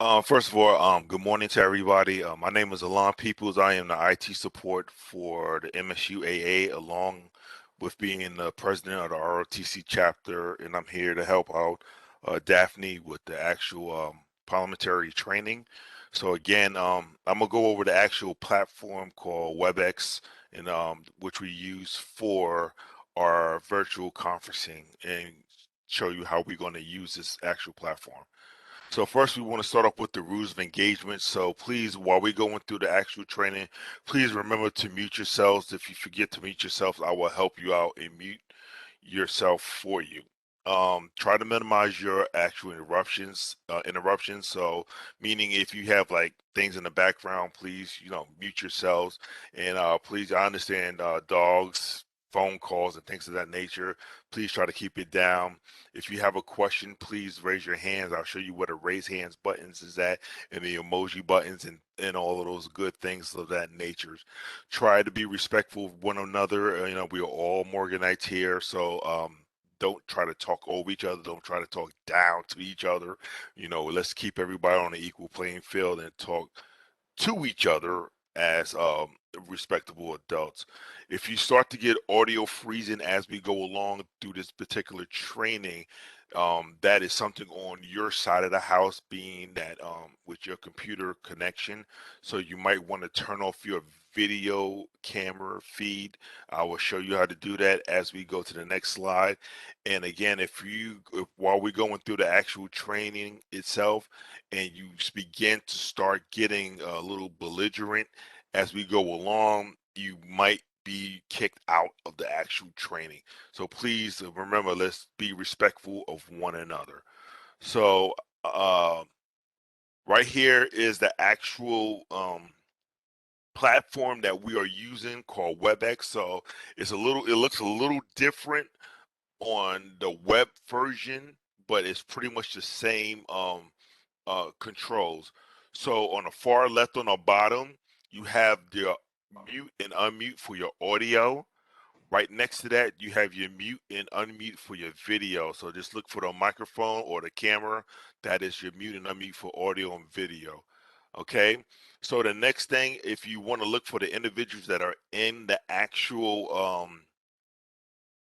First of all, good morning to everybody. My name is Alon Peoples. I am the IT support for the MSUAA, along with being the president of the ROTC chapter, and I'm here to help out Daphne with the actual parliamentary training. So again, I'm gonna go over the actual platform called WebEx, and which we use for our virtual conferencing, and show you how we're going to use this actual platform. So first, we want to start off with the rules of engagement. So please, while we're going through the actual training, please remember to mute yourselves. If you forget to mute yourselves, I will help you out and mute yourself for you. Try to minimize your actual interruptions. So meaning if you have like things in the background, please, mute yourselves. And please, I understand dogs, phone calls, and things of that nature. Please try to keep it down. If you have a question, please raise your hands. I'll show you where the raise hands buttons is at, and the emoji buttons, and all of those good things of that nature. Try to be respectful of one another. We are all Morganites here, so don't try to talk over each other. Don't try to talk down to each other. Let's keep everybody on an equal playing field and talk to each other as respectable adults. If you start to get audio freezing as we go along through this particular training, that is something on your side of the house, being that with your computer connection. So you might want to turn off your video camera feed. I will show you how to do that as we go to the next slide. And again, if while we're going through the actual training itself, and you begin to start getting a little belligerent as we go along, you might be kicked out of the actual training. So please remember, let's be respectful of one another. So right here is the actual platform that we are using called WebEx. So it looks a little different on the web version, but it's pretty much the same controls. So on the far left on the bottom, you have the mute and unmute for your audio. Right next to that, you have your mute and unmute for your video. So just look for the microphone or the camera. That is your mute and unmute for audio and video. Okay. So the next thing, if you want to look for the individuals that are in the actual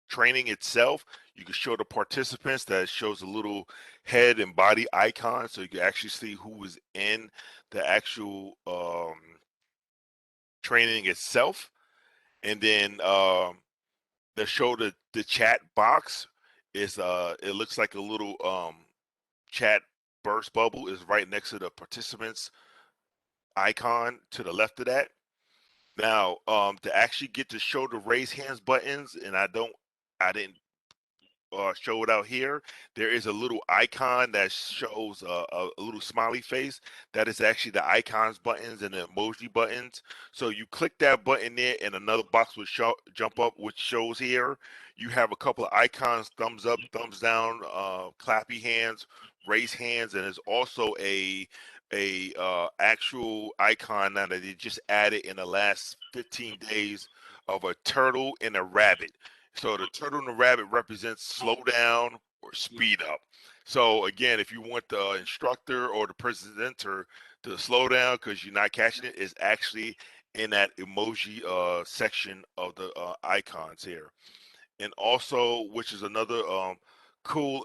training itself, you can show the participants. That shows a little head and body icon, so you can actually see who is in the actual training itself. And then they show the chat box is it looks like a little chat burst bubble is right next to the participants icon to the left of that. Now, to actually get to show the raise hands buttons, and I didn't show it out here. There is a little icon that shows a little smiley face. That is actually the icons buttons and the emoji buttons. So you click that button there, and another box will jump up, which shows here. You have a couple of icons: thumbs up, thumbs down, clappy hands, raise hands, and there's also a actual icon now that they just added in the last 15 days of a turtle and a rabbit. So the turtle and the rabbit represents slow down or speed up. So again, if you want the instructor or the presenter to slow down because you're not catching it, it's actually in that emoji section of the icons here. And also, which is another cool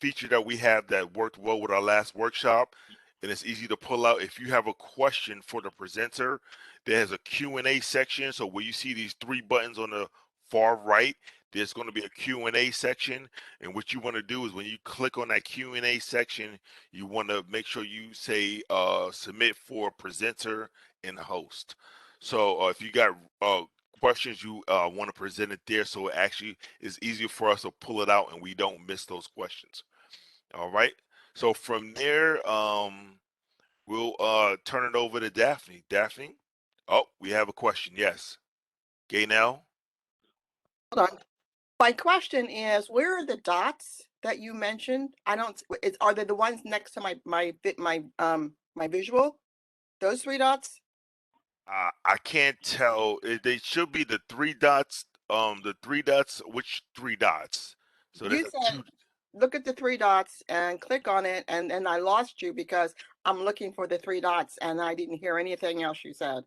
feature that we have that worked well with our last workshop, and it's easy to pull out. If you have a question for the presenter, there's a Q&A section. So where you see these three buttons on the far right, there's going to be a Q&A section. And what you want to do is when you click on that Q&A section, you want to make sure you say submit for presenter and host. So if you got questions, you want to present it there, so it actually is easier for us to pull it out and we don't miss those questions. All right. So from there, we'll turn it over to Daphne. Daphne? Oh, we have a question. Yes. Gaynell? Hold on. My question is, where are the dots that you mentioned? I don't. Are they the ones next to my visual? Those three dots? I can't tell. They should be the three dots. The three dots. Which three dots? So there's You said two. look at the three dots and click on it, and I lost you because I'm looking for the three dots and I didn't hear anything else you said.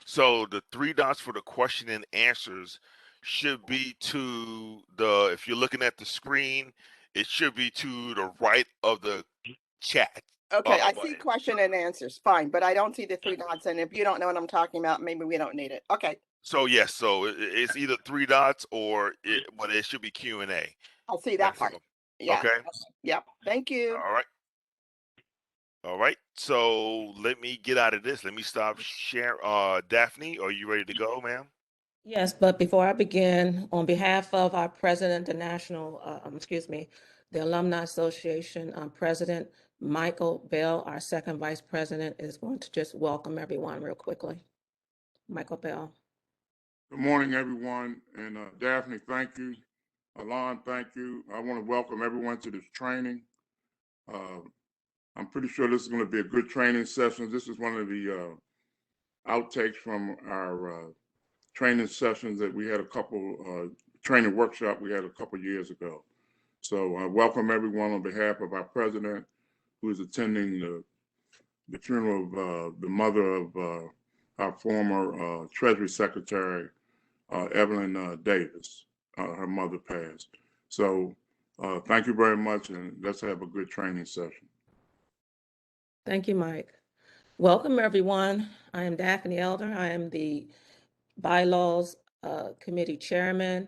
So the three dots for the question and answers should be to the, if you're looking at the screen, it should be to the right of the chat Okay, I see button. question and answers, fine, but I don't see the three dots, and if you don't know what I'm talking about, maybe we don't need it. Okay, So yes, so it's either three dots or but it should be Q&A. I'll see that That's part. all. Yeah, Okay. yep, thank you. All right. All right. So let me get out of this. Let me stop share. Daphne, are you ready to go, ma'am? Yes, but before I begin, on behalf of our president, the the Alumni Association President, Michael Bell, our second vice president, is going to just welcome everyone real quickly. Michael Bell. Good morning, everyone. And Daphne, thank you. Alon, thank you. I want to welcome everyone to this training. I'm pretty sure this is going to be a good training session. This is one of the outtakes from our training sessions that we had a couple, training workshop we had a couple years ago. So I welcome everyone on behalf of our president, who is attending the funeral of the mother of our former Treasury Secretary, Evelyn Davis. Her mother passed. So thank you very much, and let's have a good training session. Thank you, Mike. Welcome, everyone. I am Daphne Elder. I am the Bylaws Committee Chairman,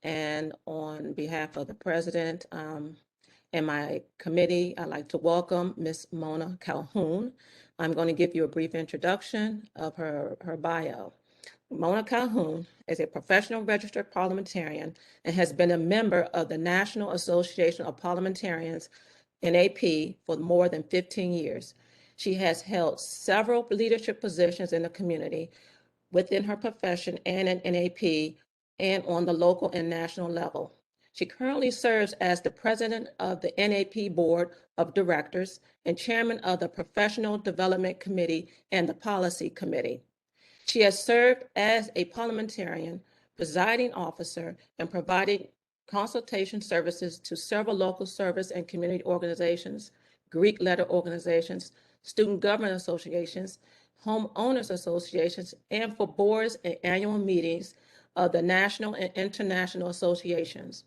and on behalf of the President and my committee, I'd like to welcome Ms. Mona Calhoun. I'm going to give you a brief introduction of her bio. Mona Calhoun is a professional registered parliamentarian and has been a member of the National Association of Parliamentarians, NAP, for more than 15 years. She has held several leadership positions in the community, within her profession and in NAP, and on the local and national level. She currently serves as the president of the NAP Board of Directors and chairman of the Professional Development Committee and the Policy Committee. She has served as a parliamentarian, presiding officer, and provided consultation services to several local service and community organizations, Greek letter organizations, student government associations, homeowners associations, and for boards and annual meetings of the national and international associations.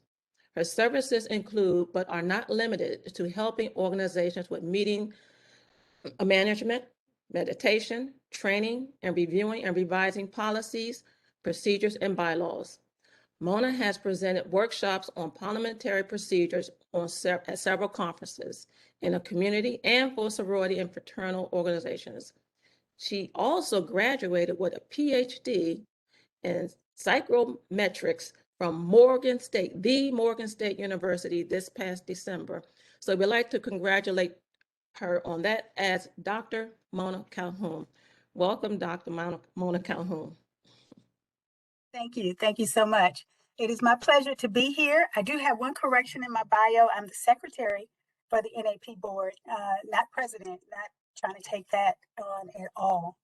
Her services include, but are not limited to, helping organizations with meeting management, meditation, training, and reviewing and revising policies, procedures, and bylaws. Mona has presented workshops on parliamentary procedures at several conferences in the community and for sorority and fraternal organizations. She also graduated with a PhD in psychometrics from the Morgan State University this past December. So we'd like to congratulate her on that as Dr. Mona Calhoun. Welcome, Dr. Mona Calhoun. Thank you. Thank you so much. It is my pleasure to be here. I do have one correction in my bio. I'm the secretary for the NAP board, not president, not trying to take that on at all.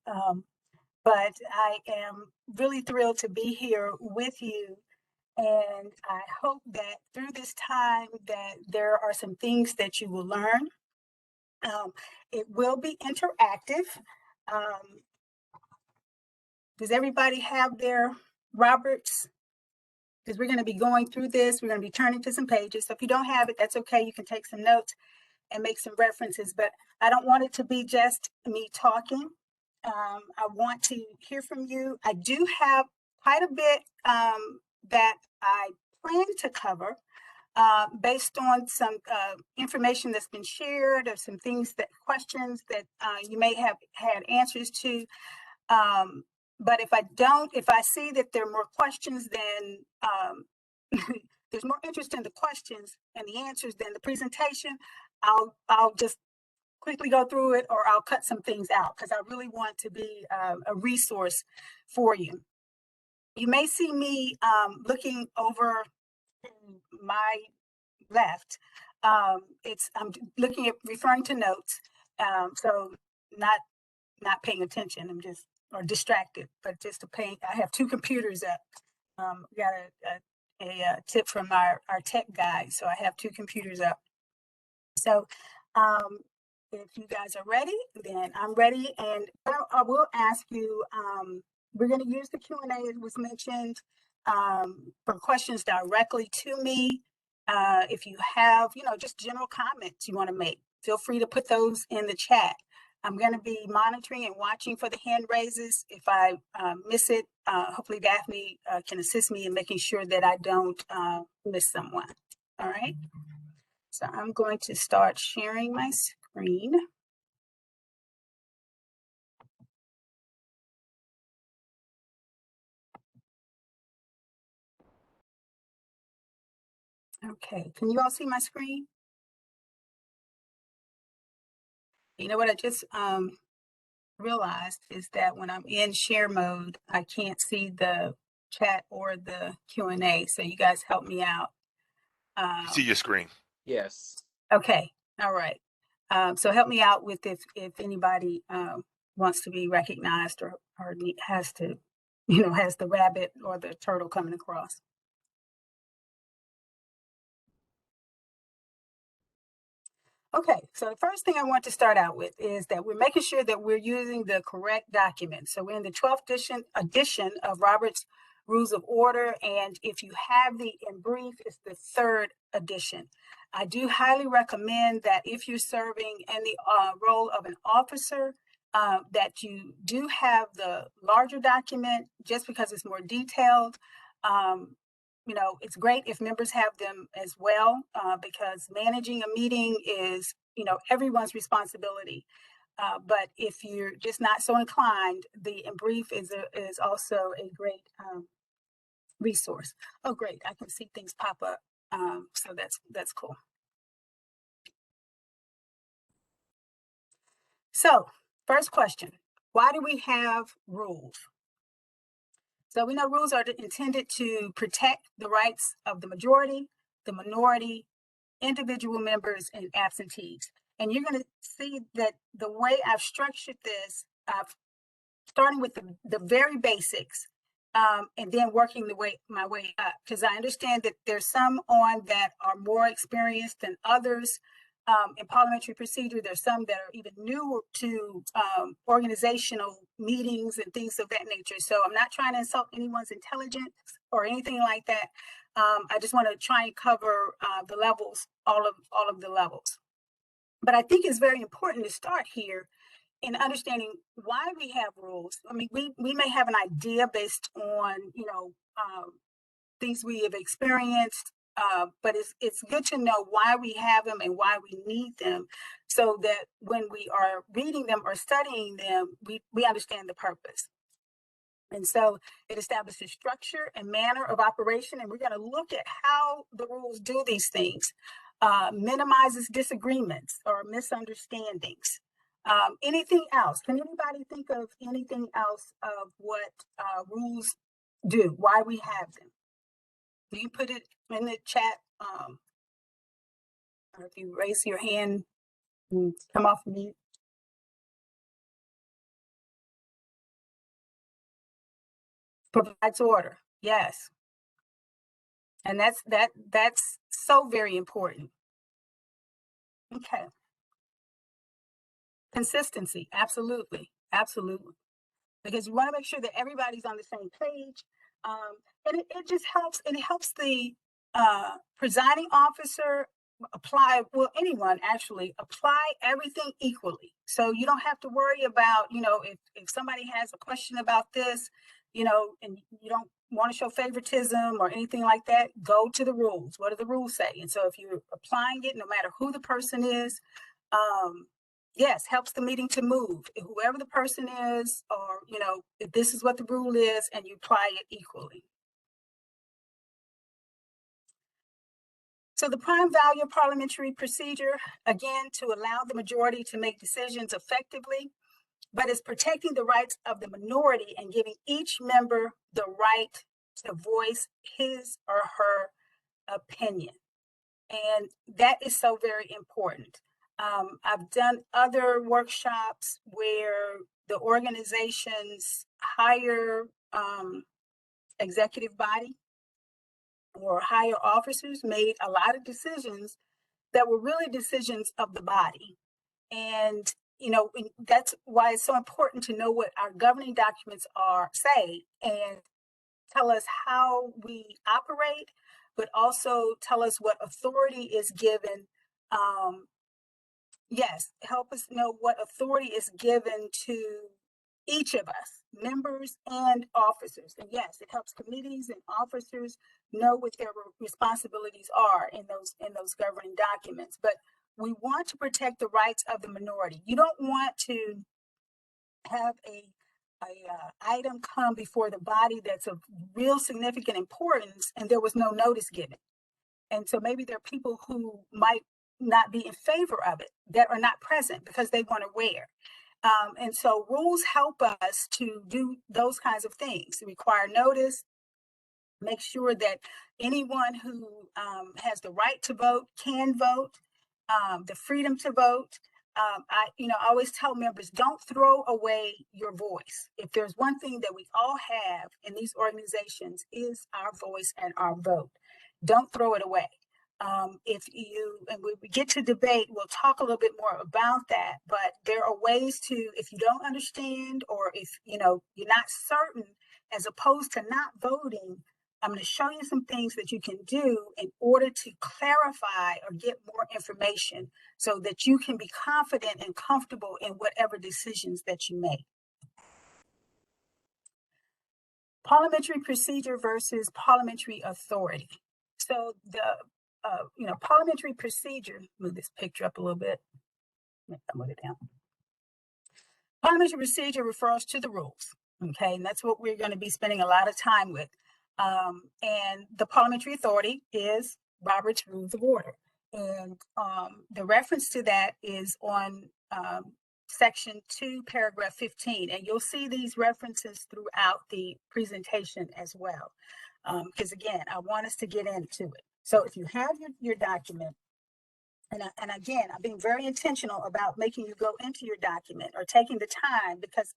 But I am really thrilled to be here with you. And I hope that through this time that there are some things that you will learn. It will be interactive. Does everybody have their Roberts? Because we're going to be going through this. We're going to be turning to some pages. So if you don't have it, that's okay. You can take some notes and make some references. But I don't want it to be just me talking. I want to hear from you. I do have quite a bit that I plan to cover based on some information that's been shared, or some things questions that you may have had answers to. But if I see that there are more questions than there's more interest in the questions and the answers than the presentation, I'll just quickly go through it, or I'll cut some things out, because I really want to be a resource for you. You may see me looking over to my left. I'm looking at, referring to notes, so not paying attention. I'm just, or distracted, but just to pay. I have two computers up. We got tip from our tech guy. So I have 2 computers up. So if you guys are ready, then I'm ready. And I will ask you, we're going to use the Q&A as was mentioned for questions directly to me. If you have, just general comments you want to make, feel free to put those in the chat. I'm going to be monitoring and watching for the hand raises. If I miss it, hopefully Daphne can assist me in making sure that I don't miss someone. All right. So I'm going to start sharing my screen. Okay, can you all see my screen? You know what I just realized is that when I'm in share mode, I can't see the chat or the Q&A. So you guys help me out. See your screen. Yes. Okay, all right. So help me out with if anybody wants to be recognized or has to, has the rabbit or the turtle coming across. Okay, so the first thing I want to start out with is that we're making sure that we're using the correct document. So we're in the 12th edition of Robert's Rules of Order, and if you have the in brief, it's the 3rd edition. I do highly recommend that if you're serving in the role of an officer, that you do have the larger document just because it's more detailed. It's great if members have them as well, because managing a meeting is, everyone's responsibility. But if you're just not so inclined, the in brief is also a great resource. Oh, great! I can see things pop up, so that's cool. So, first question: why do we have rules? So we know rules are intended to protect the rights of the majority, the minority, individual members, and absentees. And you're going to see that the way I've structured this, starting with the very basics, and then working my way up, because I understand that there's some on that are more experienced than others. In parliamentary procedure, there's some that are even newer to organizational meetings and things of that nature. So I'm not trying to insult anyone's intelligence or anything like that. I just want to try and cover the levels, all of the levels. But I think it's very important to start here in understanding why we have rules. I mean, we may have an idea based on things we have experienced. But it's good to know why we have them and why we need them, so that when we are reading them or studying them, we understand the purpose. And so it establishes structure and manner of operation, and we're going to look at how the rules do these things. Minimizes disagreements or misunderstandings. Anything else? Can anybody think of anything else of what rules do, why we have them? Do you put it in the chat? Or if you raise your hand and come off mute. Provides order, yes. And that's so very important. Okay. Consistency, absolutely, absolutely. Because you want to make sure that everybody's on the same page. And it just helps, and it helps the presiding officer apply, well, anyone actually apply everything equally. So you don't have to worry about, if somebody has a question about this, and you don't want to show favoritism or anything like that, go to the rules. What do the rules say? And so if you're applying it, no matter who the person is, yes, helps the meeting to move. Whoever the person is, or, if this is what the rule is, and you apply it equally. So the prime value of parliamentary procedure, again, to allow the majority to make decisions effectively, but is protecting the rights of the minority and giving each member the right to voice his or her opinion. And that is so very important. I've done other workshops where the organizations hire executive body or higher officers made a lot of decisions that were really decisions of the body. And, that's why it's so important to know what our governing documents say, and tell us how we operate, but also tell us what authority is given. Help us know what authority is given to each of us, members and officers. And yes, it helps committees and officers know what their responsibilities are in those governing documents. But we want to protect the rights of the minority. You don't want to have a item come before the body that's of real significant importance and there was no notice given. And so maybe there are people who might not be in favor of it that are not present because they weren't aware. And so rules help us to do those kinds of things, require notice, make sure that anyone who has the right to vote can vote, the freedom to vote. I always tell members, don't throw away your voice. If there's one thing that we all have in these organizations is our voice and our vote. Don't throw it away. And when we get to debate, we'll talk a little bit more about that, but there are ways to, if you don't understand, or if, you're not certain, as opposed to not voting, I'm going to show you some things that you can do in order to clarify or get more information so that you can be confident and comfortable in whatever decisions that you make. Parliamentary procedure versus parliamentary authority. So the parliamentary procedure, move this picture up a little bit. Move it down. Parliamentary procedure refers to the rules, okay? And that's what we're going to be spending a lot of time with. And the parliamentary authority is Robert's Rules of Order. And the reference to that is on section 2, paragraph 15. And you'll see these references throughout the presentation as well. Because again, I want us to get into it. So if you have your document, and again, I'm being very intentional about making you go into your document or taking the time, because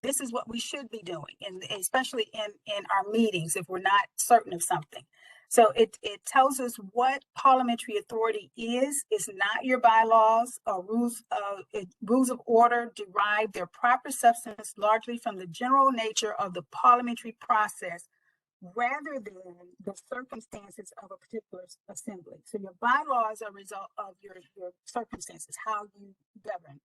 this is what we should be doing, and especially in our meetings if we're not certain of something. So it tells us what parliamentary authority is. It's not your bylaws or rules of order derive their proper substance largely from the general nature of the parliamentary process, rather than the circumstances of a particular assembly. So your bylaws are a result of your circumstances, how you govern.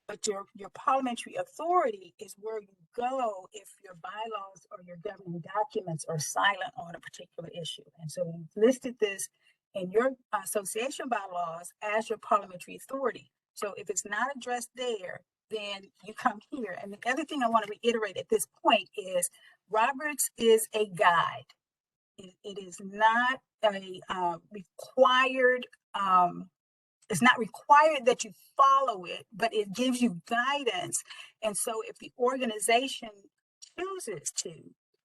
But your parliamentary authority is where you go if your bylaws or your governing documents are silent on a particular issue. And so you've listed this in your association bylaws as your parliamentary authority. So if it's not addressed there, then you come here. And the other thing I want to reiterate at this point is Roberts is a guide. It is not a required, it's not required that you follow it, but it gives you guidance. And so if the organization chooses to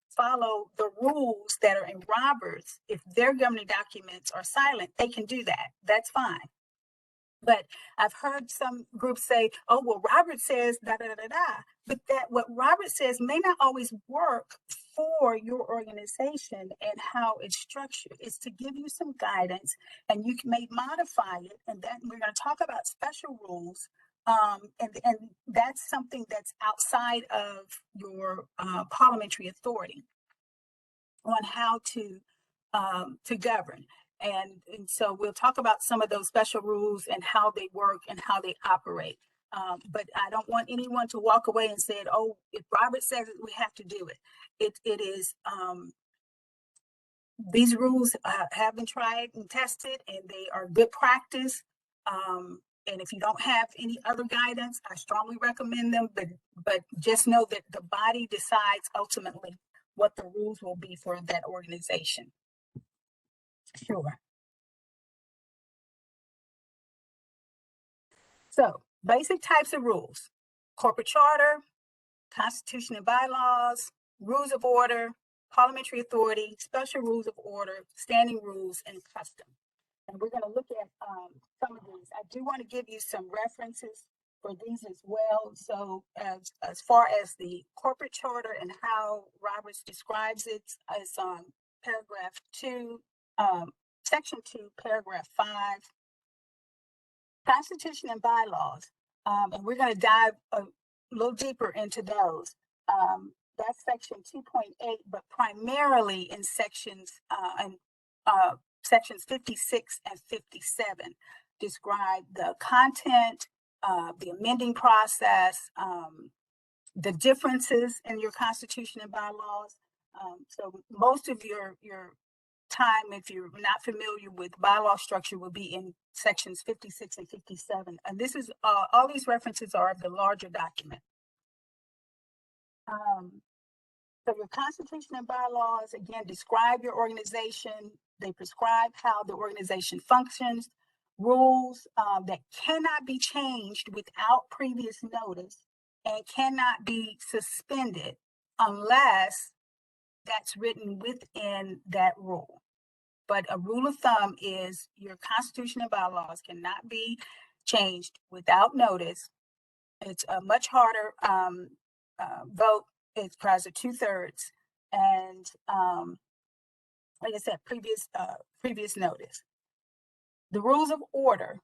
follow the rules that are in Roberts, if their governing documents are silent, they can do that. That's fine. But I've heard some groups say, oh, well, Robert says da, da, da, da, da. But that what Robert says may not always work for your organization and how it's structured. It's to give you some guidance, and you may modify it. And then we're going to talk about special rules. And that's something that's outside of your parliamentary authority on how to govern. And so we'll talk about some of those special rules and how they work and how they operate. But I don't want anyone to walk away and say, oh, if Robert says it, we have to do it. It is, these rules have been tried and tested, and they are good practice. And if you don't have any other guidance, I strongly recommend them, but just know that the body decides ultimately what the rules will be for that organization. Sure. So basic types of rules: corporate charter, constitution and bylaws, rules of order, parliamentary authority, special rules of order, standing rules, and custom. And we're going to look at some of these. I do want to give you some references for these as well. So as far as the corporate charter and how Roberts describes it, is paragraph 2, section 2, paragraph 5, Constitution and bylaws. And we're going to dive a little deeper into those. That's section 2.8, but primarily in sections sections 56 and 57 describe the content, the amending process, the differences in your Constitution and bylaws. So most of your time, if you're not familiar with bylaw structure, will be in sections 56 and 57. And this is all these references are of the larger document. So your Constitution and bylaws, again, describe your organization. They prescribe how the organization functions, rules that cannot be changed without previous notice and cannot be suspended unless that's written within that rule. But a rule of thumb is your Constitution and bylaws cannot be changed without notice. It's a much harder vote. It requires a 2/3, and like I said, previous notice. The rules of order.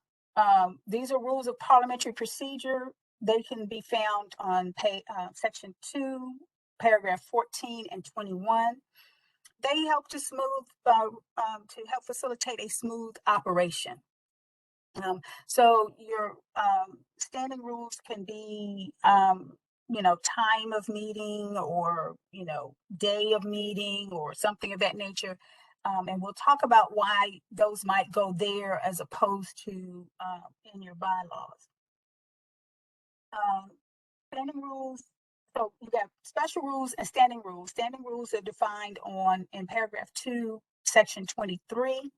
These are rules of parliamentary procedure. They can be found on section 2, paragraph 14 and 21. They help to help facilitate a smooth operation. So your standing rules can be, time of meeting or, day of meeting or something of that nature. And we'll talk about why those might go there as opposed to in your bylaws. Standing rules. So you got special rules and standing rules. Standing rules are defined in paragraph 2, section 23.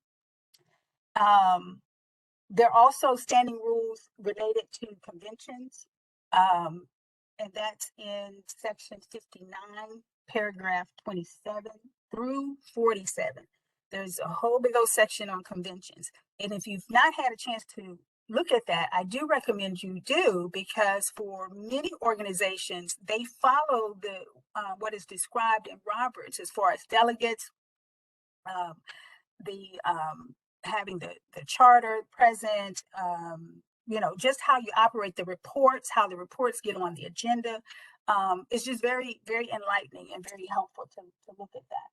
There are also standing rules related to conventions, and that's in section 59, paragraph 27 through 47. There's a whole big old section on conventions. And if you've not had a chance to look at that, I do recommend you do, because for many organizations, they follow what is described in Roberts as far as delegates, having the charter present, just how you operate the reports, how the reports get on the agenda. It's just very, very enlightening and very helpful to look at that.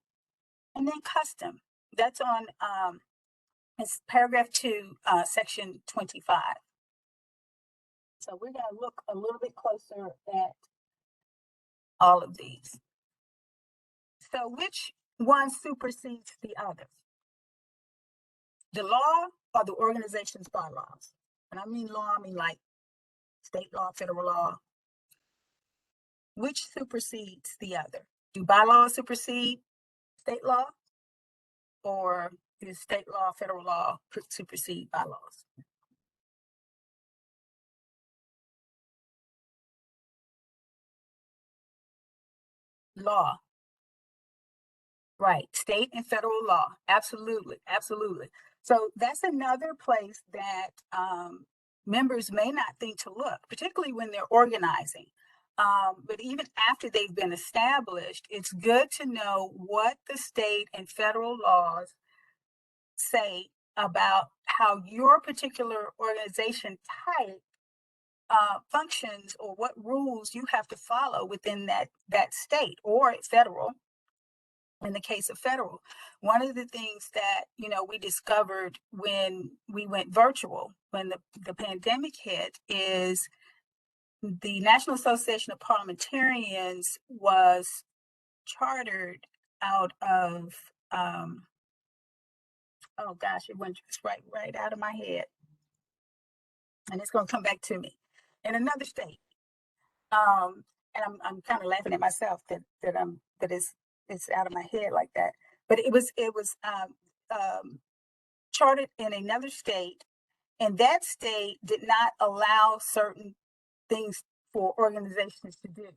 And then custom, that's on it's paragraph 2, section 25. So we're going to look a little bit closer at all of these. So which one supersedes the others? The law or the organization's bylaws? And I mean law, I mean like state law, federal law. Which supersedes the other? Do bylaws supersede state law? Or does state law, federal law supersede bylaws? Law. Right, state and federal law, absolutely, absolutely. So that's another place that members may not think to look, particularly when they're organizing. But even after they've been established, it's good to know what the state and federal laws say about how your particular organization type functions, or what rules you have to follow within that state or federal. In the case of federal, one of the things that, we discovered when we went virtual, when the pandemic hit, is the National Association of Parliamentarians was chartered out of, oh gosh, it went just right out of my head. And it's going to come back to me. In another state. And I'm kind of laughing at myself that it's out of my head like that. But it was chartered in another state, and that state did not allow certain things for organizations to do.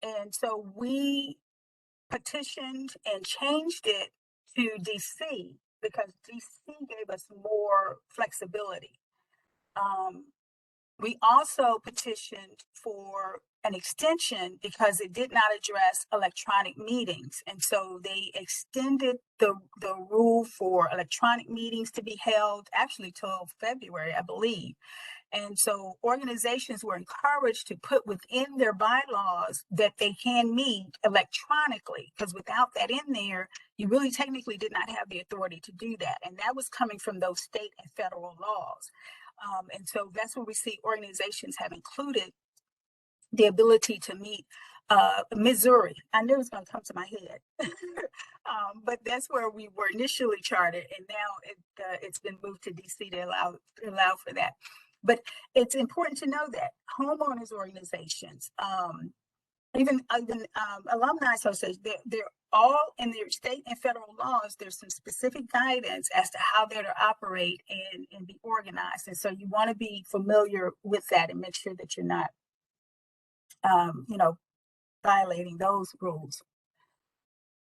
And so we petitioned and changed it to DC because DC gave us more flexibility. We also petitioned for an extension because it did not address electronic meetings. And so they extended the rule for electronic meetings to be held actually till February, I believe. And so organizations were encouraged to put within their bylaws that they can meet electronically, because without that in there, you really technically did not have the authority to do that. And that was coming from those state and federal laws. And so that's where we see organizations have included the ability to meet. Missouri, I knew it was going to come to my head, but that's where we were initially chartered, and now it's been moved to DC to allow for that. But it's important to know that homeowners organizations, even alumni associations, they're all in their state and federal laws. There's some specific guidance as to how they're to operate and be organized, and so you want to be familiar with that and make sure that you're not violating those rules.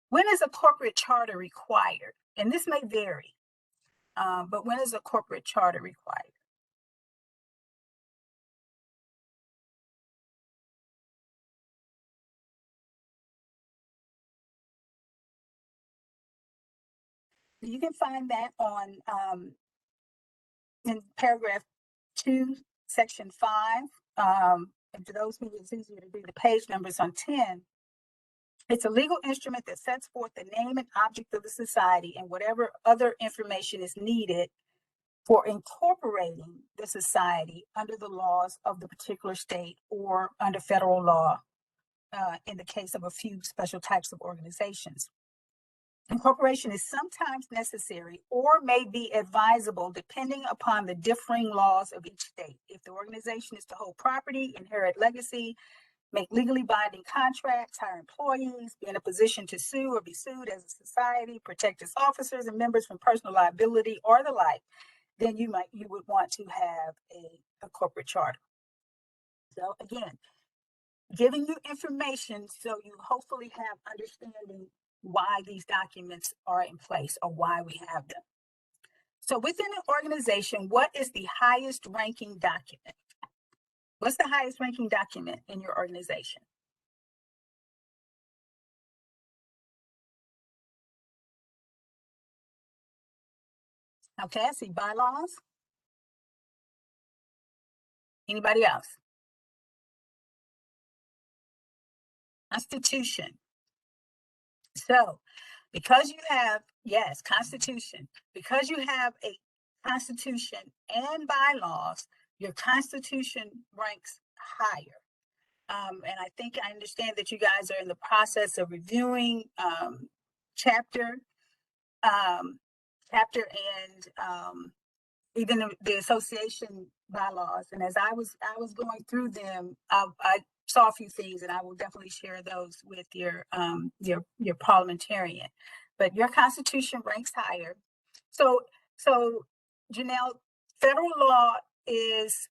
When is a corporate charter required? And this may vary, but when is a corporate charter required? You can find that on in paragraph 2, section 5. And to those who it's easier to do the page numbers on 10, it's a legal instrument that sets forth the name and object of the society and whatever other information is needed for incorporating the society under the laws of the particular state or under federal law in the case of a few special types of organizations. Incorporation is sometimes necessary or may be advisable depending upon the differing laws of each state. If the organization is to hold property, inherit legacy, make legally binding contracts, hire employees, be in a position to sue or be sued as a society, protect its officers and members from personal liability or the like, then you would want to have a corporate charter. So again, giving you information so you hopefully have understanding why these documents are in place or why we have them. So within an organization, what is the highest ranking document? What's the highest ranking document in your organization? Okay, I see bylaws. Anybody else? Constitution. So because you have, yes, Constitution, because you have a Constitution and bylaws, your Constitution ranks higher. And I think I understand that you guys are in the process of reviewing chapter and even the association bylaws. And as I was going through them, I saw a few things, and I will definitely share those with your parliamentarian. But your Constitution ranks higher. So Janelle, federal law is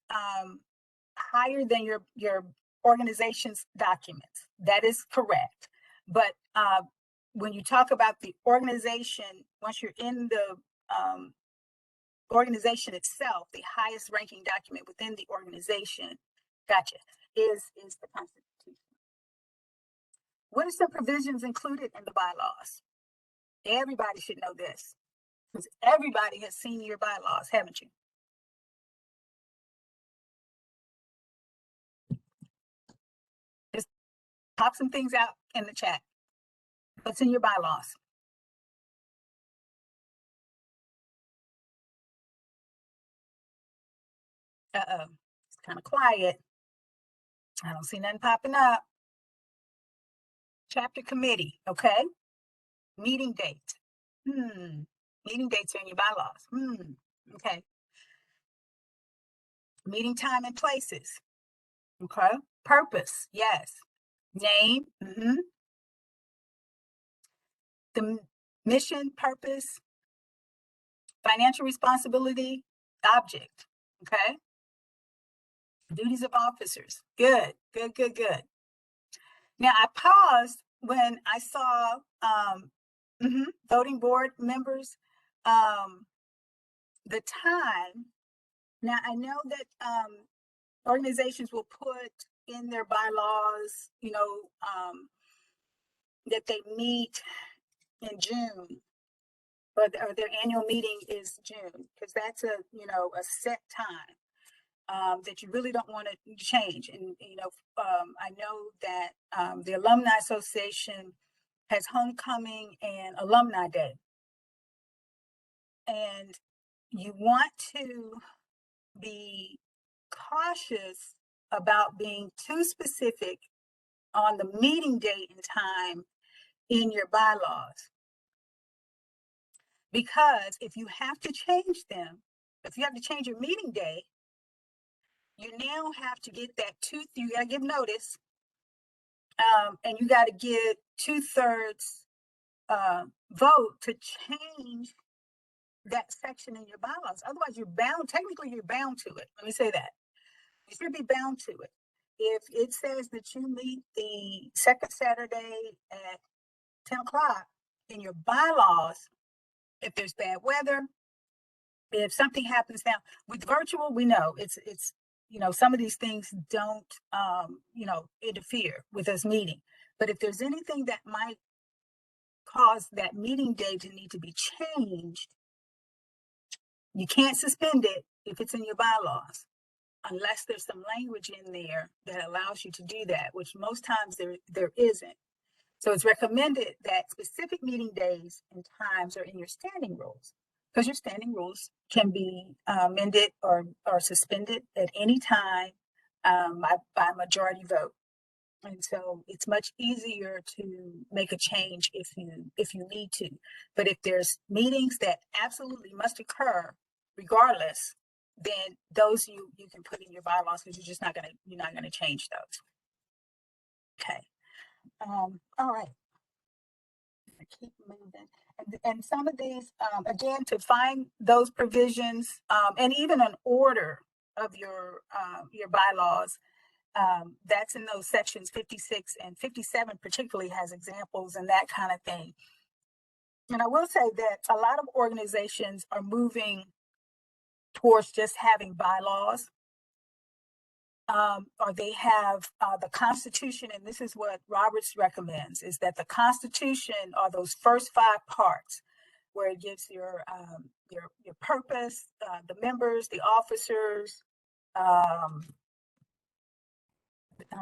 higher than your organization's documents. That is correct. But when you talk about the organization, once you're in the organization itself, the highest ranking document within the organization, gotcha, is the Constitution. What are some provisions included in the bylaws? Everybody should know this, because everybody has seen your bylaws, haven't you? Just pop some things out in the chat. What's in your bylaws? Uh-oh, it's kind of quiet. I don't see nothing popping up. Chapter committee, okay. Meeting dates. Meeting dates are in your bylaws. Okay. Meeting time and places. Okay. Purpose, yes. Name, the mission, purpose, financial responsibility, object, okay? Duties of officers, good. Now I paused when I saw voting board members, the time. Now I know that organizations will put in their bylaws, that they meet in June, or their annual meeting is June, because that's a set time that you really don't want to change. And I know that the Alumni Association has homecoming and alumni day, and you want to be cautious about being too specific on the meeting date and time in your bylaws. Because if you have to change them, if you have to change your meeting day, you now have to get that you got to give notice, and you got to get 2/3 vote to change that section in your bylaws. Otherwise, technically you're bound to it. Let me say that. You should be bound to it. If it says that you meet the second Saturday at 10 o'clock in your bylaws, if there's bad weather, if something happens now with virtual, we know it's some of these things don't interfere with us meeting. But if there's anything that might cause that meeting day to need to be changed, you can't suspend it if it's in your bylaws, unless there's some language in there that allows you to do that, which most times there isn't. So it's recommended that specific meeting days and times are in your standing rules, because your standing rules can be amended or suspended at any time by majority vote. And so it's much easier to make a change if you need to. But if there's meetings that absolutely must occur regardless, then those you can put in your bylaws, because you're not gonna change those. Okay. All right. Keep moving. And some of these, again, to find those provisions, and even an order of your bylaws, that's in those sections 56 and 57 particularly has examples and that kind of thing. And I will say that a lot of organizations are moving towards just having bylaws, or they have the Constitution, and this is what Roberts recommends, is that the Constitution are those first 5 parts, where it gives your purpose, the members, the officers. I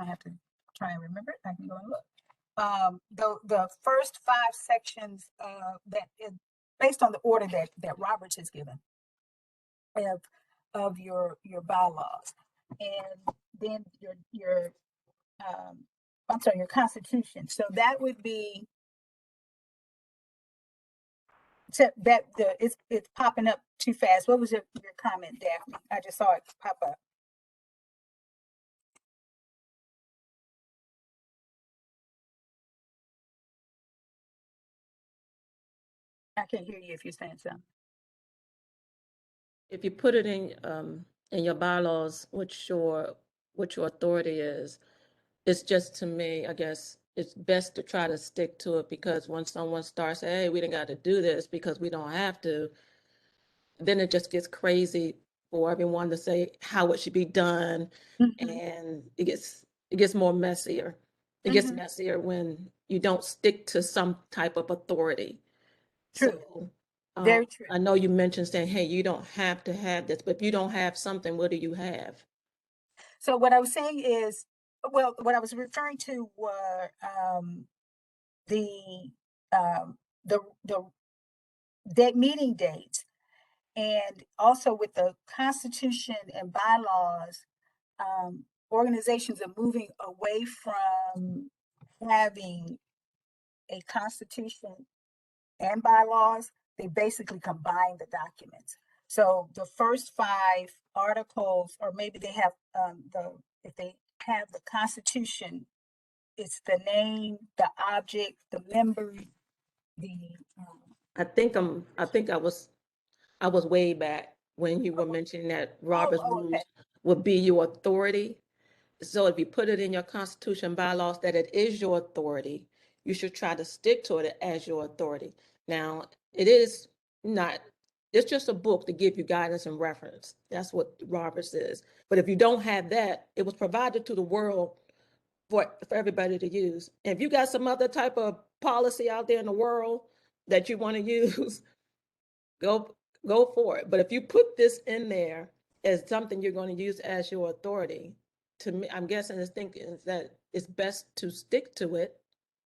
have to try and remember it. I can go and look. The first 5 sections that is based on the order that Roberts has given of your bylaws, and then your Constitution. So that would be it's popping up too fast. What was your comment, Daphne? I just saw it pop up. I can't hear you if you're saying something. If you put it in your bylaws, what your authority is, it's just, to me, I guess it's best to try to stick to it, because when someone starts saying, hey, we didn't got to do this because we don't have to, then it just gets crazy for everyone to say how it should be done. Mm-hmm. And it gets more messier. It gets mm-hmm. messier when you don't stick to some type of authority. True. So, very true. I know you mentioned saying, hey, you don't have to have this, but if you don't have something, what do you have? So what I was saying is, well, what I was referring to were the meeting dates, and also with the Constitution and bylaws, organizations are moving away from having a Constitution and bylaws. They basically combine the documents. So the first 5 articles, or maybe they have if they have the Constitution, it's the name, the object, the member, I think I was way back when you were mentioning that Robert's rules would be your authority. So if you put it in your Constitution bylaws that it is your authority, you should try to stick to it as your authority. Now, it is not, it's just a book to give you guidance and reference. That's what Roberts is. But if you don't have that, it was provided to the world for everybody to use. If you got some other type of policy out there in the world that you want to use, go for it. But if you put this in there as something you're going to use as your authority, to me, I'm guessing is thinking that it's best to stick to it,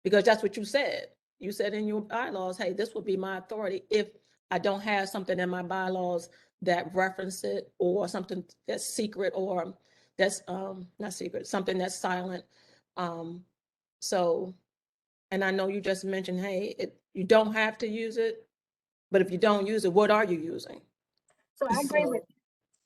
because that's what you said. You said in your bylaws, hey, this will be my authority if I don't have something in my bylaws that reference it, or something that's secret, or that's not secret, something that's silent. So, and I know you just mentioned, hey, you don't have to use it, but if you don't use it, what are you using? So I agree with,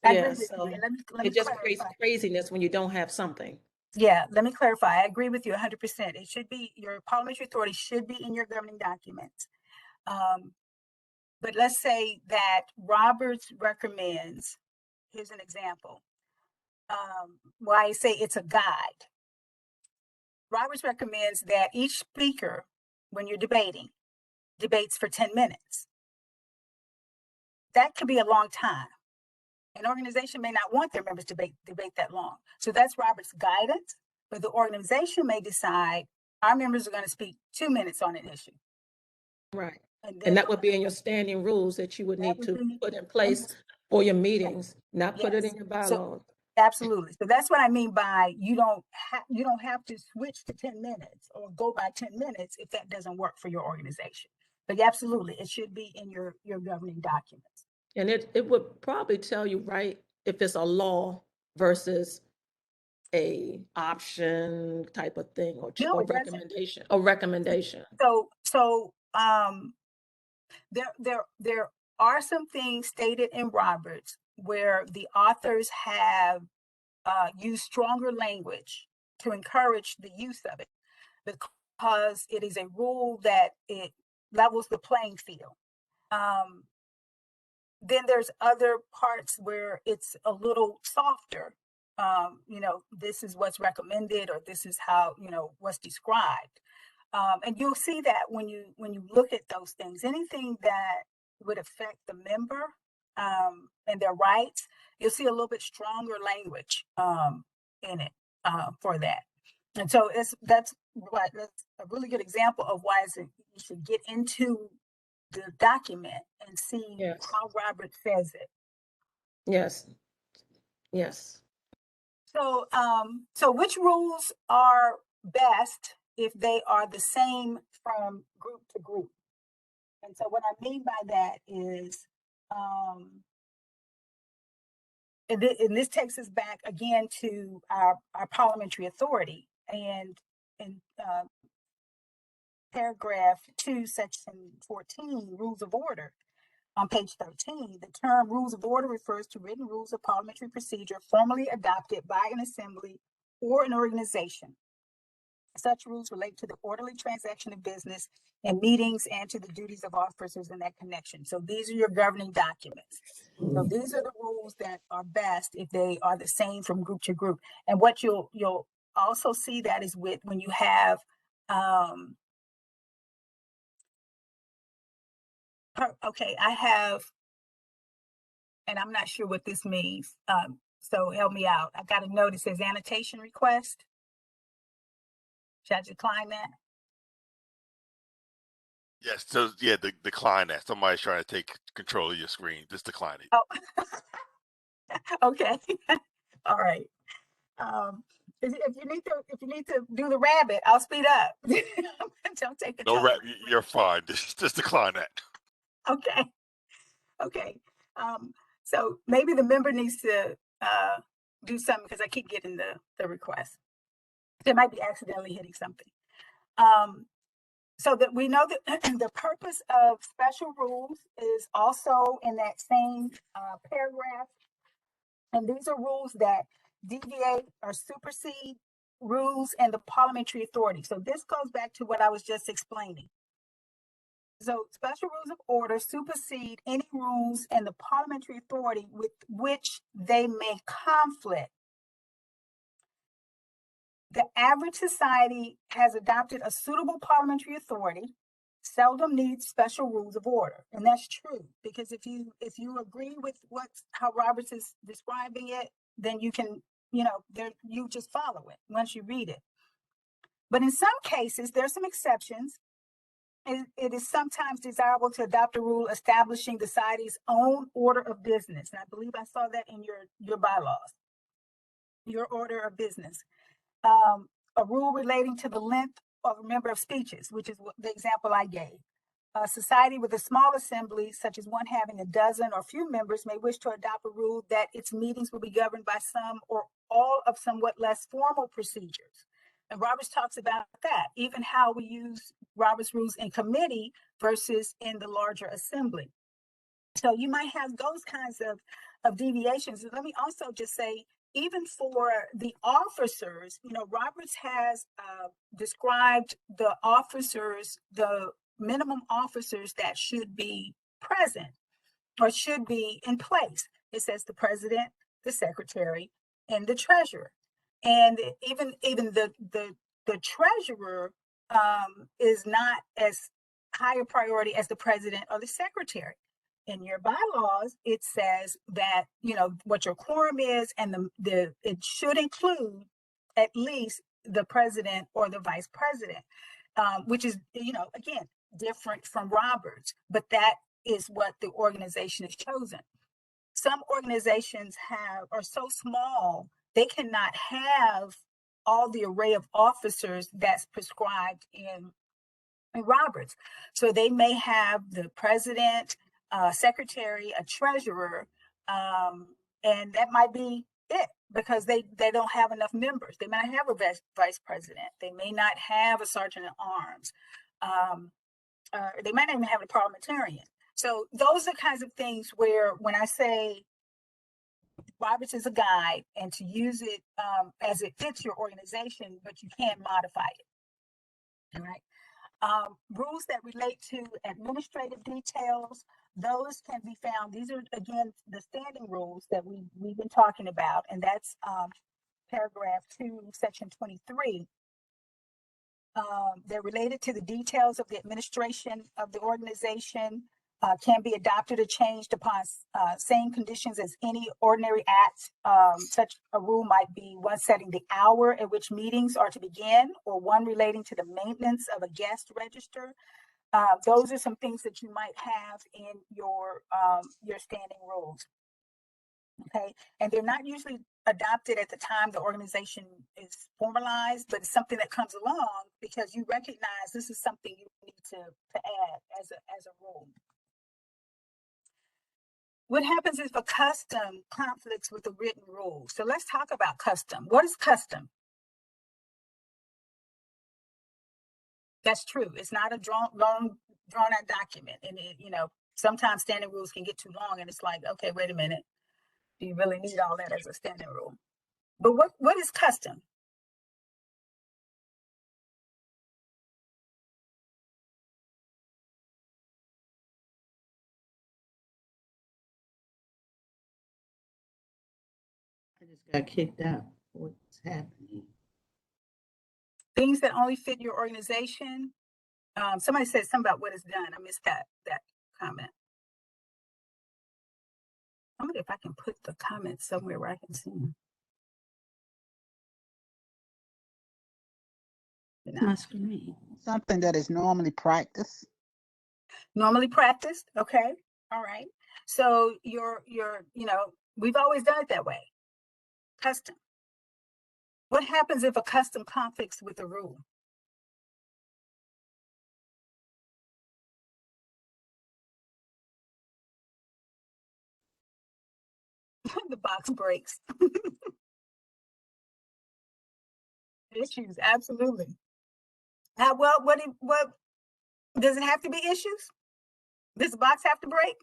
Yeah, you. so And let me it just creates clarify. craziness when you don't have something. Yeah, let me clarify. I agree with you 100%. It should be, your parliamentary authority should be in your governing documents. But let's say that Roberts recommends, here's an example, why I say it's a guide. Roberts recommends that each speaker, when you're debating, debates for 10 minutes. That could be a long time. An organization may not want their members to debate that long. So that's Robert's guidance, but the organization may decide our members are going to speak 2 minutes on an issue. Right. And And that would be in your standing rules that you would need to put in place for your meetings, not put it in your bylaws. Absolutely. So that's what I mean by you don't have to switch to 10 minutes or go by 10 minutes if that doesn't work for your organization. But absolutely, it should be in your governing documents. And it would probably tell you, right, if it's a law versus a option type of thing, or No, or it doesn't. recommendation. So there are some things stated in Roberts where the authors have used stronger language to encourage the use of it, because it is a rule that it levels the playing field. Then there's other parts where it's a little softer. This is what's recommended, or this is how, what's described. And you'll see that when you look at those things, anything that would affect the member and their rights, you'll see a little bit stronger language in it for that. And so that's a really good example of why you should get into the document and see how Robert says it. Yes. So, so which rules are best if they are the same from group to group? And so what I mean by that is, and this takes us back again to our parliamentary authority, and in paragraph 2, section 14, rules of order, on page 13, the term rules of order refers to written rules of parliamentary procedure formally adopted by an assembly or an organization. Such rules relate to the orderly transaction of business and meetings, and to the duties of officers in that connection. So these are your governing documents. So these are the rules that are best if they are the same from group to group. And what you'll also see that is when you have okay, I have, and I'm not sure what this means, so help me out. I've got a note that says annotation request. Should I decline that? Yes, so yeah, decline that. Somebody's trying to take control of your screen. Just decline it. Oh, okay. All right. If you need to do the rabbit, I'll speed up. Don't take control. No, you're fine. Just decline that. Okay. So maybe the member needs to do something, because I keep getting the request. They might be accidentally hitting something. So that we know that the purpose of special rules is also in that same paragraph. And these are rules that deviate or supersede rules and the parliamentary authority. So this goes back to what I was just explaining. So special rules of order supersede any rules and the parliamentary authority with which they may conflict. The average society has adopted a suitable parliamentary authority, seldom needs special rules of order. And that's true, because if you agree with how Roberts is describing it, then you can, you just follow it once you read it. But in some cases, there are some exceptions. It is sometimes desirable to adopt a rule establishing the society's own order of business. And I believe I saw that in your bylaws, your order of business. A rule relating to the length of a member of speeches, which is the example I gave. A society with a small assembly, such as one having a dozen or few members, may wish to adopt a rule that its meetings will be governed by some or all of somewhat less formal procedures. And Roberts talks about that, even how we use Robert's rules in committee versus in the larger assembly. So you might have those kinds of deviations. And let me also just say, even for the officers, Roberts has described the officers, the minimum officers that should be present or should be in place. It says the president, the secretary, and the treasurer. And even the treasurer is not as high a priority as the president or the secretary. In your bylaws, it says that what your quorum is, and it should include at least the president or the vice president, which is again different from Roberts, but that is what the organization has chosen. Some organizations are so small they cannot have all the array of officers that's prescribed in Roberts. So they may have the president, secretary, a treasurer, and that might be it, because they don't have enough members. They might not have a vice president. They may not have a sergeant at arms. They might not even have a parliamentarian. So those are kinds of things where, when I say Roberts is a guide, and to use it as it fits your organization, but you can't modify it. All right. Rules that relate to administrative details, those can be found. These are, again, the standing rules that we've been talking about, and that's paragraph 2, section 23. They're related to the details of the administration of the organization, can be adopted or changed upon same conditions as any ordinary act. Such a rule might be one setting the hour at which meetings are to begin, or one relating to the maintenance of a guest register. Those are some things that you might have in your standing rules. Okay, and they're not usually adopted at the time the organization is formalized, but it's something that comes along because you recognize this is something you need to add as a rule. What happens if a custom conflicts with a written rule? So let's talk about custom. What is custom? That's true. It's not a drawn out document. And sometimes standing rules can get too long, and it's like, okay, wait a minute. Do you really need all that as a standing rule? But what is custom? I just got kicked out. What's happening? Things that only fit your organization. Somebody said something about what is done. I missed that comment. I wonder if I can put the comments somewhere where I can see them. My screen. Something that is normally practiced. Normally practiced. Okay. All right. So we've always done it that way. Custom. What happens if a custom conflicts with a rule? The box breaks. Issues, absolutely. Well, what does it have to be issues? Does the box have to break?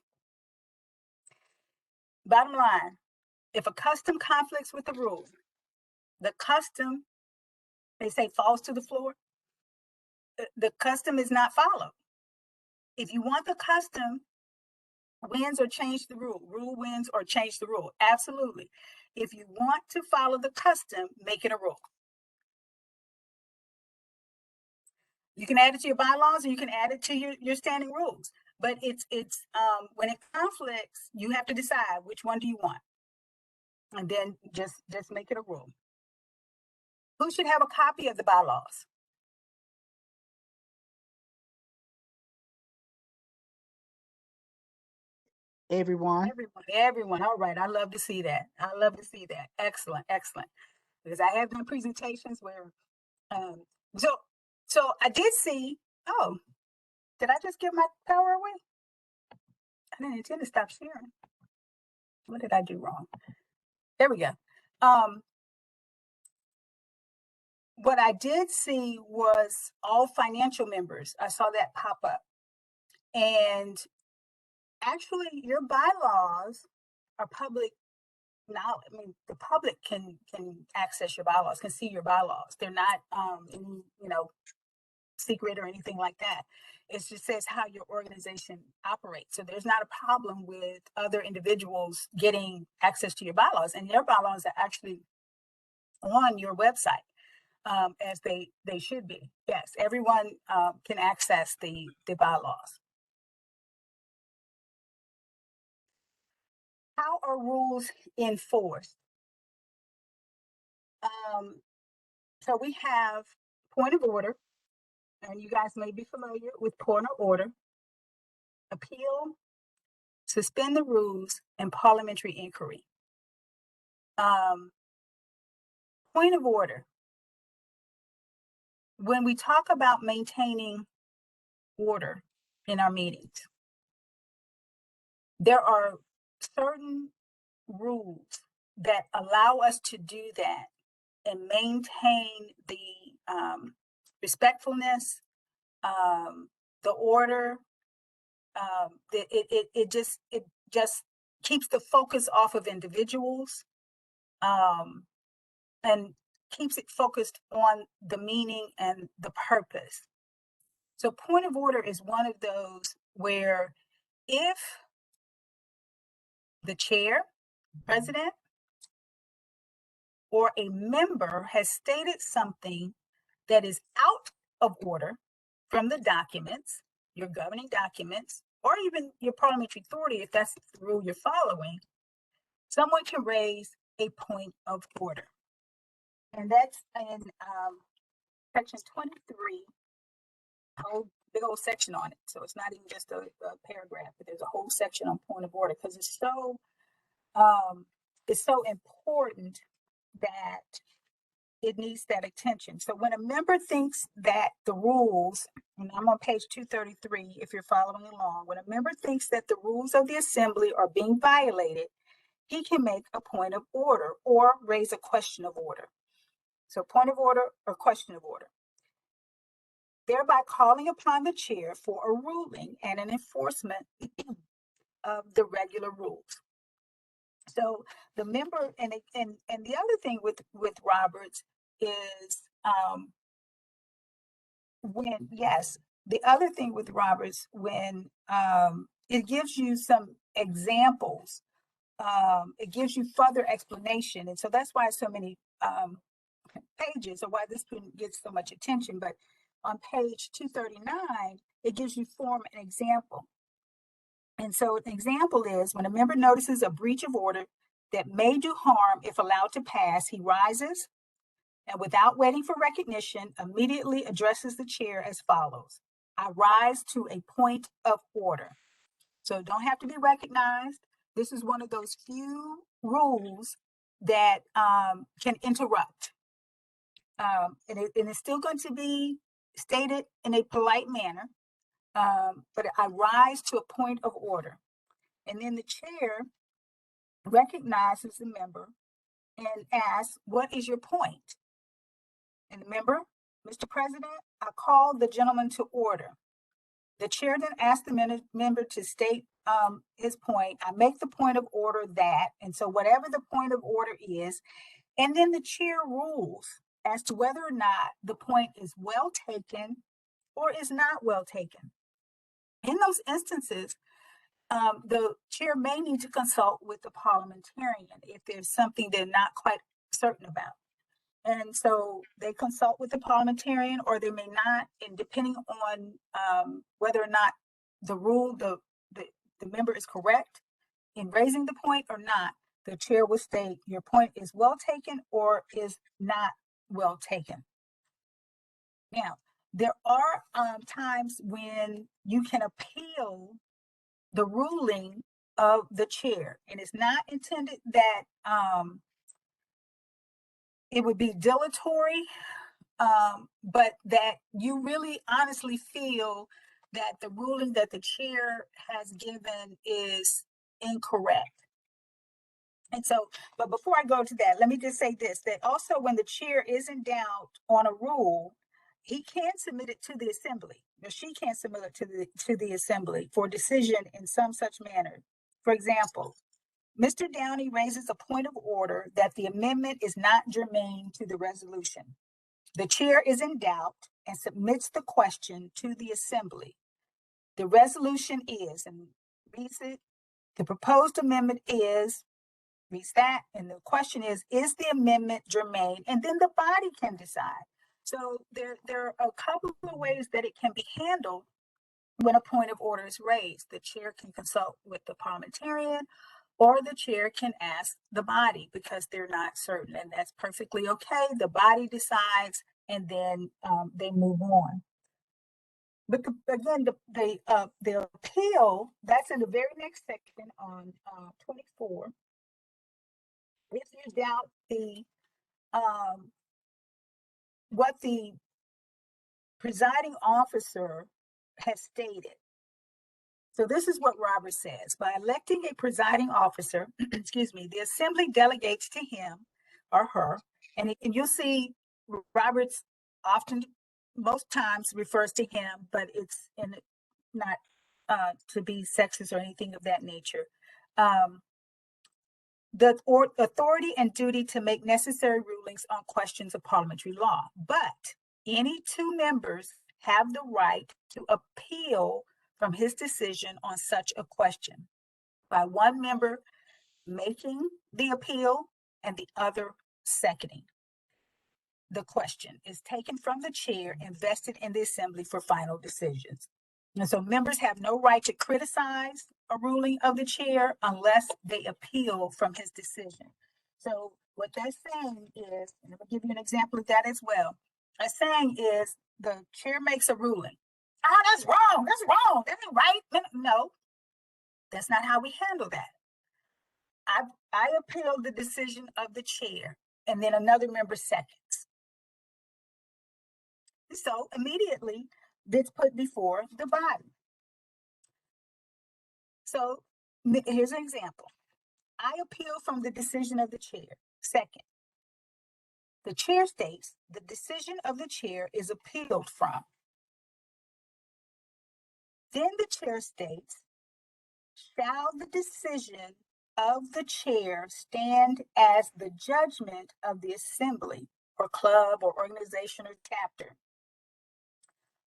Bottom line, if a custom conflicts with the rule, the custom, they say, falls to the floor. The custom is not followed. If you want the custom wins or change the rule wins or change the rule. Absolutely. If you want to follow the custom, make it a rule. You can add it to your bylaws, and you can add it to your standing rules. But it's when it conflicts, you have to decide which one do you want, and then just make it a rule. Who should have a copy of the bylaws? everyone. Everyone. All right. I love to see that. I love to see that. Excellent. Excellent. Because I have done presentations where, um, so, so I did see, oh, did I just give my power away? I didn't intend to stop sharing. What did I do wrong? There we go. What I did see was all financial members. I saw that pop up. And actually, your bylaws are public now. I mean, the public can access your bylaws, can see your bylaws. They're not any, secret or anything like that. It just says how your organization operates. So there's not a problem with other individuals getting access to your bylaws, and your bylaws are actually on your website, as they should be. Yes, everyone can access the bylaws. How are rules enforced? So we have point of order, and you guys may be familiar with point of order, appeal, suspend the rules, and parliamentary inquiry. Point of order. When we talk about maintaining order in our meetings, there are certain rules that allow us to do that and maintain the respectfulness, the order. It just keeps the focus off of individuals, and keeps it focused on the meaning and the purpose. So point of order is one of those where if the chair, president, or a member has stated something that is out of order from the documents, your governing documents, or even your parliamentary authority, if that's the rule you're following, someone can raise a point of order. And that's in section 23, a whole big old section on it. So it's not even just a paragraph, but there's a whole section on point of order, because it's so important that it needs that attention. So when a member thinks that the rules, and I'm on page 233 if you're following along, when a member thinks that the rules of the assembly are being violated, he can make a point of order or raise a question of order. So point of order or question of order, thereby calling upon the chair for a ruling and an enforcement of the regular rules. So the member, and the other thing with Roberts is the other thing with Roberts, when it gives you some examples, it gives you further explanation, and so that's why so many pages, or why this gets so much attention. But on page 239, it gives you form and example. And so an example is when a member notices a breach of order that may do harm if allowed to pass, he rises and, without waiting for recognition, immediately addresses the chair as follows: I rise to a point of order. So don't have to be recognized. This is one of those few rules that can interrupt. And it's still going to be stated in a polite manner, but I rise to a point of order. And then the chair recognizes the member and asks, what is your point? And the member, Mr. President, I call the gentleman to order. The chair then asks the member to state his point. I make the point of order that, and so whatever the point of order is, and then the chair rules as to whether or not the point is well taken or is not well taken. In those instances, the chair may need to consult with the parliamentarian if there's something they're not quite certain about. And so they consult with the parliamentarian, or they may not, and depending on whether or not the rule, the member is correct in raising the point or not, the chair will state your point is well taken or is not well taken. Now, there are times when you can appeal the ruling of the chair. And it's not intended that it would be dilatory, but that you really honestly feel that the ruling that the chair has given is incorrect. And so, but before I go to that, let me just say this, that also when the chair is in doubt on a rule, he can submit it to the assembly, or she can submit it to the assembly for decision in some such manner. For example, Mr. Downey raises a point of order that the amendment is not germane to the resolution. The chair is in doubt and submits the question to the assembly. The resolution is, and reads it, the proposed amendment is, reads that, and the question is the amendment germane? And then the body can decide. So there are a couple of ways that it can be handled when a point of order is raised. The chair can consult with the parliamentarian, or the chair can ask the body because they're not certain, and that's perfectly okay. The body decides, and then they move on. But again, the appeal, that's in the very next section on 24. If you doubt the what the presiding officer has stated. So this is what Roberts says: by electing a presiding officer, excuse me, the assembly delegates to him or her, and you'll see Roberts often, most times refers to him, but it's not to be sexist or anything of that nature. The authority and duty to make necessary rulings on questions of parliamentary law, but any two members have the right to appeal from his decision on such a question, by one member making the appeal and the other seconding. The question is taken from the chair and vested in the assembly for final decisions. And so members have no right to criticize a ruling of the chair unless they appeal from his decision. So what that's saying is, and I'm gonna give you an example of that as well. That's saying is the chair makes a ruling. Oh, that's wrong, that ain't right. No, that's not how we handle that. I appeal the decision of the chair, and then another member seconds. So immediately, it's put before the body. So here's an example. I appeal from the decision of the chair. Second, the chair states the decision of the chair is appealed from. Then the chair states, shall the decision of the chair stand as the judgment of the assembly or club or organization or chapter?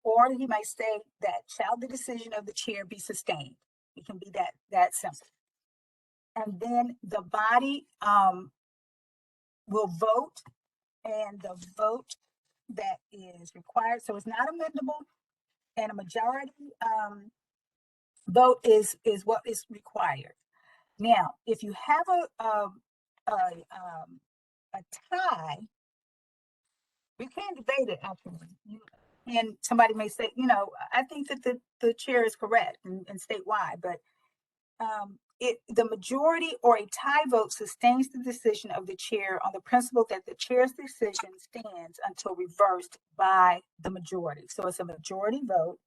Or he might say that shall the decision of the chair be sustained? It can be that simple. And then the body will vote, and the vote that is required, so it's not amendable, and a majority vote is what is required. Now, if you have a tie, you can't debate it actually. And somebody may say, I think that the chair is correct and state why, but the majority or a tie vote sustains the decision of the chair on the principle that the chair's decision stands until reversed by the majority. So it's a majority vote.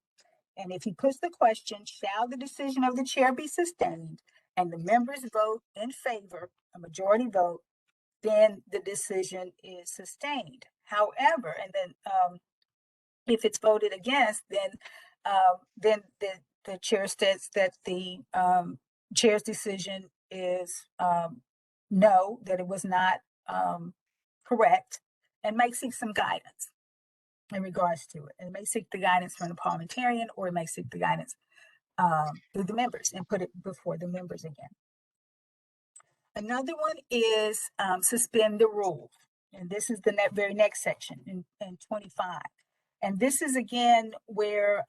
And if he puts the question, shall the decision of the chair be sustained, and the members vote in favor, a majority vote, then the decision is sustained. However, and then if it's voted against, then the chair states that the chair's decision is no, that it was not correct, and might seek some guidance in regards to it. And it may seek the guidance from the parliamentarian, or it may seek the guidance through the members and put it before the members again. Another one is suspend the rules. And this is the very next section in 25. And this is again where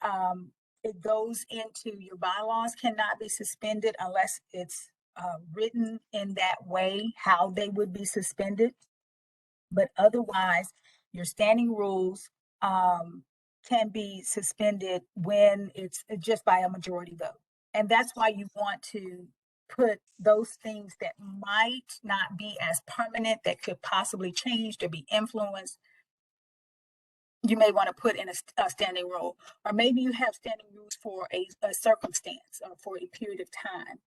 it goes into your bylaws cannot be suspended unless it's written in that way, how they would be suspended. But otherwise, your standing rules can be suspended when it's just by a majority vote. And that's why you want to put those things that might not be as permanent, that could possibly change or be influenced, you may want to put in a standing rule. Or maybe you have standing rules for a circumstance or for a period of time.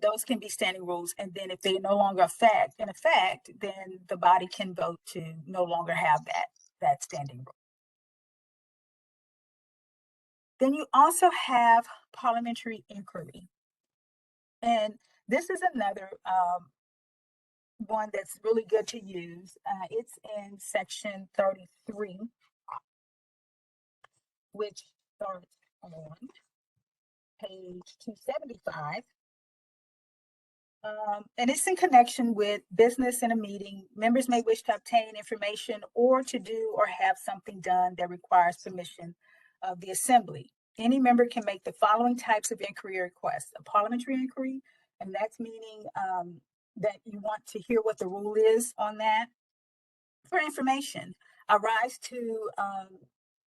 Those can be standing rules, and then if they no longer in effect, then the body can vote to no longer have that standing rule. Then you also have parliamentary inquiry. And this is another one that's really good to use. It's in section 33, which starts on page 275. And it's in connection with business in a meeting. Members may wish to obtain information or to do or have something done that requires permission of the assembly. Any member can make the following types of inquiry requests: a parliamentary inquiry, and that's meaning that you want to hear what the rule is on that. For information, a rise to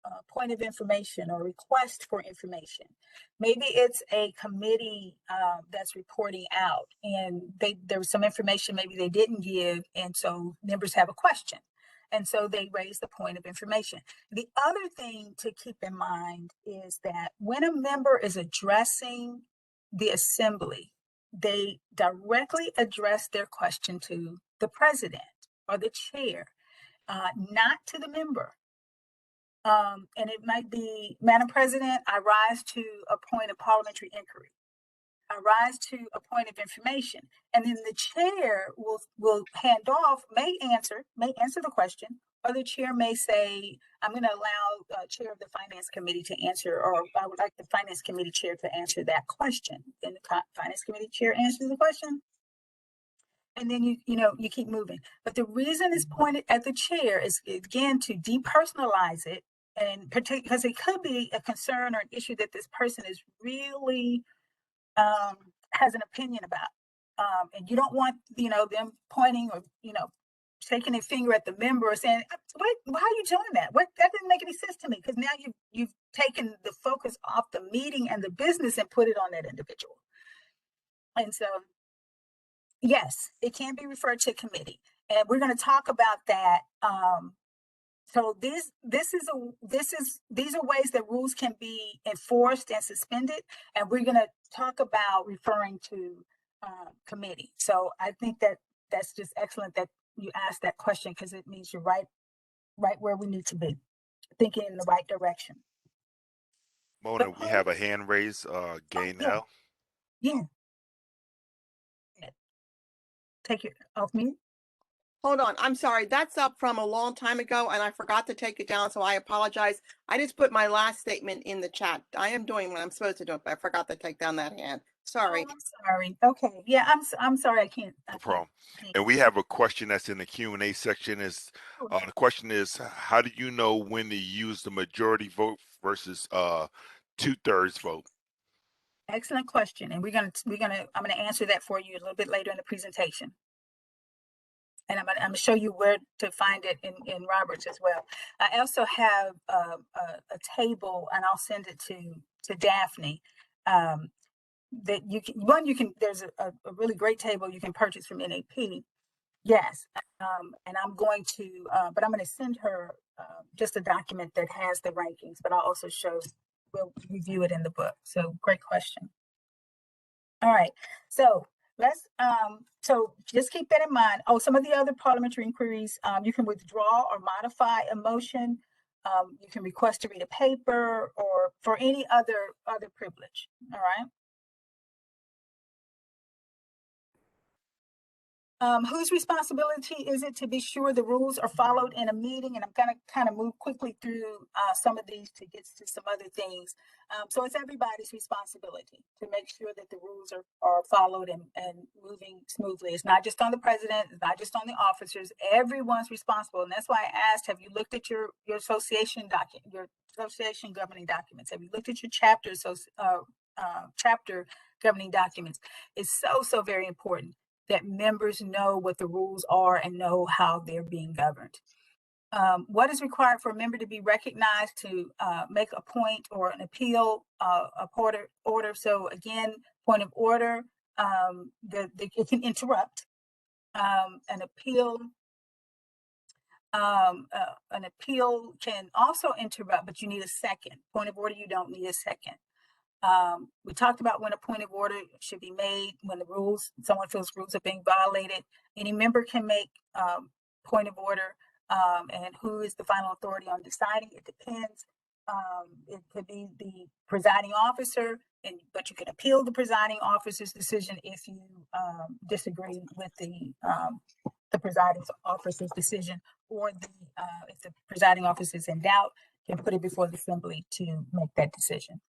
a point of information or request for information. Maybe it's a committee that's reporting out, and there was some information maybe they didn't give, and so members have a question. And so they raise the point of information. The other thing to keep in mind is that when a member is addressing the assembly, they directly address their question to the president or the chair, not to the member. And it might be, Madam President, I rise to a point of parliamentary inquiry. I rise to a point of information, and then the chair will hand off, may answer the question, or the chair may say, I'm going to allow chair of the finance committee to answer, or I would like the finance committee chair to answer that question. Then the finance committee chair answers the question, and then you keep moving. But the reason it's pointed at the chair is, again, to depersonalize it, and particularly because it could be a concern or an issue that this person is really has an opinion about, and you don't want them pointing or shaking a finger at the member or saying, why are you doing that? That didn't make any sense to me, because now you've taken the focus off the meeting and the business and put it on that individual. And so yes, it can be referred to committee, and we're going to talk about that. So these are ways that rules can be enforced and suspended, and we're going to talk about referring to committee. So I think that's just excellent that you asked that question, because it means you're right where we need to be, thinking in the right direction. Mona, we have a hand raised, Gainell. Yeah. Take it off mute. Hold on, I'm sorry. That's up from a long time ago, and I forgot to take it down, so I apologize. I just put my last statement in the chat. I am doing what I'm supposed to do, but I forgot to take down that hand. Sorry. Oh, I'm sorry. Okay. Yeah, I'm sorry. I can't. No problem. And we have a question that's in the Q&A section. The question is, how do you know when to use the majority vote versus 2/3 vote? Excellent question, and I'm gonna answer that for you a little bit later in the presentation. And I'm gonna show you where to find it in Roberts as well. I also have a table, and I'll send it to Daphne. That you can. There's a really great table you can purchase from NAP. Yes, and I'm going to, but I'm going to send her just a document that has the rankings. But I'll also we'll review it in the book. So great question. All right, so let's, so just keep that in mind. Oh, some of the other parliamentary inquiries, you can withdraw or modify a motion. You can request to read a paper, or for any other privilege. All right. Whose responsibility is it to be sure the rules are followed in a meeting? And I'm going to kind of move quickly through some of these to get to some other things. So it's everybody's responsibility to make sure that the rules are followed and moving smoothly. It's not just on the president, it's not just on the officers. Everyone's responsible. And that's why I asked, have you looked at your association document, your association governing documents? Have you looked at your chapter governing documents? It's so very important that members know what the rules are and know how they're being governed. What is required for a member to be recognized to make a point or an appeal, a order? So again, Point of order, it can interrupt. An appeal can also interrupt, but you need a second. Point of order, you don't need a second. We talked about when a point of order should be made, when someone feels rules are being violated. Any member can make point of order, and who is the final authority on deciding? It depends. It could be the presiding officer, but you can appeal the presiding officer's decision if you disagree with the presiding officer's decision, or if the presiding officer is in doubt, can put it before the assembly to make that decision.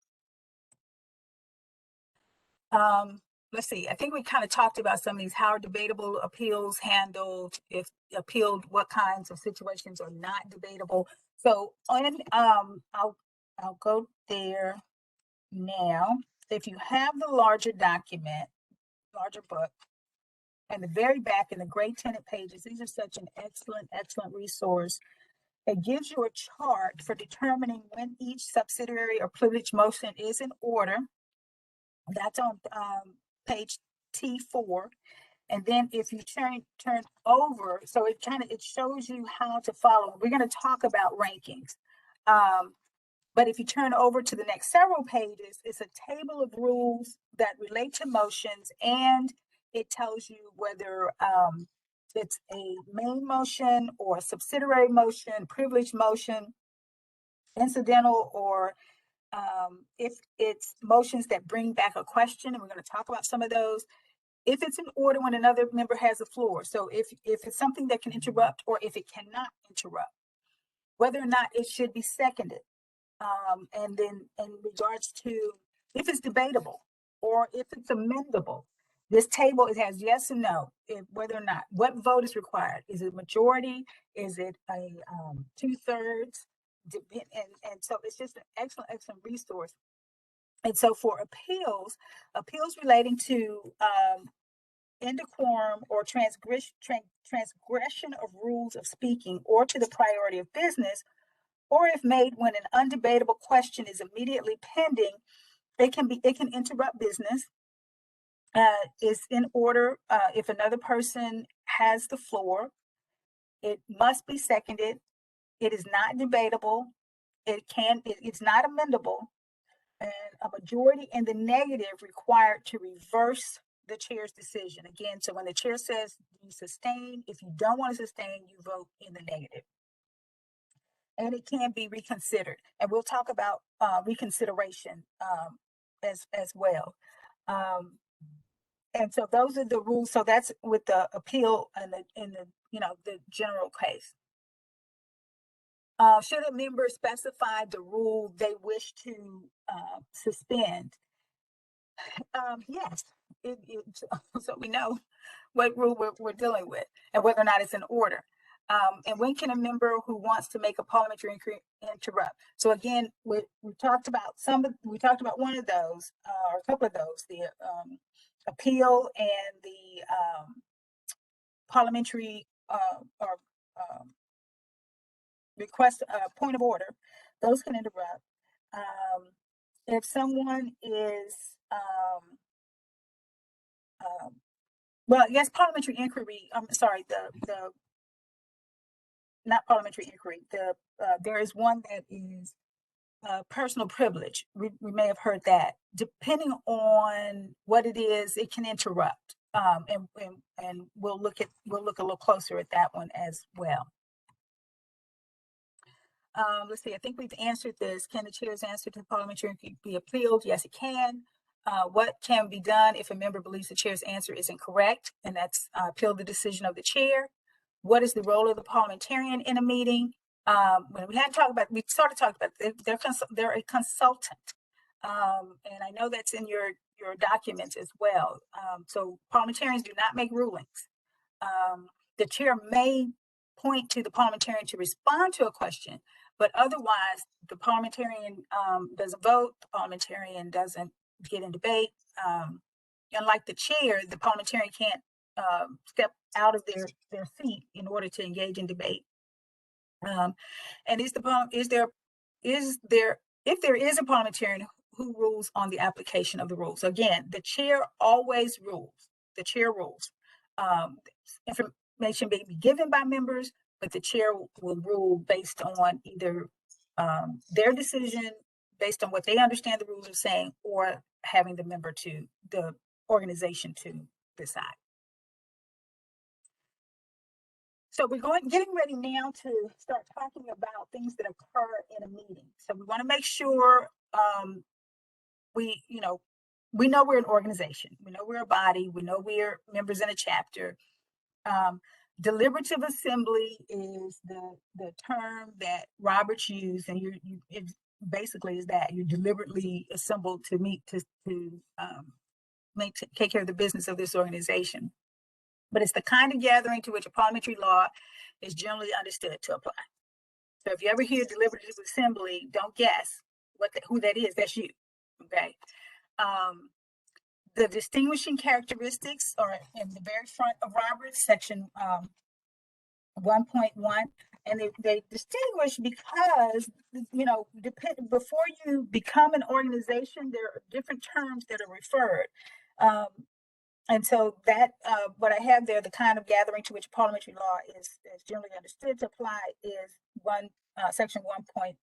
Let's see, I think we kind of talked about some of these. How are debatable appeals handled? If appealed, what kinds of situations are not debatable? So I'll go there now. If you have the larger document, larger book, and the very back in the gray tinted pages, these are such an excellent resource. It gives you a chart for determining when each subsidiary or privilege motion is in order. That's on page T4. And then if you turn over, so it shows you how to follow. We're going to talk about rankings. But if you turn over to the next several pages, it's a table of rules that relate to motions, and it tells you whether it's a main motion or a subsidiary motion, privilege motion, incidental, or if it's motions that bring back a question, and we're going to talk about some of those. If it's in order when another member has the floor. So if it's something that can interrupt, or if it cannot interrupt, whether or not it should be seconded. And then in regards to if it's debatable or if it's amendable, this table, it has yes and no, whether or not, what vote is required. Is it majority? Is it a 2/3? And so it's just an excellent resource. And so for appeals relating to indecorum or transgression of rules of speaking, or to the priority of business, or if made when an undebatable question is immediately pending, it can interrupt business. Is in order if another person has the floor. It must be seconded. It is not debatable. It's not amendable, and a majority in the negative required to reverse the chair's decision. Again, so when the chair says you sustain, if you don't want to sustain, you vote in the negative. And it can be reconsidered. And we'll talk about reconsideration as well. And so those are the rules. So that's with the appeal and the general case. Should a member specify the rule they wish to suspend? Yes. So we know what rule we're dealing with and whether or not it's in order. And when can a member who wants to make a parliamentary inquiry interrupt? So again, we talked about one of those, or a couple of those, the appeal and the parliamentary or request point of order. Those can interrupt. If someone is well, yes, parliamentary inquiry. I'm sorry, the not parliamentary inquiry. There is one that is personal privilege. We may have heard that. Depending on what it is, it can interrupt. And we'll look a little closer at that one as well. Let's see. I think we've answered this. Can the chair's answer to the parliamentary inquiry be appealed? Yes, it can. What can be done if a member believes the chair's answer is incorrect? And that's appeal the decision of the chair. What is the role of the parliamentarian in a meeting? When we started talking about they're a consultant. And I know that's in your documents as well. So parliamentarians do not make rulings. The chair may point to the parliamentarian to respond to a question, but otherwise the parliamentarian doesn't vote, the parliamentarian doesn't get in debate. Unlike the chair, the parliamentarian can't step out of their seat in order to engage in debate. And if there is a parliamentarian who rules on the application of the rules. Again, the chair always rules. The chair rules. Information may be given by members, but the chair will rule based on either their decision, based on what they understand the rules are saying, or having the organization to decide. So we're getting ready now to start talking about things that occur in a meeting. So we want to make sure we know we're an organization. We know we're a body. We know we're members in a chapter. Deliberative assembly is the term that Roberts used, and it basically is that you're deliberately assembled to meet to take care of the business of this organization. But it's the kind of gathering to which a parliamentary law is generally understood to apply. So if you ever hear deliberative assembly, don't guess who that is. That's you. Okay. The distinguishing characteristics are in the very front of Roberts, section 1.1, and they distinguish because before you become an organization, there are different terms that are referred. And so that what I have there, the kind of gathering to which parliamentary law is generally understood to apply, is section 1.1.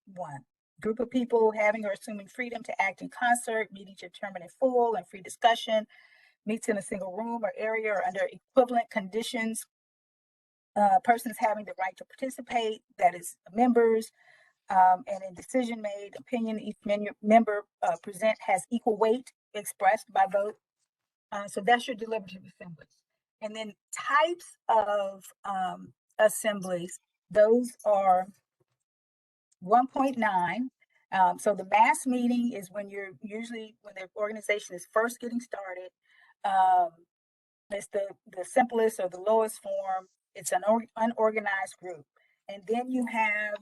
Group of people having or assuming freedom to act in concert, meeting to determine a full and free discussion, meets in a single room or area or under equivalent conditions. Persons having the right to participate, that is members, and in decision made, opinion each member present has equal weight expressed by vote. So that's your deliberative assemblies. And then types of assemblies, those are 1.9. So the mass meeting is when when the organization is first getting started. It's the simplest or the lowest form. It's an unorganized group. And then you have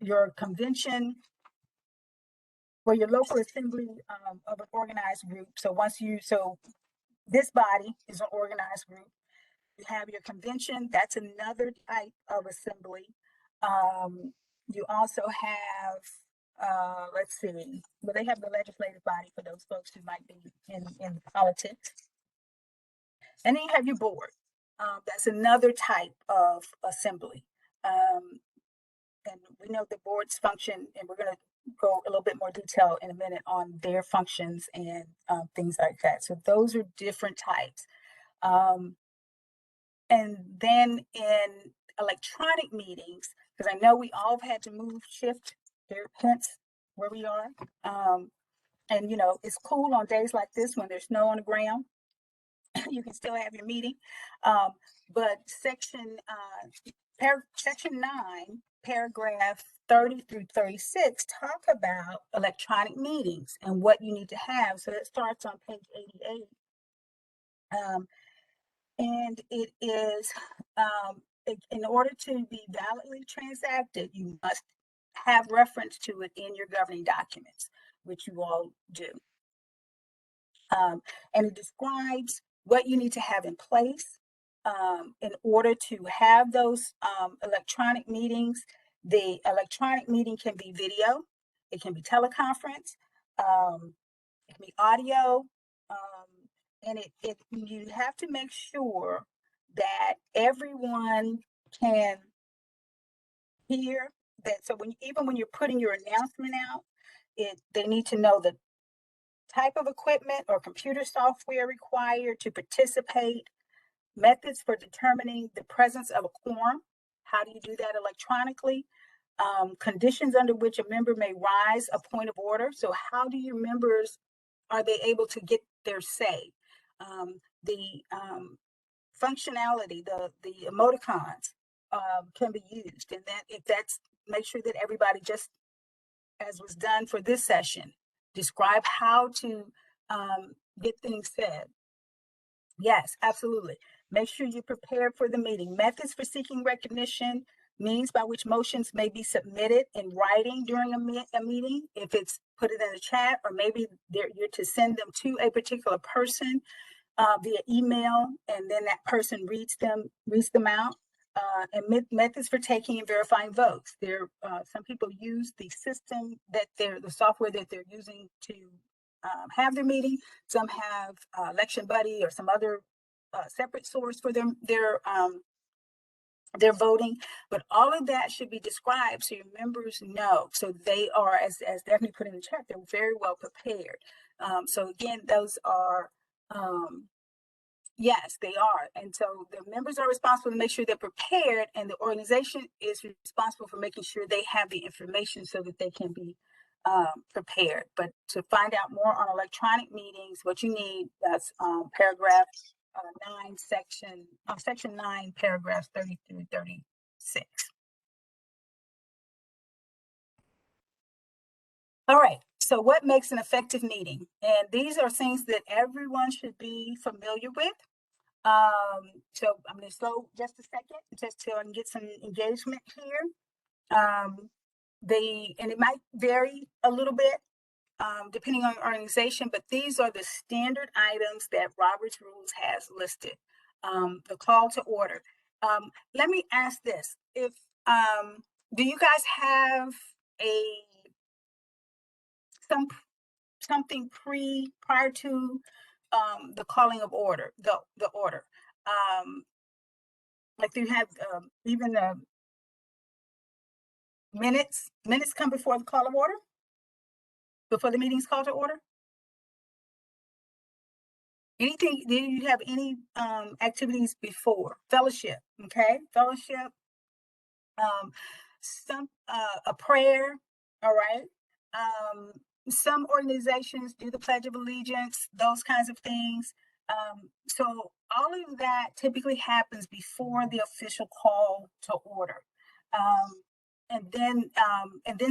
your convention or your local assembly of an organized group. So this body is an organized group. You have your convention, that's another type of assembly. You also have, let's see, well, they have the legislative body for those folks who might be in politics. And then you have your board. That's another type of assembly. And we know the boards function, and we're going to go a little bit more detail in a minute on their functions and things like that. So those are different types. And then in electronic meetings, because I know we all have had to shift, hence where we are. And it's cool on days like this when there's snow on the ground. You can still have your meeting. But section 9, paragraph 30 through 36 talk about electronic meetings and what you need to have. So that starts on page 88. And it is, in order to be validly transacted, you must have reference to it in your governing documents, which you all do. And it describes what you need to have in place in order to have those electronic meetings. The electronic meeting can be video, it can be teleconference, it can be audio, and you have to make sure that everyone can hear that. So even when you're putting your announcement out, they need to know the type of equipment or computer software required to participate, methods for determining the presence of a quorum. How do you do that electronically? Conditions under which a member may rise a point of order. So how do your members, are they able to get their say? The functionality, the emoticons can be used. And make sure that everybody, just as was done for this session, describe how to get things said. Yes, absolutely. Make sure you're prepared for the meeting. Methods for seeking recognition, means by which motions may be submitted in writing during a meeting. If it's put it in the chat, or maybe you're to send them to a particular person via email, and then that person reads them out. and methods for taking and verifying votes. Some people use the system that the software that they're using to have their meeting. Some have Election Buddy or some other separate source for their voting, but all of that should be described so your members know. So they are, as Stephanie put in the chat, they're very well prepared. So again, those are, yes, they are. And so the members are responsible to make sure they're prepared, and the organization is responsible for making sure they have the information so that they can be prepared. But to find out more on electronic meetings, what you need, that's paragraph 9, section 9, paragraphs 30 through 36. All right, so what makes an effective meeting? And these are things that everyone should be familiar with. So I'm going to slow just a second, just so I can get some engagement here. And it might vary a little bit depending on organization, but these are the standard items that Robert's Rules has listed. The call to order. Let me ask this: if do you guys have something prior to the calling of order, the order? Like, do you have even the minutes come before the call of order? Before the meeting's called to order? Anything, do you have any activities before? Fellowship, okay? Fellowship, a prayer, all right? Some organizations do the Pledge of Allegiance, those kinds of things. So all of that typically happens before the official call to order. And then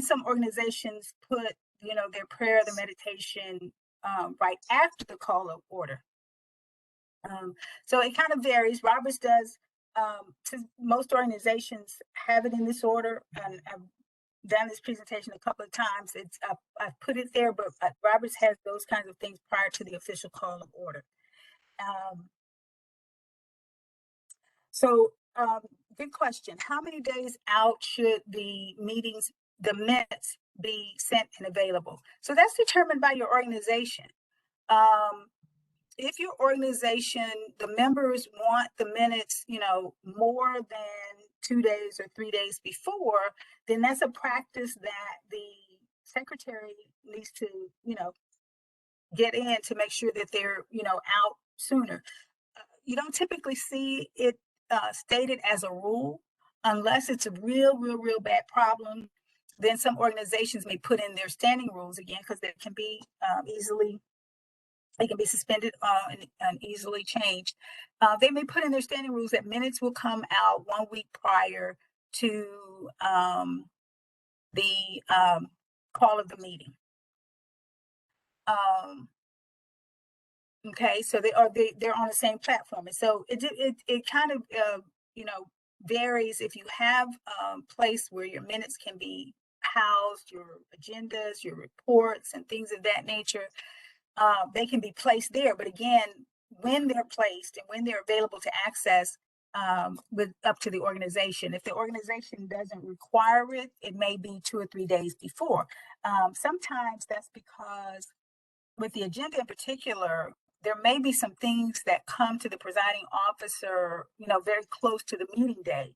some organizations put, their prayer, the meditation, right after the call of order. So it kind of varies. Roberts does, most organizations have it in this order, and I've done this presentation a couple of times. I've put it there, but Roberts has those kinds of things prior to the official call of order. Good question. How many days out should the minutes be sent and available? So that's determined by your organization. If your organization, the members want the minutes, more than 2 days or 3 days before, then that's a practice that the secretary needs to, get in to make sure that they're, out sooner. You don't typically see it stated as a rule unless it's a real bad problem. Then some organizations may put in their standing rules again, because they can be they can be suspended and easily changed. They may put in their standing rules that minutes will come out 1 week prior to the call of the meeting. Okay, so they're on the same platform, and so it kind of varies. If you have a place where your minutes can be housed, your agendas, your reports, and things of that nature, they can be placed there. But again, when they're placed and when they're available to access, up to the organization. If the organization doesn't require it, it may be 2 or 3 days before. Sometimes that's because with the agenda in particular, there may be some things that come to the presiding officer, very close to the meeting day,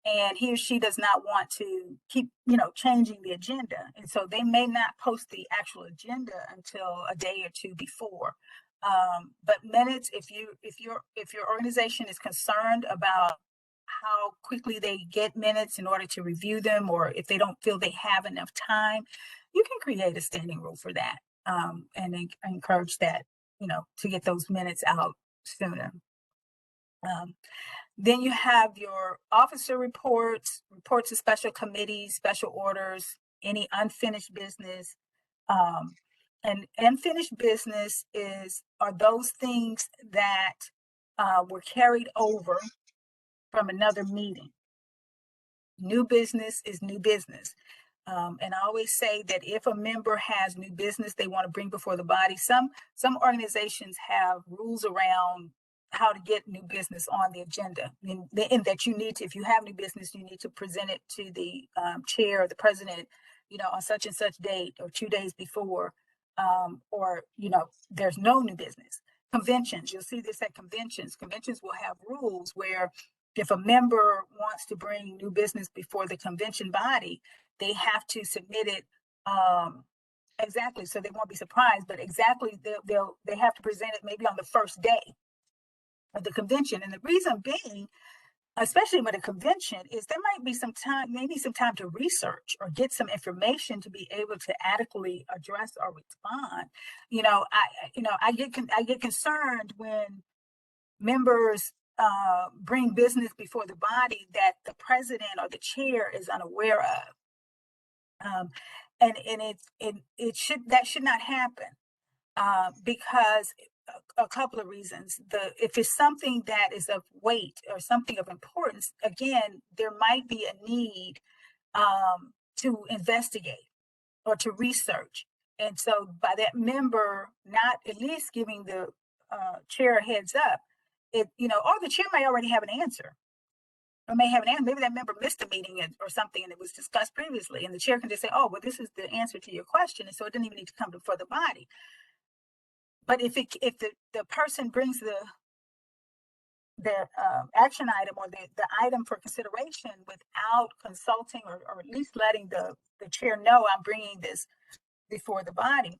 and he or she does not want to keep, changing the agenda. And so they may not post the actual agenda until a day or two before. But minutes, if your organization is concerned about how quickly they get minutes in order to review them, or if they don't feel they have enough time, you can create a standing rule for that, and encourage that, to get those minutes out sooner. Then you have your officer reports of special committees, special orders, any unfinished business. And unfinished business are those things that were carried over from another meeting. New business is new business. And I always say that if a member has new business they want to bring before the body, some organizations have rules around how to get new business on the agenda, and that you need to, if you have new business, you need to present it to the chair or the president, on such and such date or 2 days before, or, there's no new business. Conventions, you'll see this at conventions. Conventions will have rules where if a member wants to bring new business before the convention body, they have to submit it exactly, so they won't be surprised, but exactly they have to present it maybe on the first day of the convention. And the reason being, especially with a convention, is there might be some time, maybe some time to research or get some information to be able to adequately address or respond. I get concerned when members bring business before the body that the president or the chair is unaware of. And it should not happen, because a couple of reasons. If it's something that is of weight or something of importance, again, there might be a need to investigate or to research. And so by that member not at least giving the chair a heads up, or the chair may already have an answer. Or may have an answer. Maybe that member missed a meeting or something and it was discussed previously, and the chair can just say, oh, well, this is the answer to your question. And so it didn't even need to come before the body. But if the person brings the action item or the item for consideration without consulting or at least letting the chair know I'm bringing this before the body,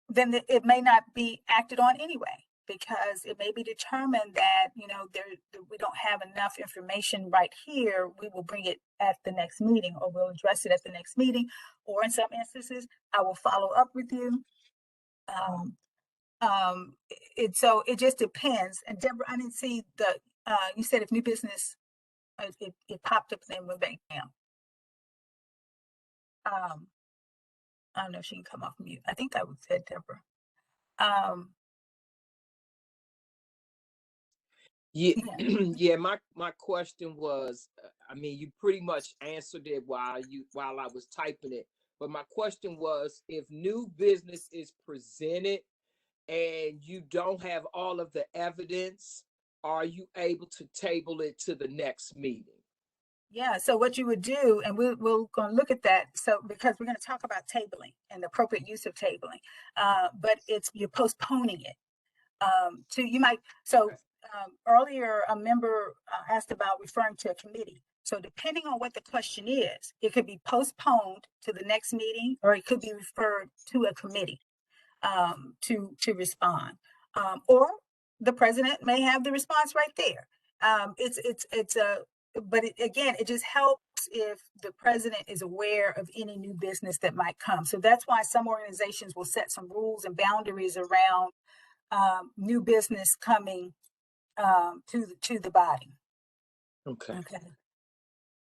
then it may not be acted on anyway, because it may be determined that, we don't have enough information right here. We will bring it at the next meeting, or we'll address it at the next meeting, or in some instances, I will follow up with you. So it just depends. And Deborah, I didn't see you said if new business, it popped up and then went back down. I don't know if she can come off mute. I think that was it, Deborah. Yeah, yeah. My question was, you pretty much answered it while I was typing it. But my question was, if new business is presented and you don't have all of the evidence, are you able to table it to the next meeting? Yeah, so what you would do, and we're going to look at that, so because we're going to talk about tabling and the appropriate use of tabling, but you're postponing it. Earlier a member asked about referring to a committee. So depending on what the question is, it could be postponed to the next meeting, or it could be referred to a committee to respond, or the president may have the response right there. It just helps if the president is aware of any new business that might come. So that's why some organizations will set some rules and boundaries around new business coming to the body. Okay. Okay.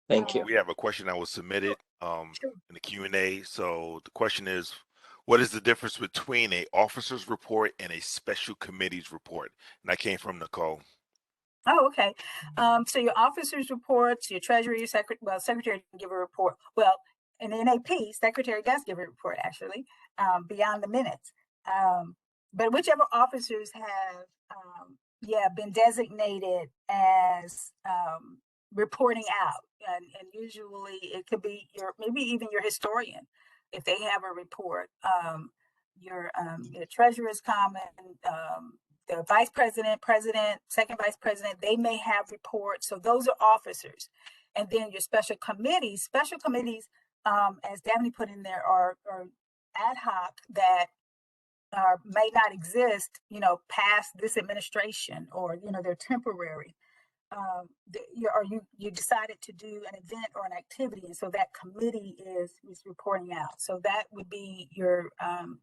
Thank you. We have a question that was submitted Sure. in the Q&A. So the question is, what is the difference between an officer's report and a special committee's report? And that came from Nicole. Oh, okay. So your officers' reports, your treasurer, your secretary can give a report. Well, in the NAP, secretary does give a report actually, beyond the minutes. But whichever officers have, been designated as reporting out, and usually it could be maybe even your historian, if they have a report. Your treasurer's comment, the vice president, second vice president, they may have reports. So those are officers. And then your special committees, as Daphne put in there, are ad hoc that may not exist, past this administration, or, they're temporary. You decided to do an event or an activity, and so that committee is reporting out. So that would be your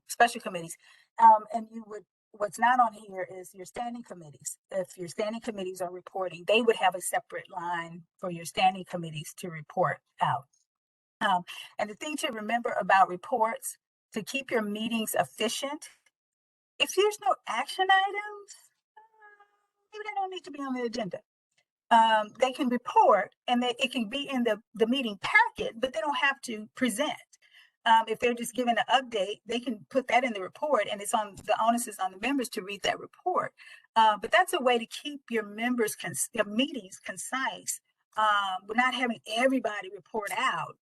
special committees. And what's not on here is your standing committees. If your standing committees are reporting, they would have a separate line for your standing committees to report out. And the thing to remember about reports, to keep your meetings efficient, if there's no action items, maybe they don't need to be on the agenda. They can report, and it can be in the meeting packet, but they don't have to present. If they're just giving an update, they can put that in the report, and it's on the onus is on the members to read that report. But that's a way to keep your members' your meetings concise. We're not having everybody report out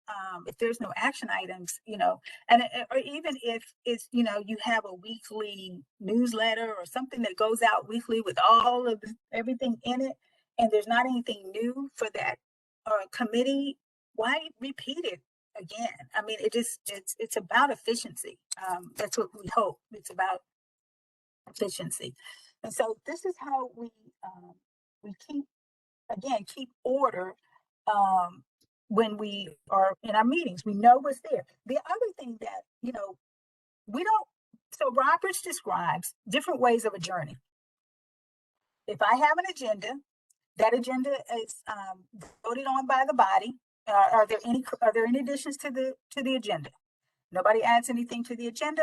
if there's no action items, you know, and or even if it's, you know, you have a weekly newsletter or something that goes out weekly with all of everything in it, and there's not anything new for that committee, why repeat it again? I mean, it's about efficiency. That's what we hope. It's about efficiency, and so this is how we keep order when we are in our meetings. We know what's there. The other thing that, you know, we don't, so Roberts describes different ways of adjourning. If I have an agenda, that agenda is voted on by the body. Are there any additions to the agenda? Nobody adds anything to the agenda.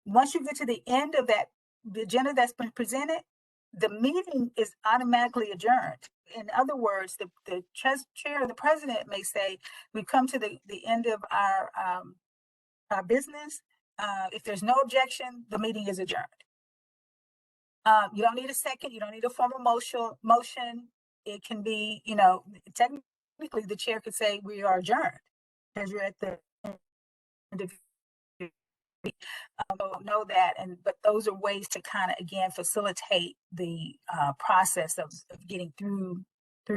Once you get to the end of the agenda that's been presented, the meeting is automatically adjourned. In other words, the chair or the president may say, we've come to the end of our business. If there's no objection, the meeting is adjourned. You don't need a second. You don't need a formal motion. It can be, you know, technically the chair could say we are adjourned because you're at the end of don't know that, but those are ways to kind of again facilitate the process of getting through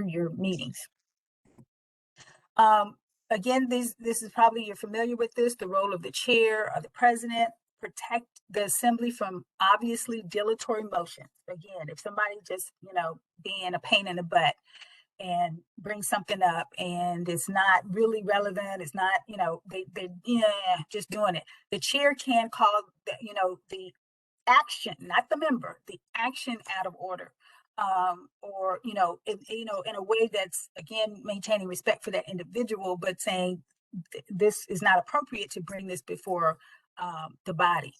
your meetings. Again, this is probably, you're familiar with this, the role of the chair or the president, protect the assembly from obviously dilatory motions. Again, if somebody just, you know, being a pain in the butt and bring something up and it's not really relevant, it's not, you know, they just doing it. The chair can call the, you know, the action, not the member, the action out of order, or, you know, in a way that's, again, maintaining respect for that individual, but saying this is not appropriate to bring this before the body.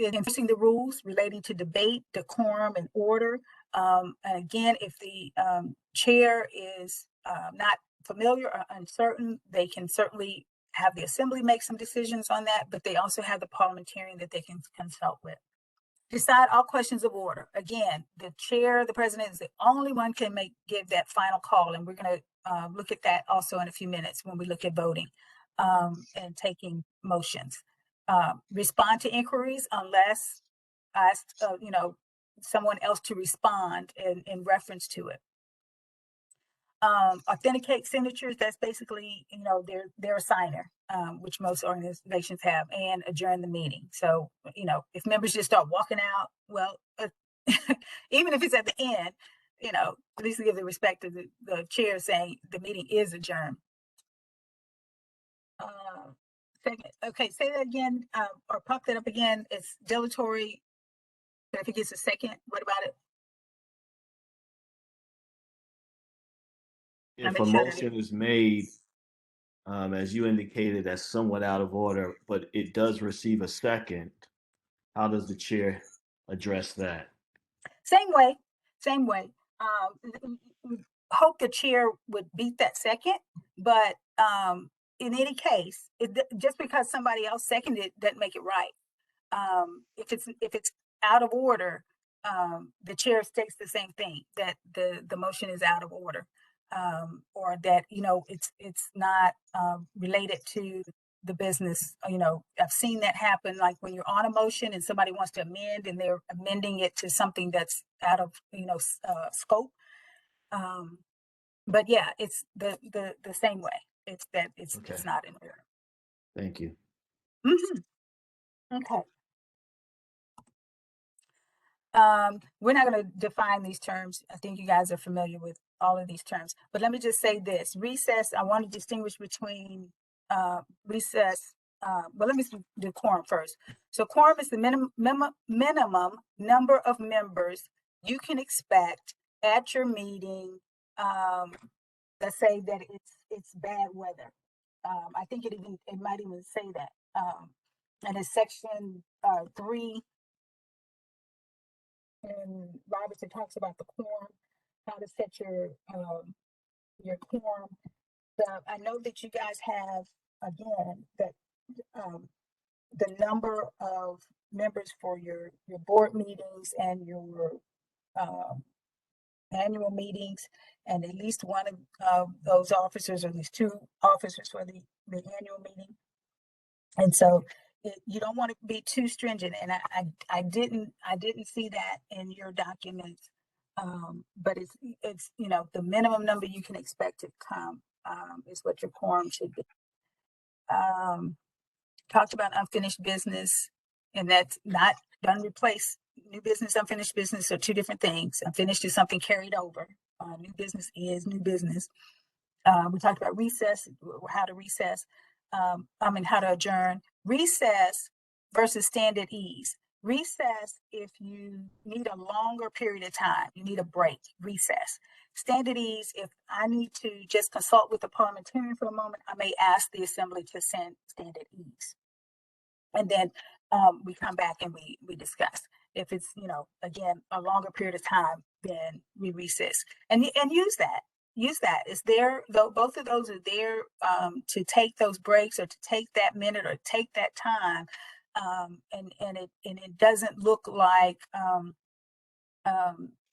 Enforcing the rules relating to debate, decorum, and order. And again, if the chair is not familiar or uncertain, they can certainly have the assembly make some decisions on that, but they also have the parliamentarian that they can consult with. Decide all questions of order. Again, the chair, the president is the only one can give that final call, and we're going to look at that also in a few minutes when we look at voting and taking motions. Respond to inquiries unless asked, you know, someone else to respond in reference to it. Authenticate signatures, that's basically, you know, they're a signer, which most organizations have, and adjourn the meeting. So, you know, if members just start walking out, well, even if it's at the end, you know, at least give the respect to the chair saying the meeting is adjourned. Second, okay, say that again, or pop that up again. It's dilatory. If it gets a second, what about it? If a motion is made, as you indicated, that's somewhat out of order, but it does receive a second, how does the chair address that? Same way. Hope the chair would beat that second, but in any case, just because somebody else seconded it doesn't make it right. If it's out of order, the chair states the same thing, that the motion is out of order, or that, you know, it's not related to the business. You know, I've seen that happen, like when you're on a motion and somebody wants to amend and they're amending it to something that's out of, you know, scope. But yeah, it's the same way. It's that it's not in order. Thank you. Mm-hmm. Okay. We're not going to define these terms. I think you guys are familiar with all of these terms, but let me just say this. Recess, I want to distinguish between recess, but let me do quorum first. So quorum is the minimum number of members you can expect at your meeting. Let's say that it's bad weather. I think it might even say that. And it's section 3. And Robertson talks about the quorum, how to set your quorum. I know that you guys have again, that the number of members for your board meetings and your annual meetings, and at least one of those officers, or at least 2 officers for the annual meeting. And so you don't want to be too stringent, and I didn't see that in your documents, but it's you know, the minimum number you can expect to come is what your quorum should be. Talked about unfinished business, and that's not done replace. New business, unfinished business are 2 different things. Unfinished is something carried over. New business is new business. We talked about recess, how to recess, how to adjourn. Recess versus stand at ease. Recess, if you need a longer period of time, you need a break, recess. Stand at ease, if I need to just consult with the parliamentarian for a moment, I may ask the assembly to stand at ease. And then we come back and we discuss. If it's, you know, again, a longer period of time, then we recess. And use that. Use that. It's there, though, both of those are there to take those breaks, or to take that minute, or take that time. And it doesn't look like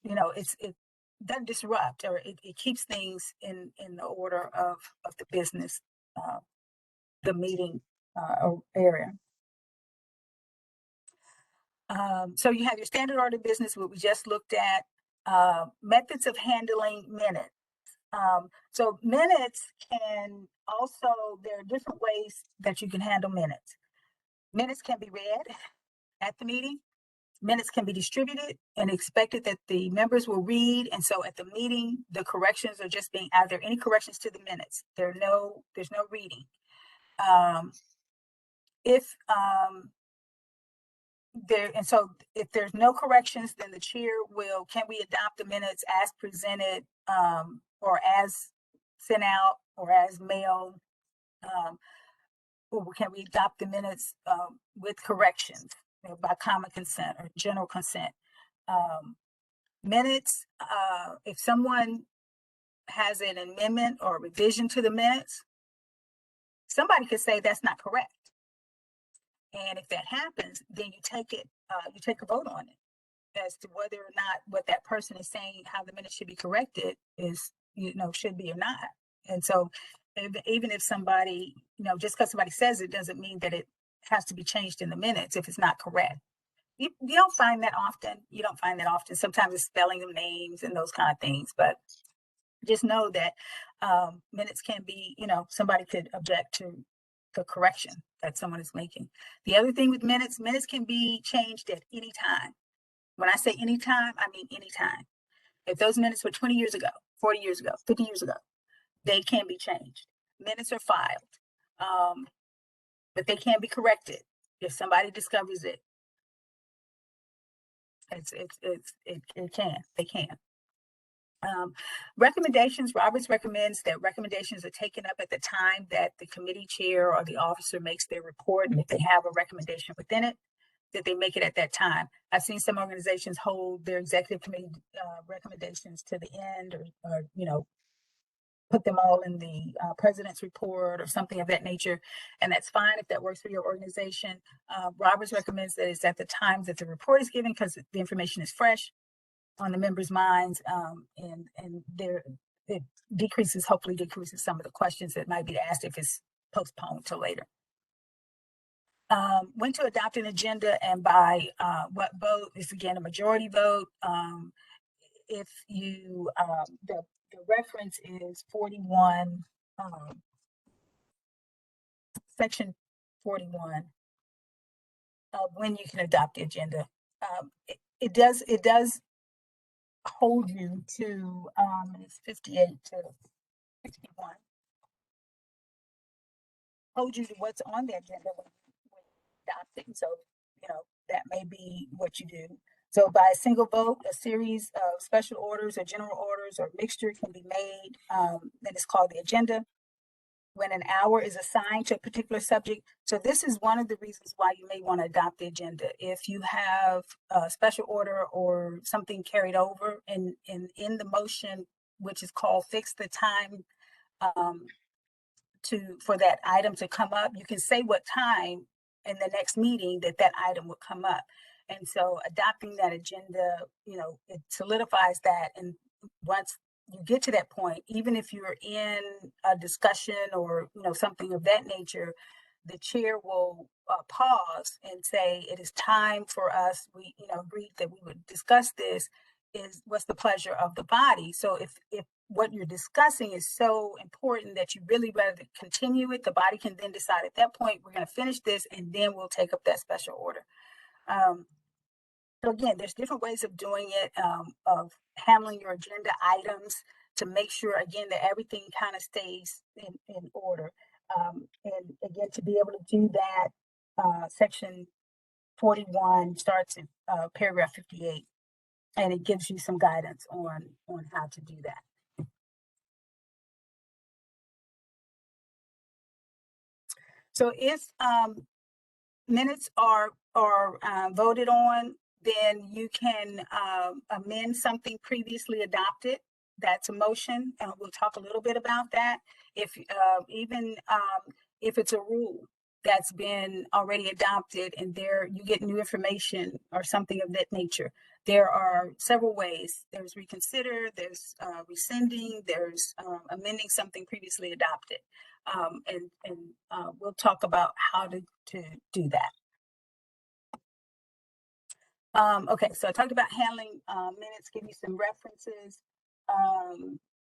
you know, it doesn't disrupt, or it keeps things in the order of the business, the meeting area. So you have your standard order of business, what we just looked at. Methods of handling minutes. So minutes can also, there are different ways that you can handle minutes. Minutes can be read at the meeting. Minutes can be distributed and expected that the members will read. And so at the meeting, the corrections are just being, are there any corrections to the minutes? There's no reading. So if there's no corrections, then the chair will, can we adopt the minutes as presented, or as sent out, or as mailed? Or can we adopt the minutes with corrections, you know, by common consent or general consent? Minutes, if someone has an amendment or revision to the minutes, somebody could say that's not correct. And if that happens, then you take a vote on it as to whether or not what that person is saying, how the minutes should be corrected, is, you know, should be or not. And so even if somebody, you know, just because somebody says it doesn't mean that it has to be changed in the minutes if it's not correct. You don't find that often. You don't find that often. Sometimes it's spelling of names and those kind of things, but just know that minutes can be, you know, somebody could object to the correction that someone is making. The other thing with minutes can be changed at any time. When I say any time, I mean any time. If those minutes were 20 years ago, 40 years ago, 50 years ago, they can be changed. Minutes are filed, but they can be corrected if somebody discovers it. They can. Recommendations, Roberts recommends that recommendations are taken up at the time that the committee chair or the officer makes their report. And if they have a recommendation within it, that they make it at that time. I've seen some organizations hold their executive committee recommendations to the end, or you know, put them all in the president's report or something of that nature. And that's fine if that works for your organization. Roberts recommends that it's at the time that the report is given, because the information is fresh on the members' minds, and it hopefully decreases some of the questions that might be asked if it's postponed till later. When to adopt an agenda and by what vote is, again, a majority vote. If you, the reference is 41, section 41 of when you can adopt the agenda. It does hold you to, it's 58 to 61. Hold you to what's on the agenda when adopting. So, you know, that may be what you do. So by a single vote, a series of special orders or general orders or mixture can be made. That is called the agenda. When an hour is assigned to a particular subject. So this is one of the reasons why you may want to adopt the agenda. If you have a special order or something carried over in the motion, which is called fix the time for that item to come up, you can say what time in the next meeting that item would come up. And so adopting that agenda, it solidifies that. And once you get to that point, even if you're in a discussion or, something of that nature, the chair will pause and say, it is time for us, we, agreed that we would discuss this, what's the pleasure of the body. So if what you're discussing is so important that you really rather continue it, the body can then decide at that point, we're going to finish this and then we'll take up that special order. So again, there's different ways of doing it, of handling your agenda items to make sure, again, that everything kind of stays in order. And again, to be able to do that, section 41 starts in paragraph 58, and it gives you some guidance on how to do that. So if minutes are voted on, then you can amend something previously adopted. That's a motion, and we'll talk a little bit about that. If if it's a rule that's been already adopted and there you get new information or something of that nature, there are several ways. There's reconsider, there's rescinding, there's amending something previously adopted. And we'll talk about how to do that. Okay, so I talked about handling minutes, give you some references.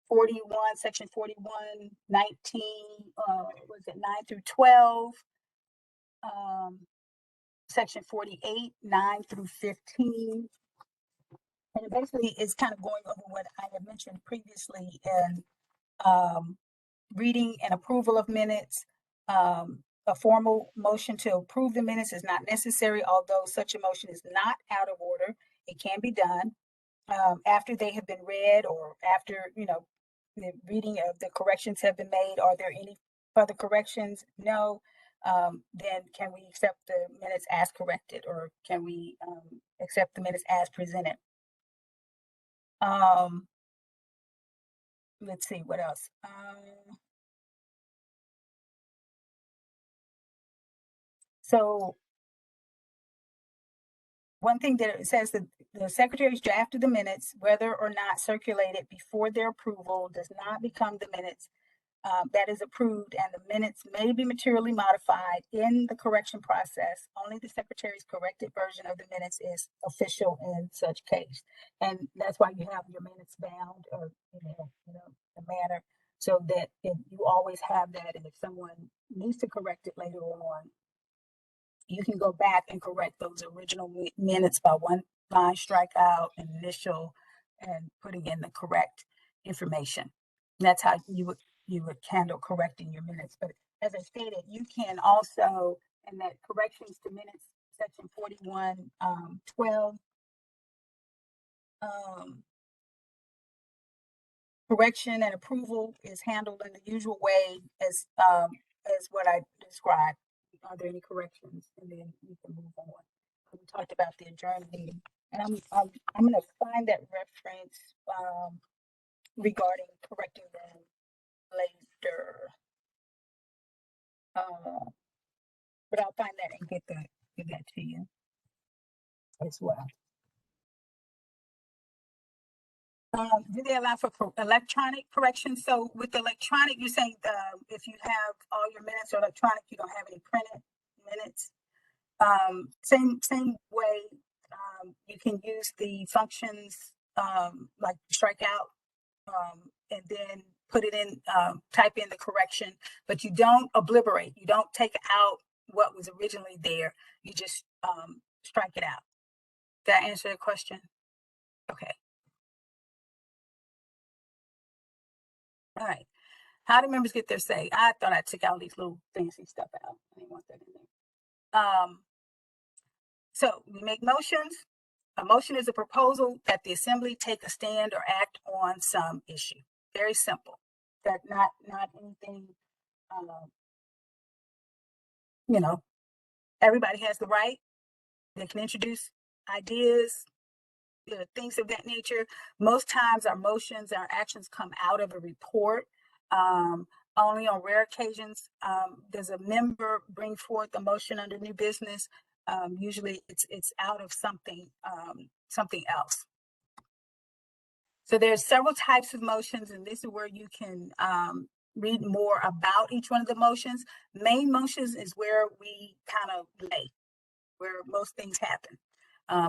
41, section 41, 19, was it 9 through 12? Section 48, 9 through 15. And it basically is kind of going over what I had mentioned previously in reading and approval of minutes. A formal motion to approve the minutes is not necessary, although such a motion is not out of order. It can be done after they have been read or after, the reading of the corrections have been made. Are there any further corrections? No. Then can we accept the minutes as corrected, or can we accept the minutes as presented? Let's see, what else? So one thing that it says that the secretary's draft of the minutes, whether or not circulated before their approval, does not become the minutes that is approved, and the minutes may be materially modified in the correction process. Only the secretary's corrected version of the minutes is official in such case. And that's why you have your minutes bound, or the manner, so that you always have that. And if someone needs to correct it later on, you can go back and correct those original minutes by one line strikeout, and initial, and putting in the correct information. And that's how you would handle correcting your minutes. But as I stated, you can also, and that corrections to minutes, section 41, 12, correction and approval is handled in the usual way as what I described. Are there any corrections? And then you can move on. We talked about the adjourned meeting, and I'm going to find that reference regarding correcting them later. But I'll find that and get that to you as well. Do they allow for electronic corrections? So with electronic, you're saying if you have all your minutes electronic, you don't have any printed minutes. Same way, you can use the functions like strikeout, and then put it in, type in the correction, but you don't obliterate. You don't take out what was originally there. You just strike it out. Did that answer the question? Okay. All right. How do members get their say? I thought I took all these little fancy stuff out. I didn't want that in there. So we make motions. A motion is a proposal that the assembly take a stand or act on some issue. Very simple. That not anything, everybody has the right. They can introduce ideas, things of that nature. Most times our motions, our actions come out of a report Only on rare occasions does a member bring forth a motion under new business. Usually it's out of something else. So there's several types of motions, and this is where you can read more about each one of the motions. Main motions is where we kind of lay, where most things happen.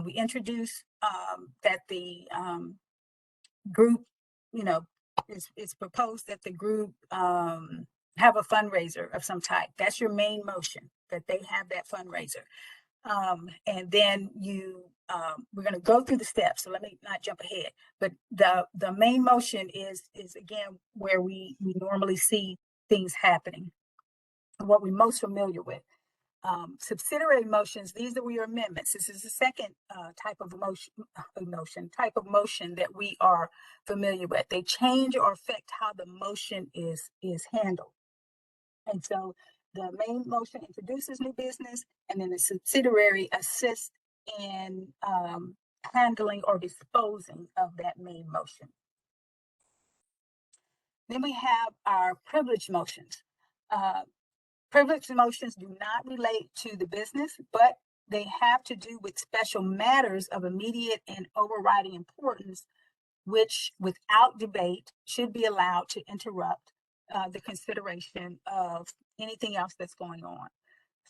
We introduce that the group, it's proposed that the group have a fundraiser of some type. That's your main motion, that they have that fundraiser. And then we're going to go through the steps. So let me not jump ahead. But the main motion is again where we normally see things happening, what we're most familiar with. Subsidiary motions, these are your amendments. This is the second type of motion that we are familiar with. They change or affect how the motion is handled. And so the main motion introduces new business, and then the subsidiary assists in handling or disposing of that main motion. Then we have our privilege motions. Privilege motions do not relate to the business, but they have to do with special matters of immediate and overriding importance, which without debate should be allowed to interrupt the consideration of anything else that's going on.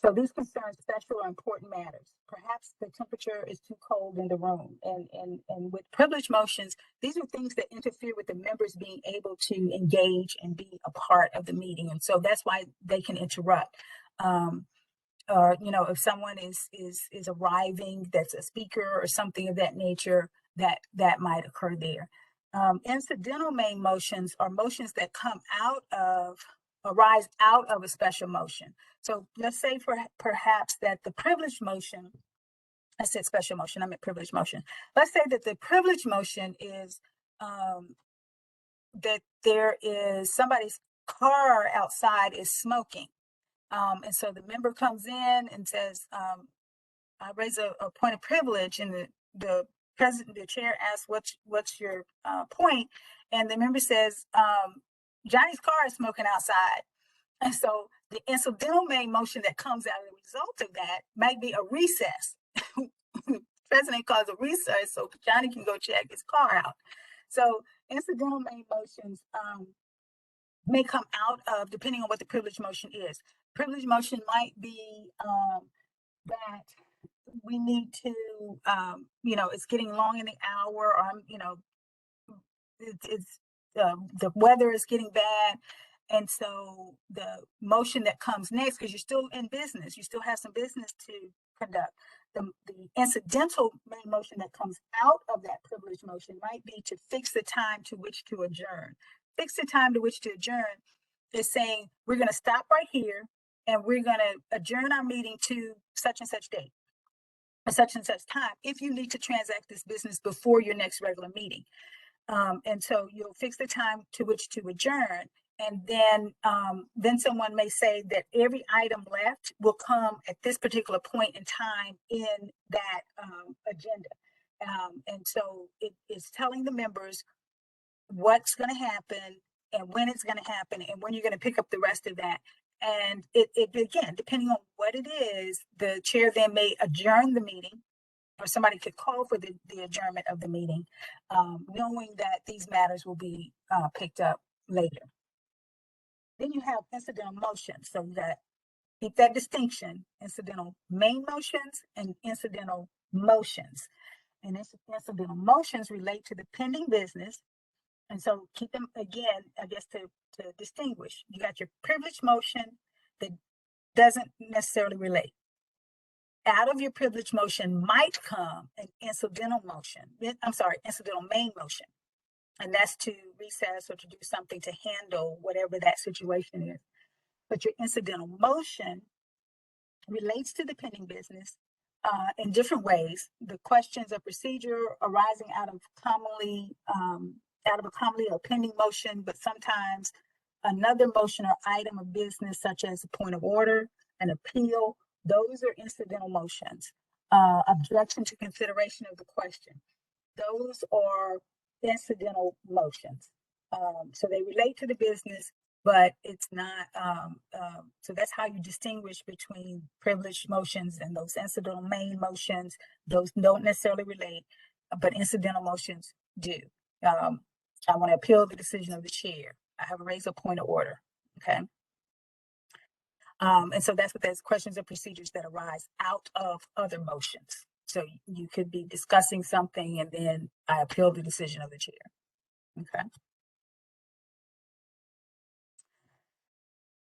So these concern special or important matters. Perhaps the temperature is too cold in the room. And with privilege motions, these are things that interfere with the members being able to engage and be a part of the meeting. And so that's why they can interrupt. Or, if someone is arriving, that's a speaker or something of that nature, that might occur there. Incidental main motions are motions that arise out of a special motion. So let's say perhaps that the privilege motion, I said special motion, I meant privilege motion. Let's say that the privilege motion is that there is somebody's car outside is smoking. And so the member comes in and says, I raise a point of privilege, and the chair asks, what's your point? And the member says, Johnny's car is smoking outside. And so the incidental main motion that comes out of the result of that might be a recess. The president calls a recess so Johnny can go check his car out. So incidental main motions may come out of, depending on what the privilege motion is. Privilege motion might be that we need to, it's getting long in the hour, or, the weather is getting bad. And so the motion that comes next, because you're still in business, you still have some business to conduct. The incidental main motion that comes out of that privilege motion might be to fix the time to which to adjourn. Fix the time to which to adjourn is saying, we're going to stop right here and we're going to adjourn our meeting to such and such date, or such and such time, if you need to transact this business before your next regular meeting. And so you'll fix the time to which to adjourn. And then someone may say that every item left will come at this particular point in time in that agenda. And so it is telling the members what's going to happen and when it's going to happen and when you're going to pick up the rest of that. And it again, depending on what it is, the chair then may adjourn the meeting, or somebody could call for the adjournment of the meeting, knowing that these matters will be picked up later. Then you have incidental motions. So that keep that distinction: incidental main motions and incidental motions. And incidental motions relate to the pending business. And so keep them, again, I guess to distinguish. You got your privilege motion that doesn't necessarily relate. Out of your privilege motion might come an incidental motion. Incidental main motion. And that's to recess or to do something to handle whatever that situation is. But your incidental motion relates to the pending business in different ways. The questions of procedure arising out of a commonly or pending motion, but sometimes another motion or item of business, such as a point of order, an appeal, those are incidental motions. Objection to consideration of the question. Those are incidental motions. So they relate to the business, but it's not, so that's how you distinguish between privileged motions and those incidental main motions. Those don't necessarily relate, but incidental motions do. I want to appeal the decision of the chair. I have raised a point of order, okay? And so that's what those questions and procedures that arise out of other motions. So you could be discussing something and then I appeal the decision of the chair, okay?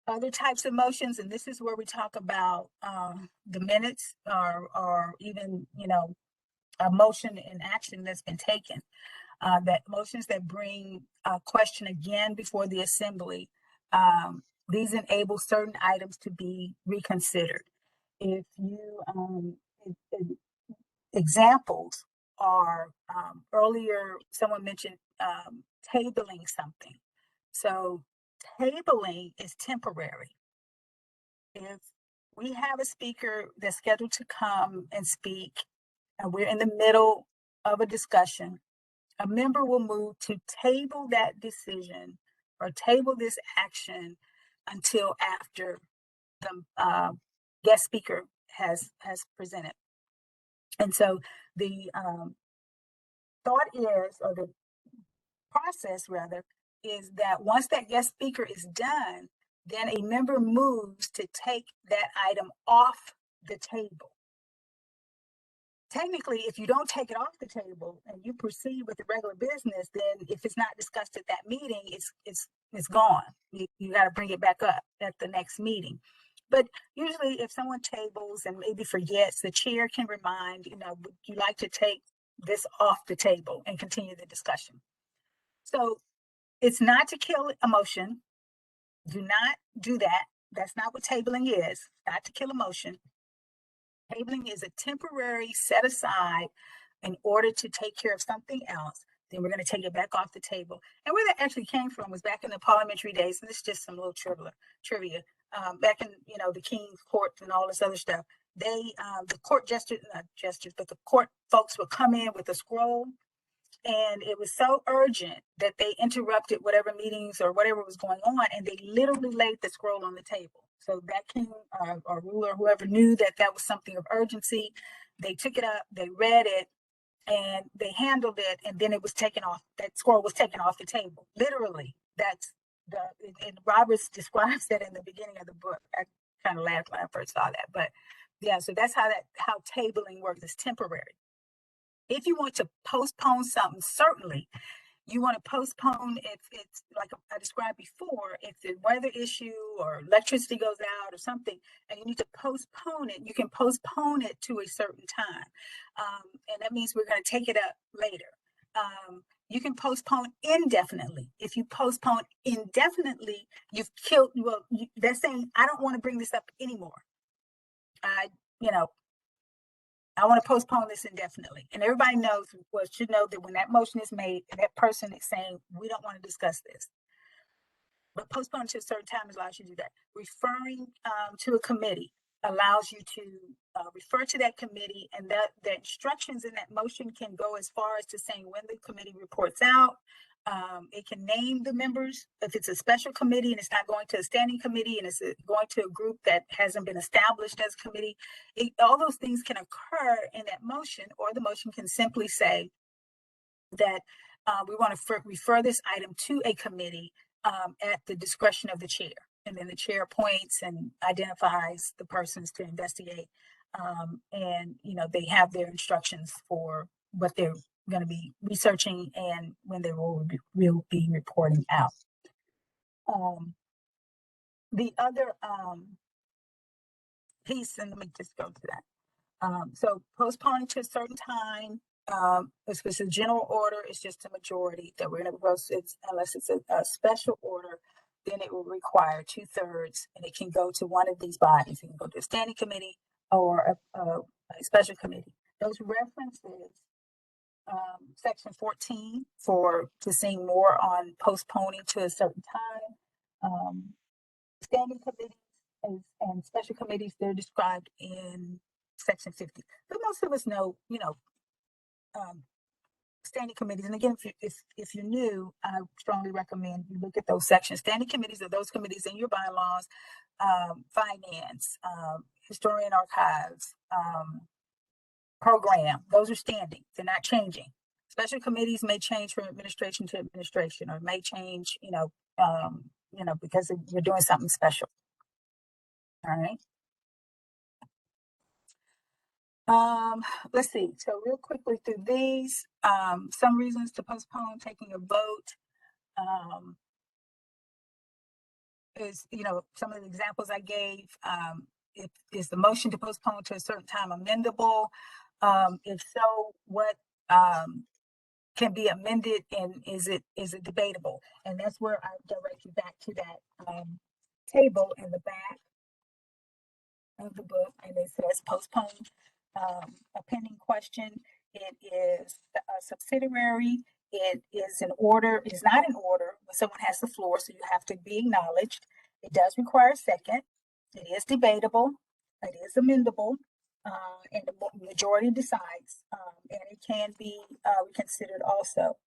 Other types of motions, and this is where we talk about the minutes or even, you know, a motion in action that's been taken. That motions that bring a question again before the assembly, these enable certain items to be reconsidered. If you, examples are, earlier someone mentioned tabling something. So tabling is temporary. If we have a speaker that's scheduled to come and speak, and we're in the middle of a discussion, a member will move to table that decision or table this action until after the guest speaker has presented. And so the thought is, or the process rather, is that once that guest speaker is done, then a member moves to take that item off the table. Technically, if you don't take it off the table and you proceed with the regular business, then if it's not discussed at that meeting, it's gone. You got to bring it back up at the next meeting. But usually if someone tables and maybe forgets, the chair can remind, you know, would you like to take this off the table and continue the discussion? So it's not to kill a motion. Do not do that. That's not what tabling is, not to kill a motion. Tabling is a temporary set aside in order to take care of something else. Then we're going to take it back off the table. And where that actually came from was back in the parliamentary days. And this is just some little trivia. Back in, you know, the King's Court and all this other stuff, they, the court but the court folks would come in with a scroll. And it was so urgent that they interrupted whatever meetings or whatever was going on, and they literally laid the scroll on the table. So that king or ruler, whoever knew that that was something of urgency, they took it up, they read it, and they handled it, and then it was taken off. That scroll was taken off the table. Literally, that's and Roberts describes that in the beginning of the book. I kind of laughed when I first saw that, but yeah, so that's how tabling works. It's temporary. If you want to postpone something, certainly you want to postpone if it's like I described before, if the weather issue or electricity goes out or something, and you need to postpone it, you can postpone it to a certain time. And that means we're going to take it up later. You can postpone indefinitely. If you postpone indefinitely, you've killed, well, that's saying, I don't want to bring this up anymore. I want to postpone this indefinitely. And everybody knows, well, should know that when that motion is made, that person is saying, we don't want to discuss this. But postpone to a certain time allows you to do that. Referring to a committee allows you to refer to that committee, and that the instructions in that motion can go as far as to saying when the committee reports out. It can name the members if it's a special committee and it's not going to a standing committee and it's going to a group that hasn't been established as a committee. All those things can occur in that motion, or the motion can simply say that we want to refer this item to a committee at the discretion of the chair. And then the chair appoints and identifies the persons to investigate. And, you know, they have their instructions for what they're going to be researching and when they will be reporting out. The other piece, and let me just go to that. So postponing to a certain time, if it's a general order, it's just a majority that we're going to post. Unless it's a special order, then it will require 2/3, and it can go to one of these bodies. It can go to a standing committee or a special committee. Those references, section 14 to see more on postponing to a certain time. Standing committees and special committees, they're described in section 50. But most of us know, standing committees, and again, if you're new, I strongly recommend you look at those sections. Standing committees are those committees in your bylaws, finance, historian archives, program. Those are standing. They're not changing. Special committees may change from administration to administration, or may change, because you're doing something special. All right. Let's see. So real quickly through these, some reasons to postpone taking a vote. Is, some of the examples I gave. Is the motion to postpone to a certain time amendable? If so, what can be amended, and is it debatable? And that's where I direct you back to that table in the back of the book, and it says postpone a pending question. It is a subsidiary. It is an order. It is not an order when someone has the floor, so you have to be acknowledged. It does require a second. It is debatable. It is amendable, and the majority decides, and it can be reconsidered also.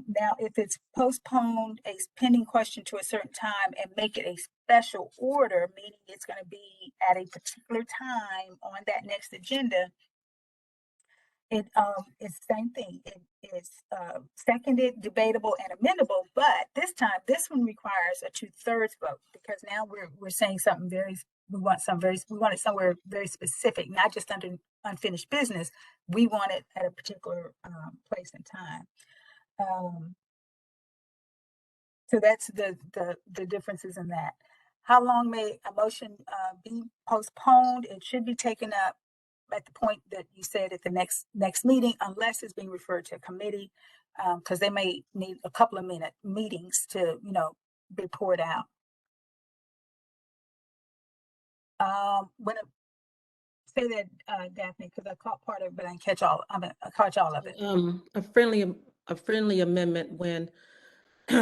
Now, if it's postponed a pending question to a certain time and make it a special order, meaning it's going to be at a particular time on that next agenda, it's the same thing. It is seconded, debatable, and amendable. But this time, this one requires a 2/3 vote, because now we're saying something we want it somewhere very specific, not just under unfinished business. We want it at a particular place and time. So that's the differences in that. How long may a motion be postponed? It should be taken up at the point that you said at the next meeting, unless it's being referred to a committee, because they may need a couple of minute meetings to, be poured out. Say that, Daphne, because I caught part of it, but I didn't catch all. I caught all of it. A friendly amendment when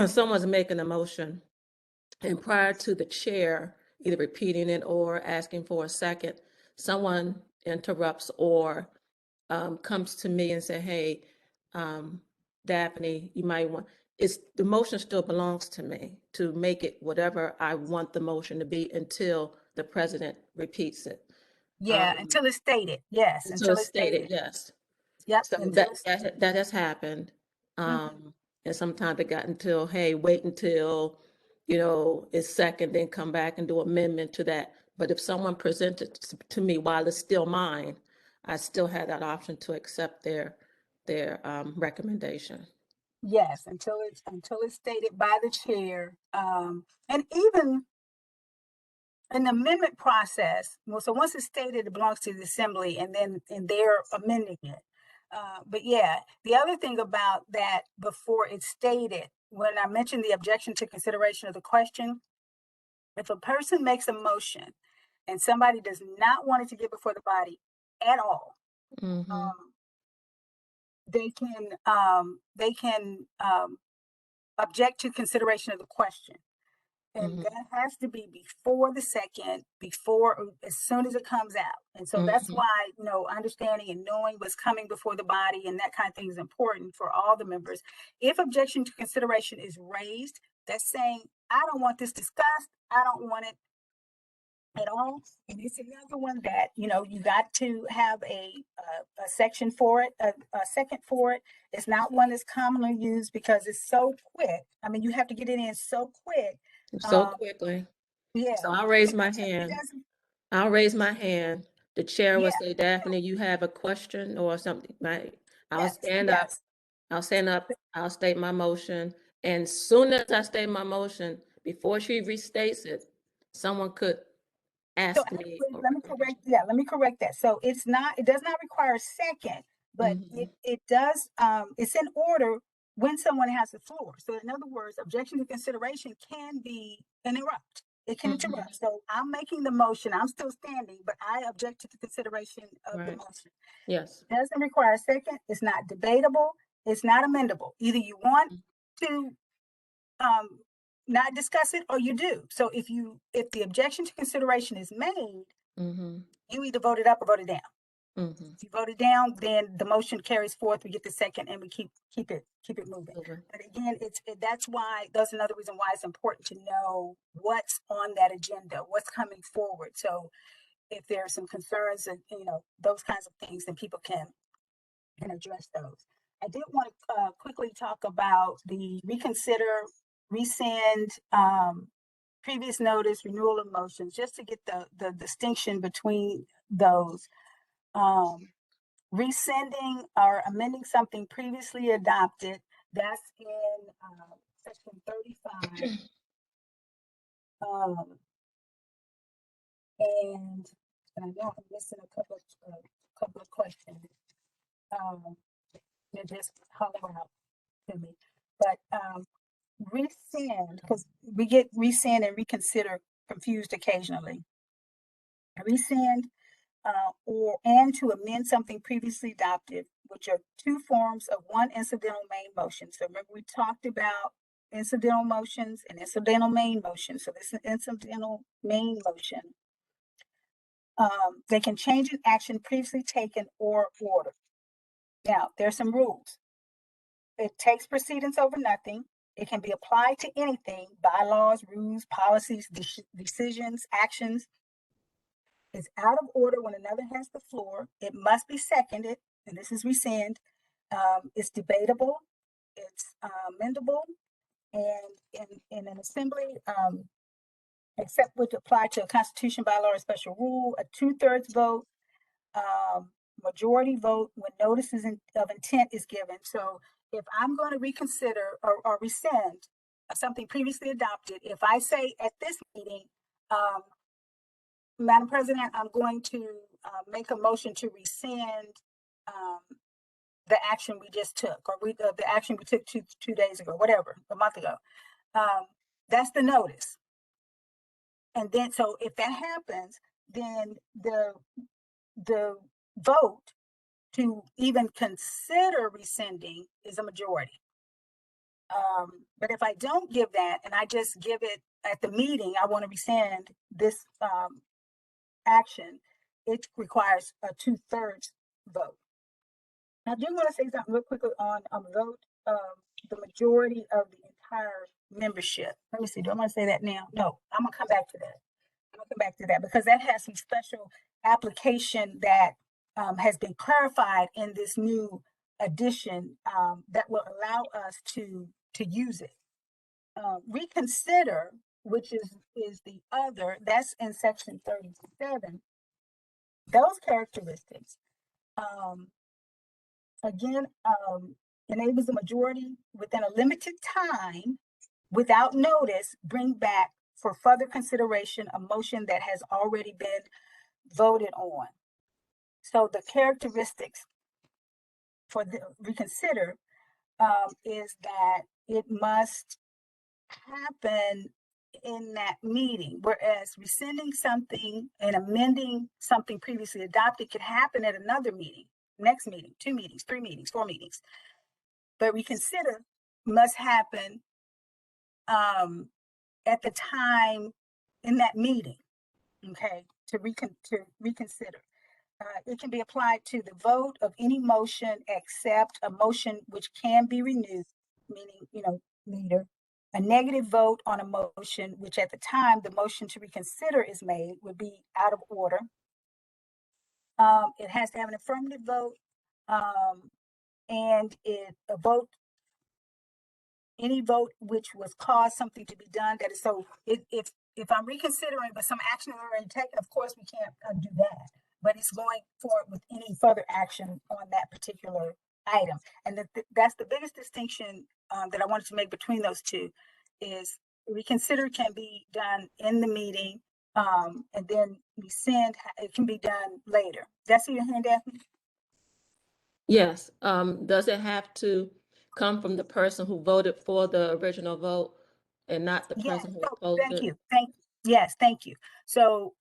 someone's making a motion, and prior to the chair either repeating it or asking for a second, someone interrupts or comes to me and say, "Hey, Daphne, you might want." The motion still belongs to me to make it whatever I want the motion to be until the president repeats it. Yeah, until it's stated. Yes, until it's stated. Yes. Yep. So that has happened. And sometimes it got until, hey, wait until, it's second, then come back and do amendment to that. But if someone presents it to me while it's still mine, I still have that option to accept their recommendation. Yes, until it's stated by the chair. And even an amendment process, so once it's stated, it belongs to the assembly, and they're amending it. But yeah, the other thing about that, before it's stated, when I mentioned the objection to consideration of the question, if a person makes a motion and somebody does not want it to get before the body at all, they can object to consideration of the question. And that has to be before the second, as soon as it comes out. And so that's why, understanding and knowing what's coming before the body and that kind of thing is important for all the members. If objection to consideration is raised, that's saying, I don't want this discussed. I don't want it at all. And it's another one that, you got to have a section for it, a second for it. It's not one that's commonly used because it's so quick. I mean, you have to get it in so quick. So quickly. Yeah. So I'll raise my hand. I'll raise my hand. The chair will say, Daphne, you have a question or something, right? I'll stand up. I'll stand up. I'll state my motion. And soon as I state my motion, before she restates it, someone could ask me. Let me correct that. So it does not require a second, but it does, it's in order when someone has the floor. So in other words, objection to consideration can be interrupt. It can interrupt. So I'm making the motion. I'm still standing, but I object to the consideration of the motion. Yes. It doesn't require a second. It's not debatable. It's not amendable. Either you want to not discuss it or you do. So if the objection to consideration is made, you either vote it up or vote it down. Mhm. If you vote it down, then the motion carries forth. We get the second, and we keep it moving. Over. But again, that's why that's another reason why it's important to know what's on that agenda, what's coming forward. So if there are some concerns and those kinds of things, then people can address those. I did want to quickly talk about the reconsider, rescind, previous notice, renewal of motions, just to get the distinction between those. Rescinding or amending something previously adopted, that's in section 35. And I know I'm missing a couple of questions. They just holler out to me. But rescind, because we get rescind and reconsider confused occasionally. Rescind and to amend something previously adopted, which are two forms of one incidental main motion. So remember, we talked about incidental motions and incidental main motions. So this is incidental main motion. They can change an action previously taken or order. Now, there's some rules. It takes precedence over nothing. It can be applied to anything: bylaws, rules, policies, decisions, actions. Is out of order when another has the floor. It must be seconded, and this is rescind. It's debatable, it's amendable, and in an assembly, except would apply to a constitution, bylaw, or special rule, a 2/3 vote, majority vote when notices of intent is given. So if I'm going to reconsider or rescind something previously adopted, if I say at this meeting, Madam President, I'm going to make a motion to rescind the action we just took, or the action we took two days ago, whatever, a month ago. That's the notice. And then, so if that happens, then the vote to even consider rescinding is a majority. But if I don't give that, and I just give it at the meeting, I want to rescind this action, it requires a 2/3 vote. I do want to say something real quickly on a vote of the majority of the entire membership. Let me see, do I want to say that now? No, I'm gonna come back to that. Because that has some special application that has been clarified in this new addition that will allow us to use it. Reconsider, which is the other, that's in section 37. Those characteristics, again, enables the majority within a limited time, without notice, bring back for further consideration a motion that has already been voted on. So the characteristics for the reconsider is that it must happen in that meeting, whereas rescinding something and amending something previously adopted could happen at another meeting, next meeting, 2 meetings, 3 meetings, 4 meetings. But reconsider must happen at the time in that meeting, okay, to reconsider. It can be applied to the vote of any motion except a motion which can be renewed, meaning, later. A negative vote on a motion, which at the time the motion to reconsider is made, would be out of order. It has to have an affirmative vote, and any vote which was caused something to be done. That is, so if I'm reconsidering, but some action is already taken, of course we can't do that. But it's going forward with any further action on that particular item. And that's the biggest distinction that I wanted to make between those two, is reconsider can be done in the meeting, and then rescind, it can be done later. Did I see your hand, Daphne? Yes. Does it have to come from the person who voted for the original vote and not the Yes. person who So, opposed thank it? you. Yes, thank you. So,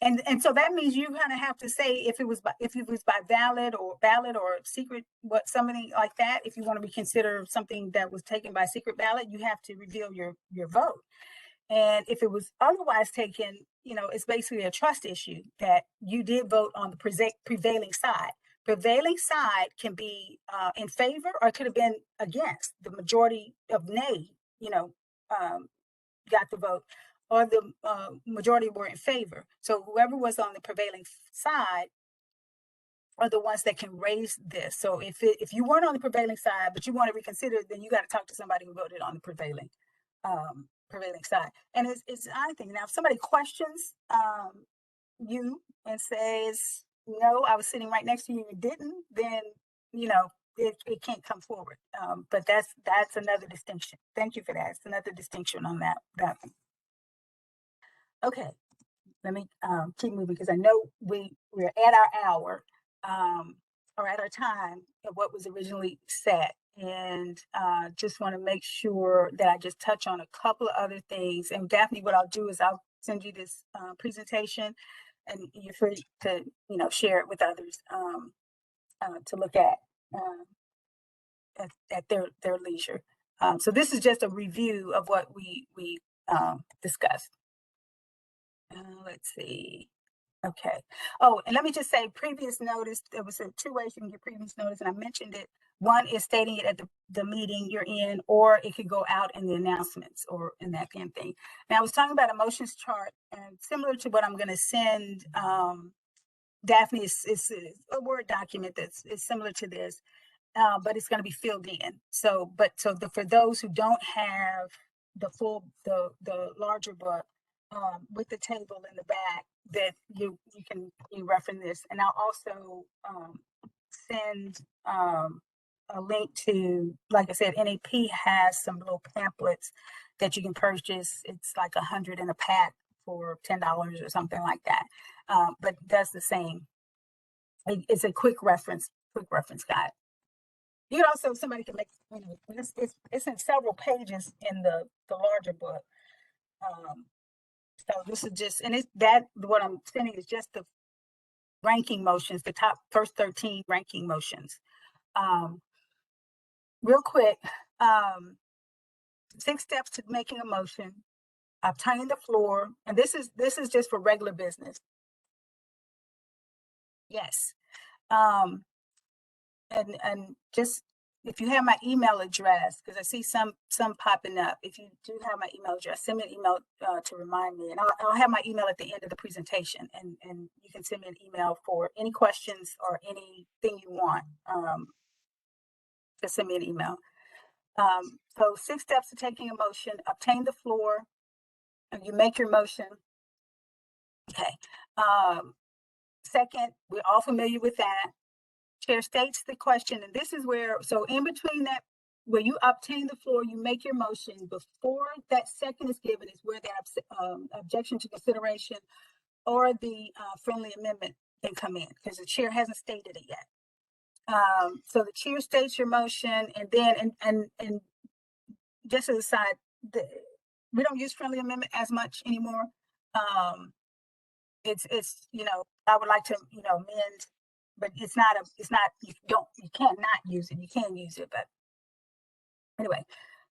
and so that means you kind of have to say if it was by ballot or secret, something like that. If you want to reconsider something that was taken by secret ballot, you have to reveal your vote. And if it was otherwise taken, you know, it's basically a trust issue that you did vote on the prevailing side. Prevailing side can be in favor, or it could have been against. The majority of nay, you know, got the vote, or the majority were in favor. So whoever was on the prevailing side are the ones that can raise this. So if you weren't on the prevailing side, but you want to reconsider, then you got to talk to somebody who voted on the prevailing side. And it's I think now if somebody questions you and says, no, I was sitting right next to you, you didn't, then you know it can't come forward. But that's another distinction. Thank you for that. It's another distinction on that one. Okay, let me keep moving because I know we're at our hour or at our time of what was originally set. And just want to make sure that I just touch on a couple of other things. And Daphne, what I'll do is I'll send you this presentation, and you're free to share it with others to look at their leisure. So this is just a review of what we discussed. Let's see. Okay. Oh, and let me just say, previous notice, there was two ways you can get previous notice, and I mentioned it. One is stating it at the meeting you're in, or it could go out in the announcements or in that kind of thing. Now, I was talking about a motions chart, and similar to what I'm going to send Daphne, is a Word document that's similar to this, but it's going to be filled in. So for those who don't have the larger book, with the table in the back, that you can reference this, and I'll also send a link to, like I said, NAP has some little pamphlets that you can purchase. It's like 100 in a pack for $10 or something like that, but does the same. It's a quick reference guide. You can also, somebody can make, it's in several pages in the larger book. So this is just, and what I'm sending is just the ranking motions, the top first 13 ranking motions. Real quick, 6 steps to making a motion: obtain the floor, and this is just for regular business. Yes, and just, if you have my email address, because I see some popping up, if you do have my email address, send me an email to remind me, and I'll have my email at the end of the presentation, and you can send me an email for any questions or anything you want. Just send me an email. So 6 steps to taking a motion: obtain the floor, and you make your motion. Okay. Second, we're all familiar with that. Chair states the question, and this is where, so in between that, where you obtain the floor, you make your motion, before that second is given is where that objection to consideration or the friendly amendment can come in, because the chair hasn't stated it yet. So the chair states your motion, and then, and just as a side, we don't use friendly amendment as much anymore. It's I would like to amend, but it's not you cannot use it. You can use it, but anyway,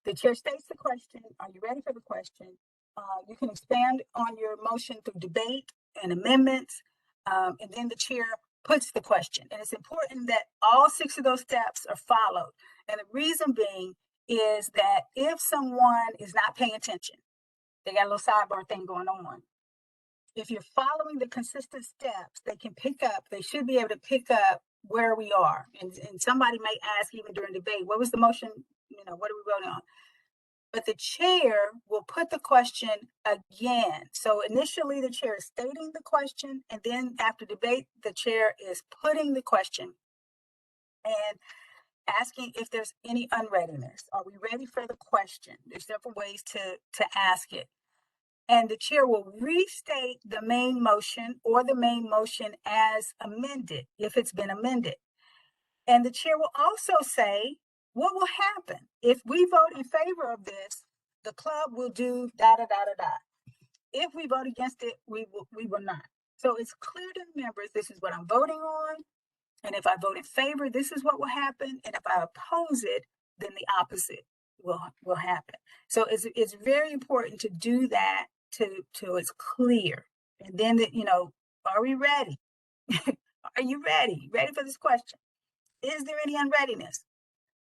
the chair states the question. Are you ready for the question? You can expand on your motion through debate and amendments, and then the chair puts the question. And it's important that all 6 of those steps are followed. And the reason being is that if someone is not paying attention, they got a little sidebar thing going on. If you're following the consistent steps, they should be able to pick up where we are. And somebody may ask, even during debate, what was the motion? What are we voting on? But the chair will put the question again. So initially the chair is stating the question, and then after debate, the chair is putting the question and asking if there's any unreadiness. Are we ready for the question? There's different ways to ask it. And the chair will restate the main motion or the main motion as amended, if it's been amended. And the chair will also say, what will happen if we vote in favor of this? The club will do da da da da da. If we vote against it, we will not. So it's clear to the members, this is what I'm voting on. And if I vote in favor, this is what will happen. And if I oppose it, then the opposite will happen. So it's very important to do that to it's clear. And then that, you know, are we ready? Are you ready? Ready for this question? Is there any unreadiness?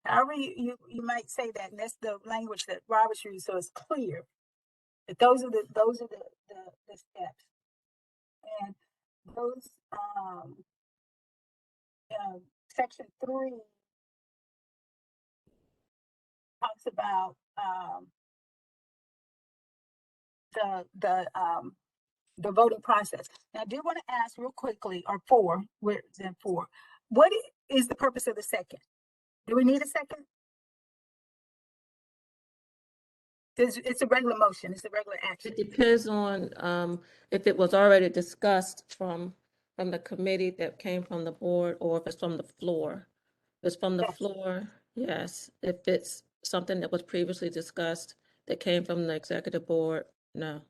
However you might say that, and that's the language that Robert's used, so it's clear that those are the steps. And those section 3 talks about the voting process. Now, I do want to ask real quickly, or 4, where is it 4? What is the purpose of the second? Do we need a second? It's a regular motion. It's a regular action. It depends on if it was already discussed from the committee that came from the board, or if it's from the floor. If it's from the Yes. floor, yes. If it's something that was previously discussed that came from the executive board, no.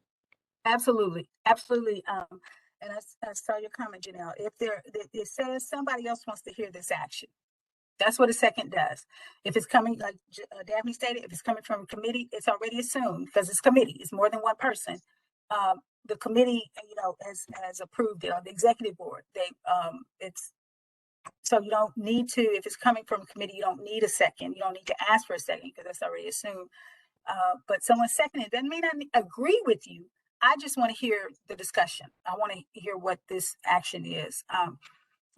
Absolutely, absolutely. And I saw your comment, Janelle. If it says somebody else wants to hear this action, that's what a second does. If it's coming, like Daphne stated, if it's coming from a committee, it's already assumed because it's committee. It's more than one person. The committee, you know, has approved it, or the executive board. It's so you don't need to. If it's coming from a committee, you don't need a second. You don't need to ask for a second because that's already assumed. But someone seconded doesn't mean I agree with you. I just want to hear the discussion. I want to hear what this action is.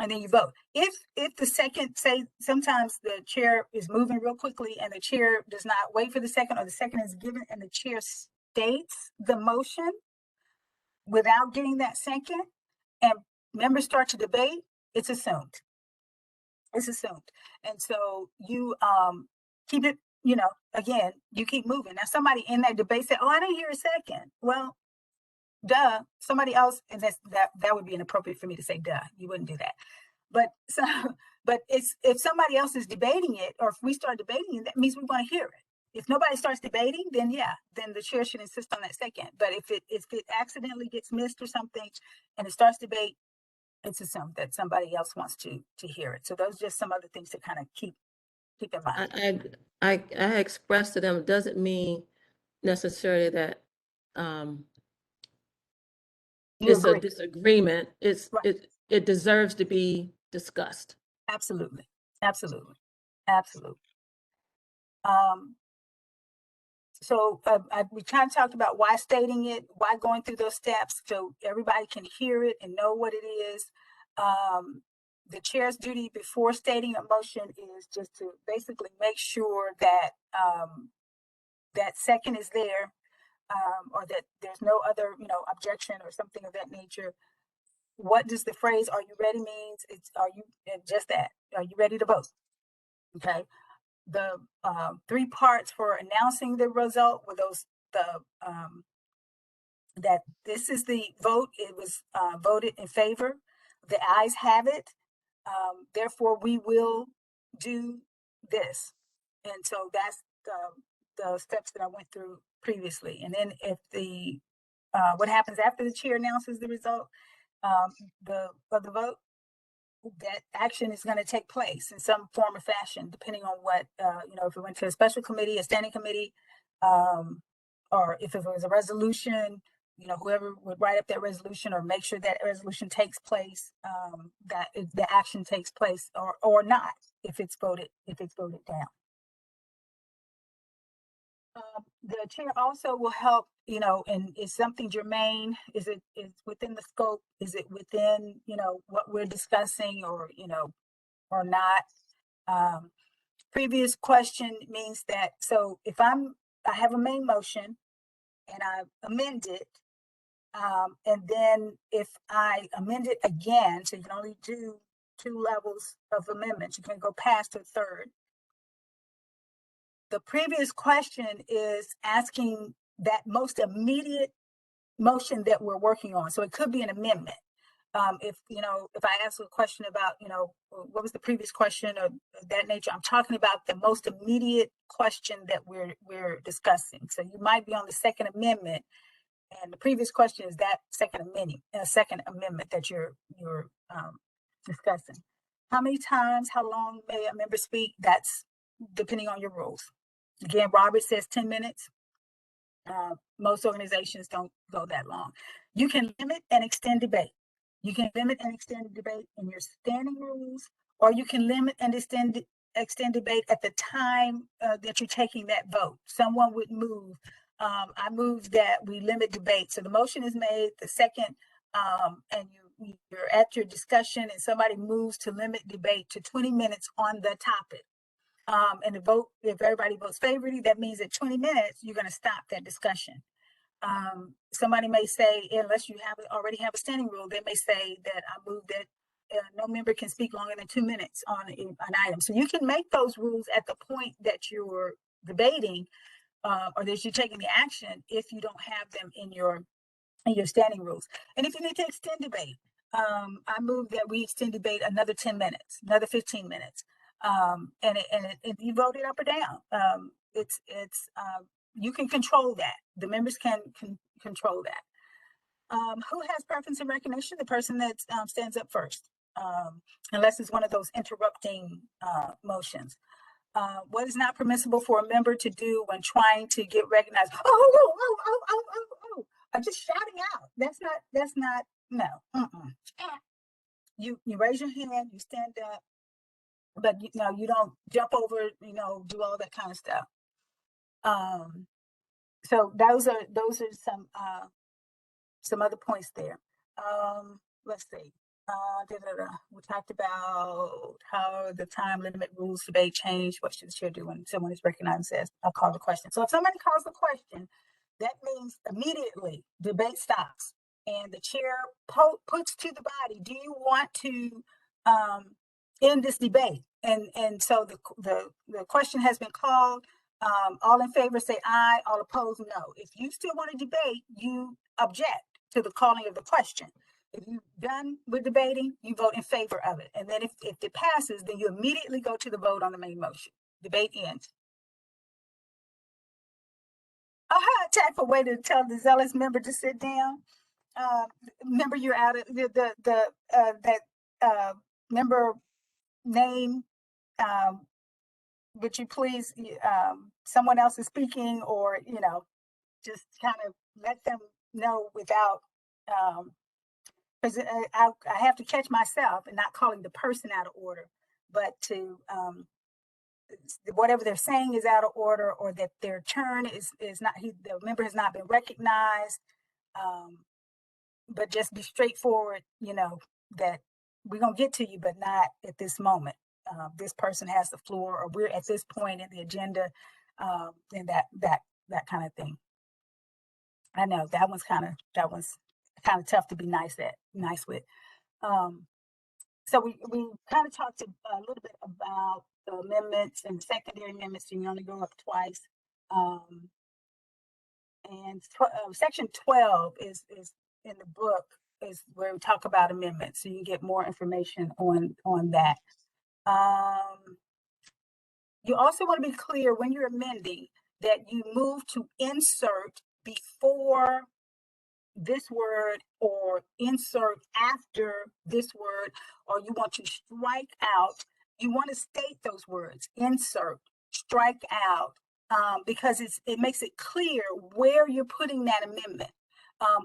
And then you vote. If the second, say sometimes the chair is moving real quickly and the chair does not wait for the second, or the second is given and the chair states the motion without getting that second, and members start to debate, it's assumed. It's assumed. And so you keep it, you know, again, you keep moving. Now somebody in that debate said, oh, I didn't hear a second. Well, duh, somebody else, and that would be inappropriate for me to say duh. You wouldn't do that. But it's if somebody else is debating it, or if we start debating it, that means we want to hear it. If nobody starts debating, then then the chair should insist on that second. But if it accidentally gets missed or something and it starts debate, it's assumed that somebody else wants to hear it. So those are just some other things to kind of keep in mind. I expressed to them, it doesn't mean necessarily that it's agree. a disagreement. Right. It deserves to be discussed. Absolutely. So we kind of talked about why stating it, why going through those steps, so everybody can hear it and know what it is. The chair's duty before stating a motion is just to basically make sure that that second is there, or that there's no other, you know, objection or something of that nature. What does the phrase "Are you ready" means? It's are you just that? Are you ready to vote? Okay. The 3 parts for announcing the result were those that this is the vote. It was voted in favor. The ayes have it. Therefore, we will do this. And so that's the steps that I went through previously. And then if the what happens after the chair announces the result of the vote, that action is going to take place in some form or fashion, depending on what, you know, if it went to a special committee, a standing committee, or if it was a resolution, you know, whoever would write up that resolution or make sure that resolution takes place, that the action takes place, or not, if it's voted down. The chair also will help, you know, and is something germane? Is within the scope? Is it within, you know, what we're discussing, or, you know, or not? Previous question means that, so if I have a main motion and I amend it, and then if I amend it again, so you can only do 2 levels of amendments, you can't go past a third. The previous question is asking that most immediate motion that we're working on. So it could be an amendment. If, you know, if I ask a question about, you know, what was the previous question of that nature, I'm talking about the most immediate question that we're discussing. So you might be on the second amendment, and the previous question is that second amendment that you're discussing. How many times, how long may a member speak? That's depending on your rules. Again, Robert says 10 minutes. Most organizations don't go that long. You can limit and extend debate. You can limit and extend debate in your standing rules, or you can limit and extend debate at the time that you're taking that vote. Someone would move. I move that we limit debate. So the motion is made, the second, and you're at your discussion, and somebody moves to limit debate to 20 minutes on the topic. And the vote, if everybody votes favorably, that means at 20 minutes, you're going to stop that discussion. Somebody may say, unless you already have a standing rule, they may say that I move that no member can speak longer than 2 minutes on an item. So you can make those rules at the point that you're debating or that you're taking the action if you don't have them in your standing rules. And if you need to extend debate, I move that we extend debate another 10 minutes, another 15 minutes. And you vote it up or down. You can control that. The members can control that. Who has preference and recognition? The person that stands up first, unless it's one of those interrupting motions. What is not permissible for a member to do when trying to get recognized? I'm just shouting out. That's not, no. You raise your hand, you stand up, but you don't jump over, do all that kind of stuff. So those are some other points there. Let's see. We talked about how the time limit rules debate change. What should the chair do when someone is recognized and says, I'll call the question. So if somebody calls the question, that means immediately debate stops and the chair puts to the body, do you want to end this debate? And so the question has been called. All in favor say aye, all opposed no. If you still want to debate, you object to the calling of the question. If you're done with debating, you vote in favor of it. And then if it passes, then you immediately go to the vote on the main motion. Debate ends. Tactful way to tell the zealous member to sit down. Member, you're out of that member name. Would you please, someone else is speaking, or just kind of let them know without, because I have to catch myself and not calling the person out of order, but to whatever they're saying is out of order, or that their turn is not, the member has not been recognized. But just be straightforward, that we're going to get to you, but not at this moment. This person has the floor, or we're at this point in the agenda, and that kind of thing. I know that one's kind of tough to be nice with. So we kind of talked a little bit about the amendments and secondary amendments. You can only go up twice. And section 12 is in the book, is where we talk about amendments. So you can get more information on that. You also want to be clear when you're amending that you move to insert before this word or insert after this word, or you want to strike out. You want to state those words: insert, strike out, because it makes it clear where you're putting that amendment,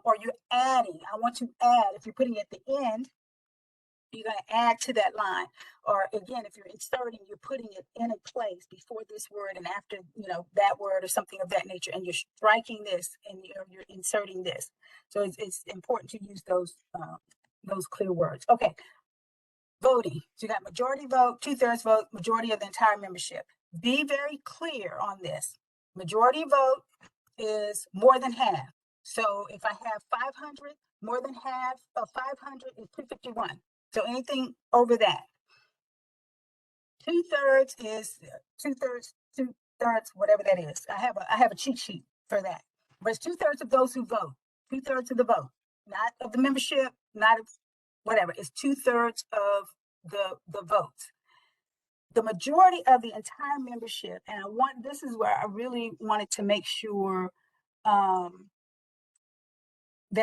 or you're adding. I want to add. If you're putting it at the end, you're going to add to that line. Or again, if you're inserting, you're putting it in a place before this word and after, that word or something of that nature, and you're striking this and you're inserting this. So it's important to use those clear words. Okay. Voting. So you got majority vote, 2/3 vote, majority of the entire membership. Be very clear on this. Majority vote is more than half. So if I have 500, more than half of 500 is 251. So anything over that. 2/3 is 2/3, whatever that is. I have a cheat sheet for that. But it's 2/3 of those who vote. 2/3 of the vote, not of the membership, not of whatever. It's 2/3 of the votes. The majority of the entire membership, and this is where I really wanted to make sure that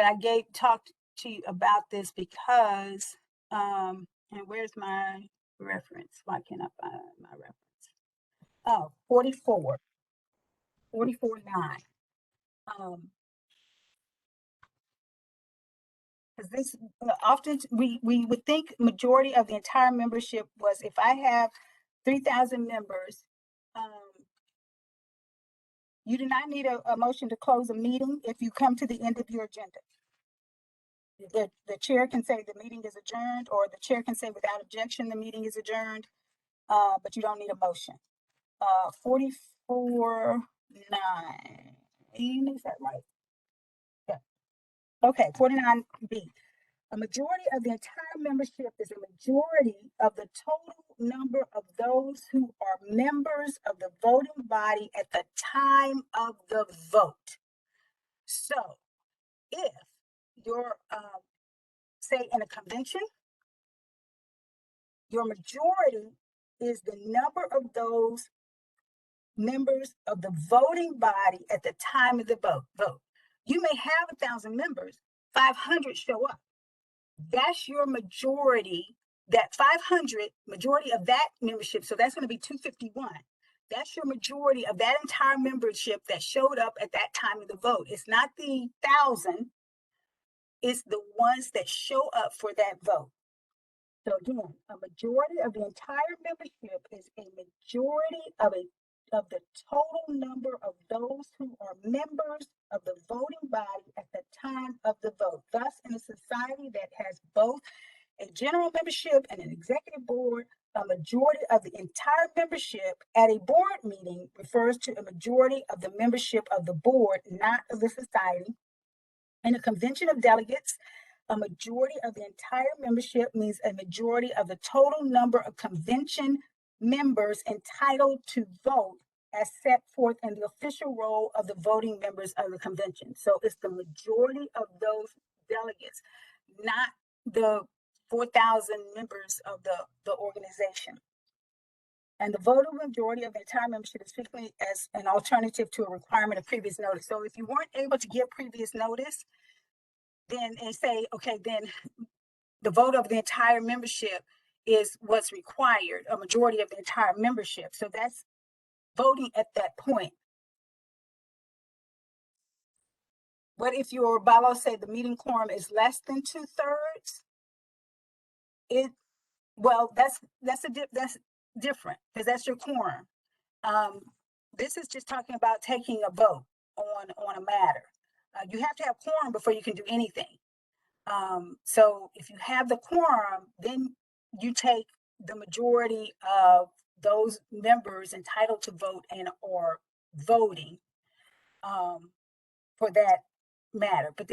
I talked to you about this, because and where's my reference? Why can't I find my reference? Oh, 44. 44.9. Because this often we would think majority of the entire membership was, if I have 3,000 members, you do not need a motion to close a meeting if you come to the end of your agenda. The chair can say the meeting is adjourned, or the chair can say without objection the meeting is adjourned, but you don't need a motion. 44.9, is that right? Yeah. Okay, 49B. A majority of the entire membership is a majority of the total number of those who are members of the voting body at the time of the vote. So if you're, say, in a convention, your majority is the number of those members of the voting body at the time of the vote. You may have 1,000 members, 500 show up. That's your majority, that 500, majority of that membership, so that's going to be 251. That's your majority of that entire membership that showed up at that time of the vote. It's not the 1,000, it's the ones that show up for that vote. So again, a majority of the entire membership is a majority of the total number of those who are members of the voting body at the time of the vote. Thus, in a society that has both a general membership and an executive board, a majority of the entire membership at a board meeting refers to a majority of the membership of the board, not of the society. In a convention of delegates, a majority of the entire membership means a majority of the total number of convention members entitled to vote as set forth in the official roll of the voting members of the convention. So it's the majority of those delegates, not the 4,000 members of the organization. And the vote of majority of the entire membership is frequently as an alternative to a requirement of previous notice. So if you weren't able to give previous notice, then and say, okay, then the vote of the entire membership is what's required, a majority of the entire membership. So that's voting at that point. What if your bylaws say the meeting quorum is less than 2/3? Well, that's different, because that's your quorum. This is just talking about taking a vote on a matter. You have to have quorum before you can do anything. So if you have the quorum, then you take the majority of those members entitled to vote and or voting for that matter. But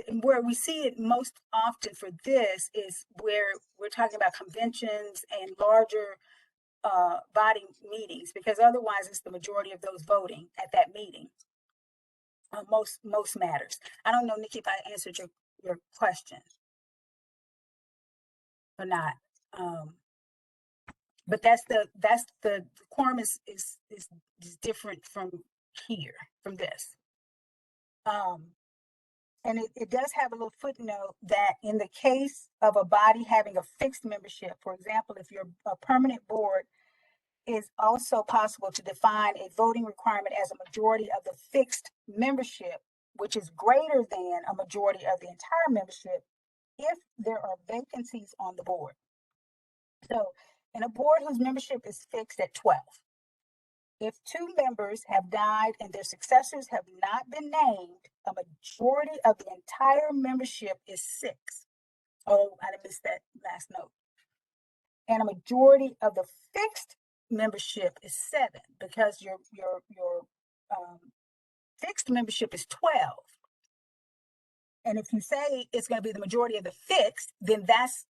where we see it most often for this is where we're talking about conventions and larger body meetings, because otherwise it's the majority of those voting at that meeting. Most matters. I don't know, Nikki, if I answered your question or not. But that's the quorum is different from here, from this. And it does have a little footnote that in the case of a body having a fixed membership, for example, if you're a permanent board, it's also possible to define a voting requirement as a majority of the fixed membership, which is greater than a majority of the entire membership if there are vacancies on the board. So in a board whose membership is fixed at 12, if 2 members have died and their successors have not been named, a majority of the entire membership is 6. Oh, I missed that last note. And a majority of the fixed membership is 7, because your fixed membership is 12. And if you say it's going to be the majority of the fixed, then that's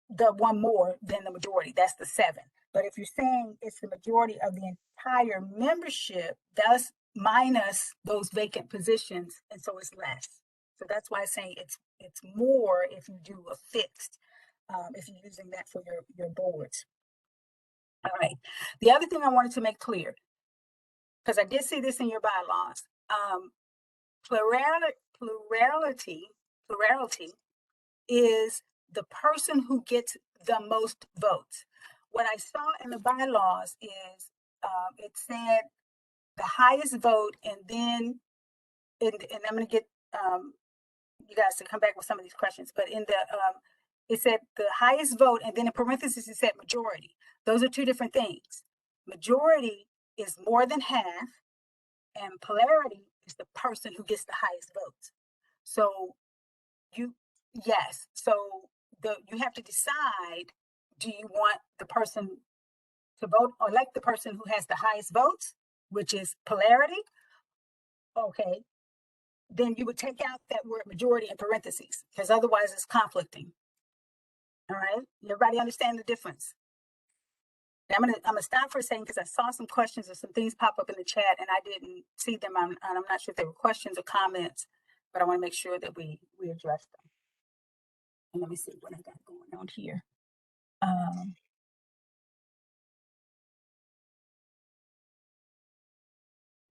the one more than the majority. That's the 7. But if you're saying it's the majority of the entire membership, that's minus those vacant positions, and so it's less. So that's why I'm saying it's more if you do a fixed, if you're using that for your boards. All right. The other thing I wanted to make clear, because I did see this in your bylaws, plurality is the person who gets the most votes. What I saw in the bylaws is it said the highest vote, and then, and I'm going to get you guys to come back with some of these questions, but in the, it said the highest vote, and then in parentheses, it said majority. Those are two different things. Majority is more than half, and polarity is the person who gets the highest votes. So yes, so you have to decide, do you want the person to vote or elect the person who has the highest votes, which is polarity? Okay, then you would take out that word majority in parentheses, because otherwise it's conflicting. All right, everybody understand the difference? Now I'm gonna stop for a second because I saw some questions or some things pop up in the chat and I didn't see them. And I'm not sure if they were questions or comments, but I want to make sure that we address them. And let me see what I got going on here.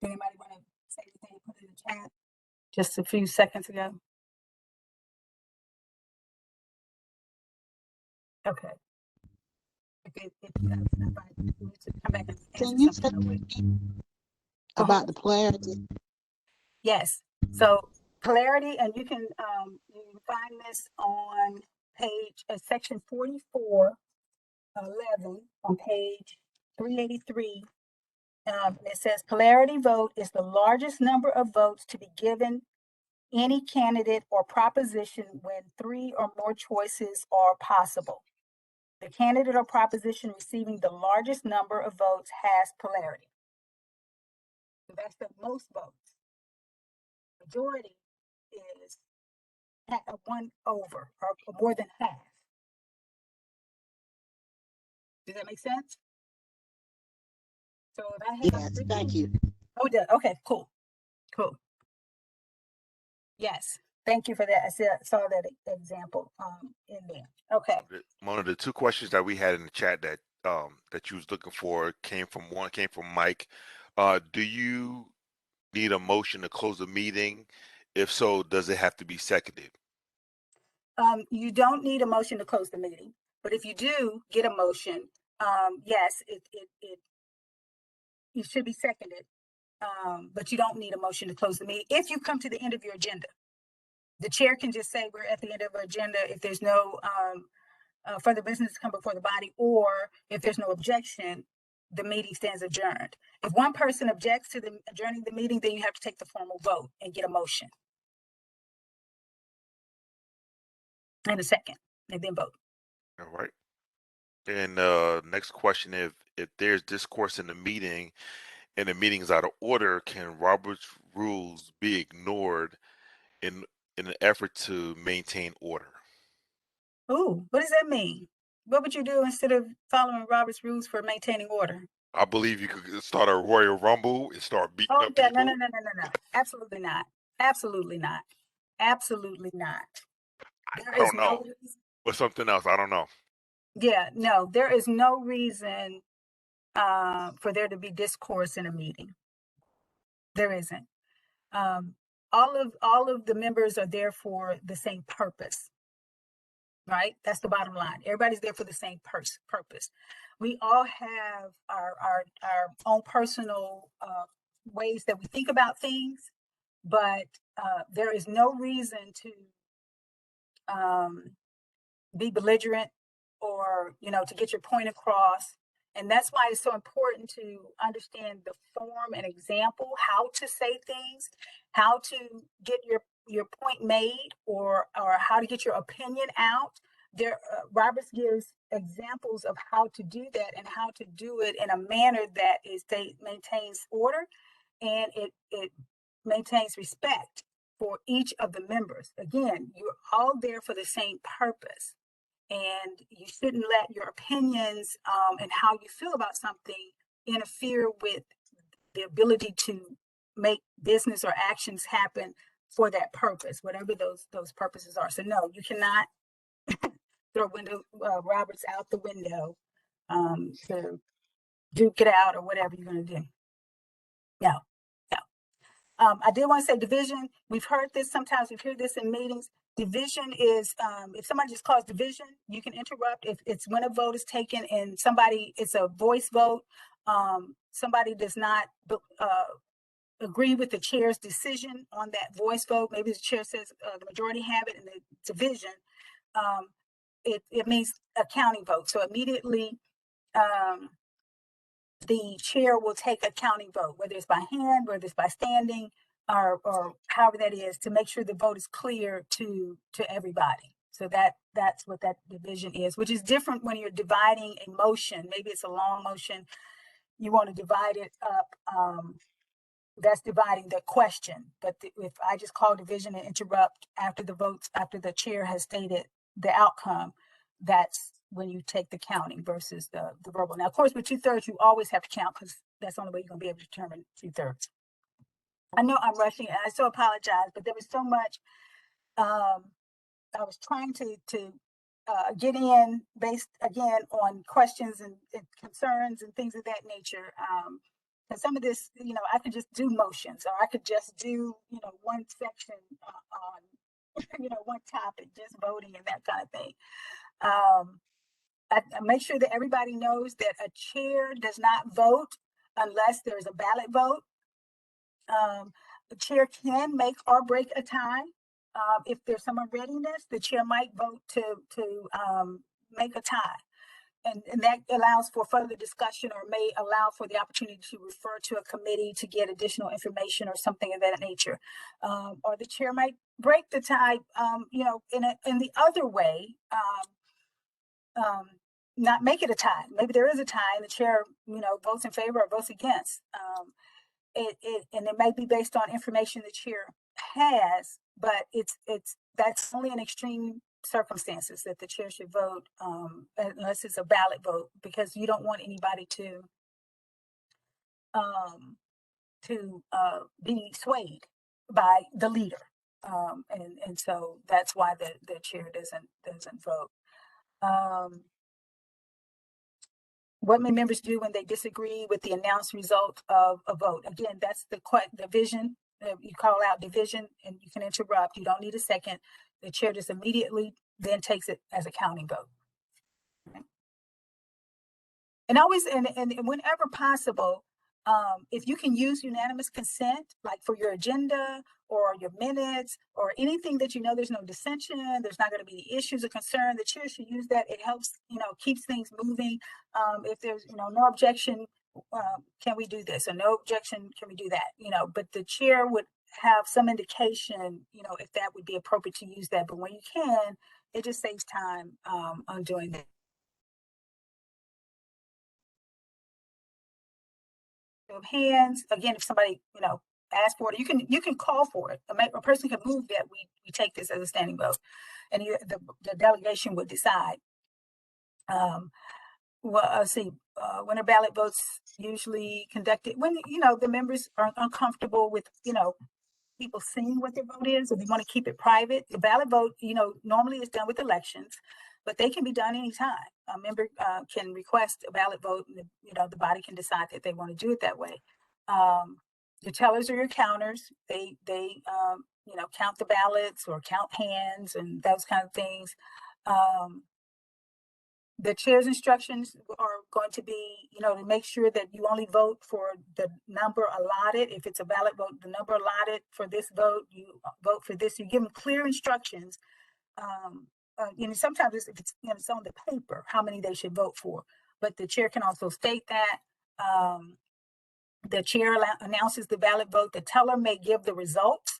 Anybody want to say anything put in the chat just a few seconds ago? Okay. If somebody needs to come back and Can answer you something say about the polarity? Yes. So polarity, and you can find this on page section 4411 on page 383. It says polarity vote is the largest number of votes to be given any candidate or proposition when 3 or more choices are possible. The candidate or proposition receiving the largest number of votes has polarity. So that's the most votes. Majority is at a 1 over or more than half. Does that make sense? So if I have Yes, thank you. Oh, okay, cool. Yes, thank you for that. I saw that example in there. Okay. One of the two questions that we had in the chat that you was looking for came from Mike. Do you need a motion to close the meeting? If so, does it have to be seconded? You don't need a motion to close the meeting, but if you do get a motion, yes, it should be seconded. But you don't need a motion to close the meeting if you come to the end of your agenda. The chair can just say we're at the end of our agenda if there's no further business to come before the body, or if there's no objection, the meeting stands adjourned. If one person objects to the adjourning the meeting, then you have to take the formal vote and get a motion and a second, and then vote. All right. And next question: if there's discourse in the meeting and the meeting is out of order, can Robert's rules be ignored in an effort to maintain order? Ooh, what does that mean? What would you do instead of following Robert's rules for maintaining order? I believe you could start a Royal Rumble and start beating Oh, up yeah, people. no. Absolutely not. Absolutely not. Absolutely not. I don't know. Or something else. I don't know. Yeah, no, there is no reason for there to be discourse in a meeting. There isn't. All of the members are there for the same purpose, right? That's the bottom line. Everybody's there for the same purpose. We all have our own personal ways that we think about things, but there is no reason to be belligerent or, to get your point across. And that's why it's so important to understand the form and example, how to say things, how to get your point made, or how to get your opinion out. Roberts gives examples of how to do that and how to do it in a manner that maintains order and it maintains respect for each of the members. Again, you're all there for the same purpose. And you shouldn't let your opinions and how you feel about something interfere with the ability to make business or actions happen for that purpose, whatever those purposes are. So no, you cannot throw Roberts out the window to duke it out or whatever you're going to do. No. I did want to say division. We've heard this sometimes. We've heard this in meetings. Division is if somebody just calls division, you can interrupt. If it's when a vote is taken and it's a voice vote, somebody does not agree with the chair's decision on that voice vote, maybe the chair says the majority have it and the division, it means a counting vote. So immediately the chair will take a counting vote, whether it's by hand, whether it's by standing, or however that is, to make sure the vote is clear to everybody. So that's what that division is, which is different when you're dividing a motion. Maybe it's a long motion. You want to divide it up. That's dividing the question. But if I just call division and interrupt after the votes, after the chair has stated the outcome, that's when you take the counting versus the verbal. Now, of course, with 2/3, you always have to count because that's the only way you're going to be able to determine 2/3. I know I'm rushing, and I so apologize, but there was so much I was trying to get in based again on questions and concerns and things of that nature. And some of this, I could just do motions, or I could just do, one section on, one topic, just voting and that kind of thing. I make sure that everybody knows that a chair does not vote unless there's a ballot vote. The chair can make or break a tie. If there's some unreadiness, the chair might vote to make a tie. And that allows for further discussion, or may allow for the opportunity to refer to a committee to get additional information or something of that nature. Or the chair might break the tie, in the other way, not make it a tie. Maybe there is a tie and the chair, votes in favor or votes against. And it may be based on information the chair has, but that's only in extreme circumstances that the chair should vote, unless it's a ballot vote, because you don't want anybody to be swayed by the leader, and so that's why the chair doesn't vote. What may members do when they disagree with the announced result of a vote? Again, that's the division. You call out division and you can interrupt. You don't need a second. The chair just immediately then takes it as a counting vote. Okay. And always, and whenever possible, if you can use unanimous consent, like for your agenda or your minutes or anything that there's no dissension, there's not going to be issues of concern, the chair should use that. It helps, keeps things moving. If there's, no objection, can we do this? Or no objection, can we do that? But the chair would have some indication, if that would be appropriate to use that. But when you can, it just saves time on doing that. Of hands, again, if somebody, ask for it, you can call for it. A person can move that we take this as a standing vote, and the delegation would decide. Let's see, when a ballot vote's usually conducted, when the members are uncomfortable with people seeing what their vote is, or they want to keep it private. The ballot vote, normally is done with elections, but they can be done anytime. A member can request a ballot vote, and the body can decide that they want to do it that way. Your tellers or your counters, they count the ballots or count hands and those kind of things. The chair's instructions are going to be, to make sure that you only vote for the number allotted. If it's a ballot vote, the number allotted for this vote, you vote for this. You give them clear instructions. Sometimes if it's on the paper, how many they should vote for. But the chair can also state that. The chair announces the ballot vote. The teller may give the results.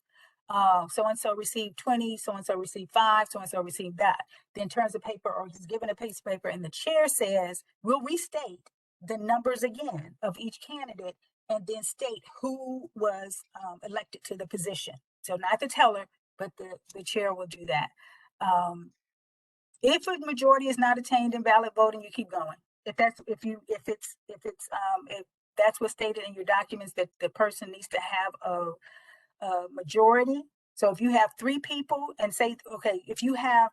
So-and-so received 20, so-and-so received 5, so-and-so received that. Then turns the paper, or he's given a piece of paper, and the chair says, we'll restate the numbers again of each candidate, and then state who was elected to the position. So not the teller, but the chair will do that. If a majority is not attained in ballot voting, you keep going. If that's what's stated in your documents, that the person needs to have a majority. So if you have 3 people, and say, okay, if you have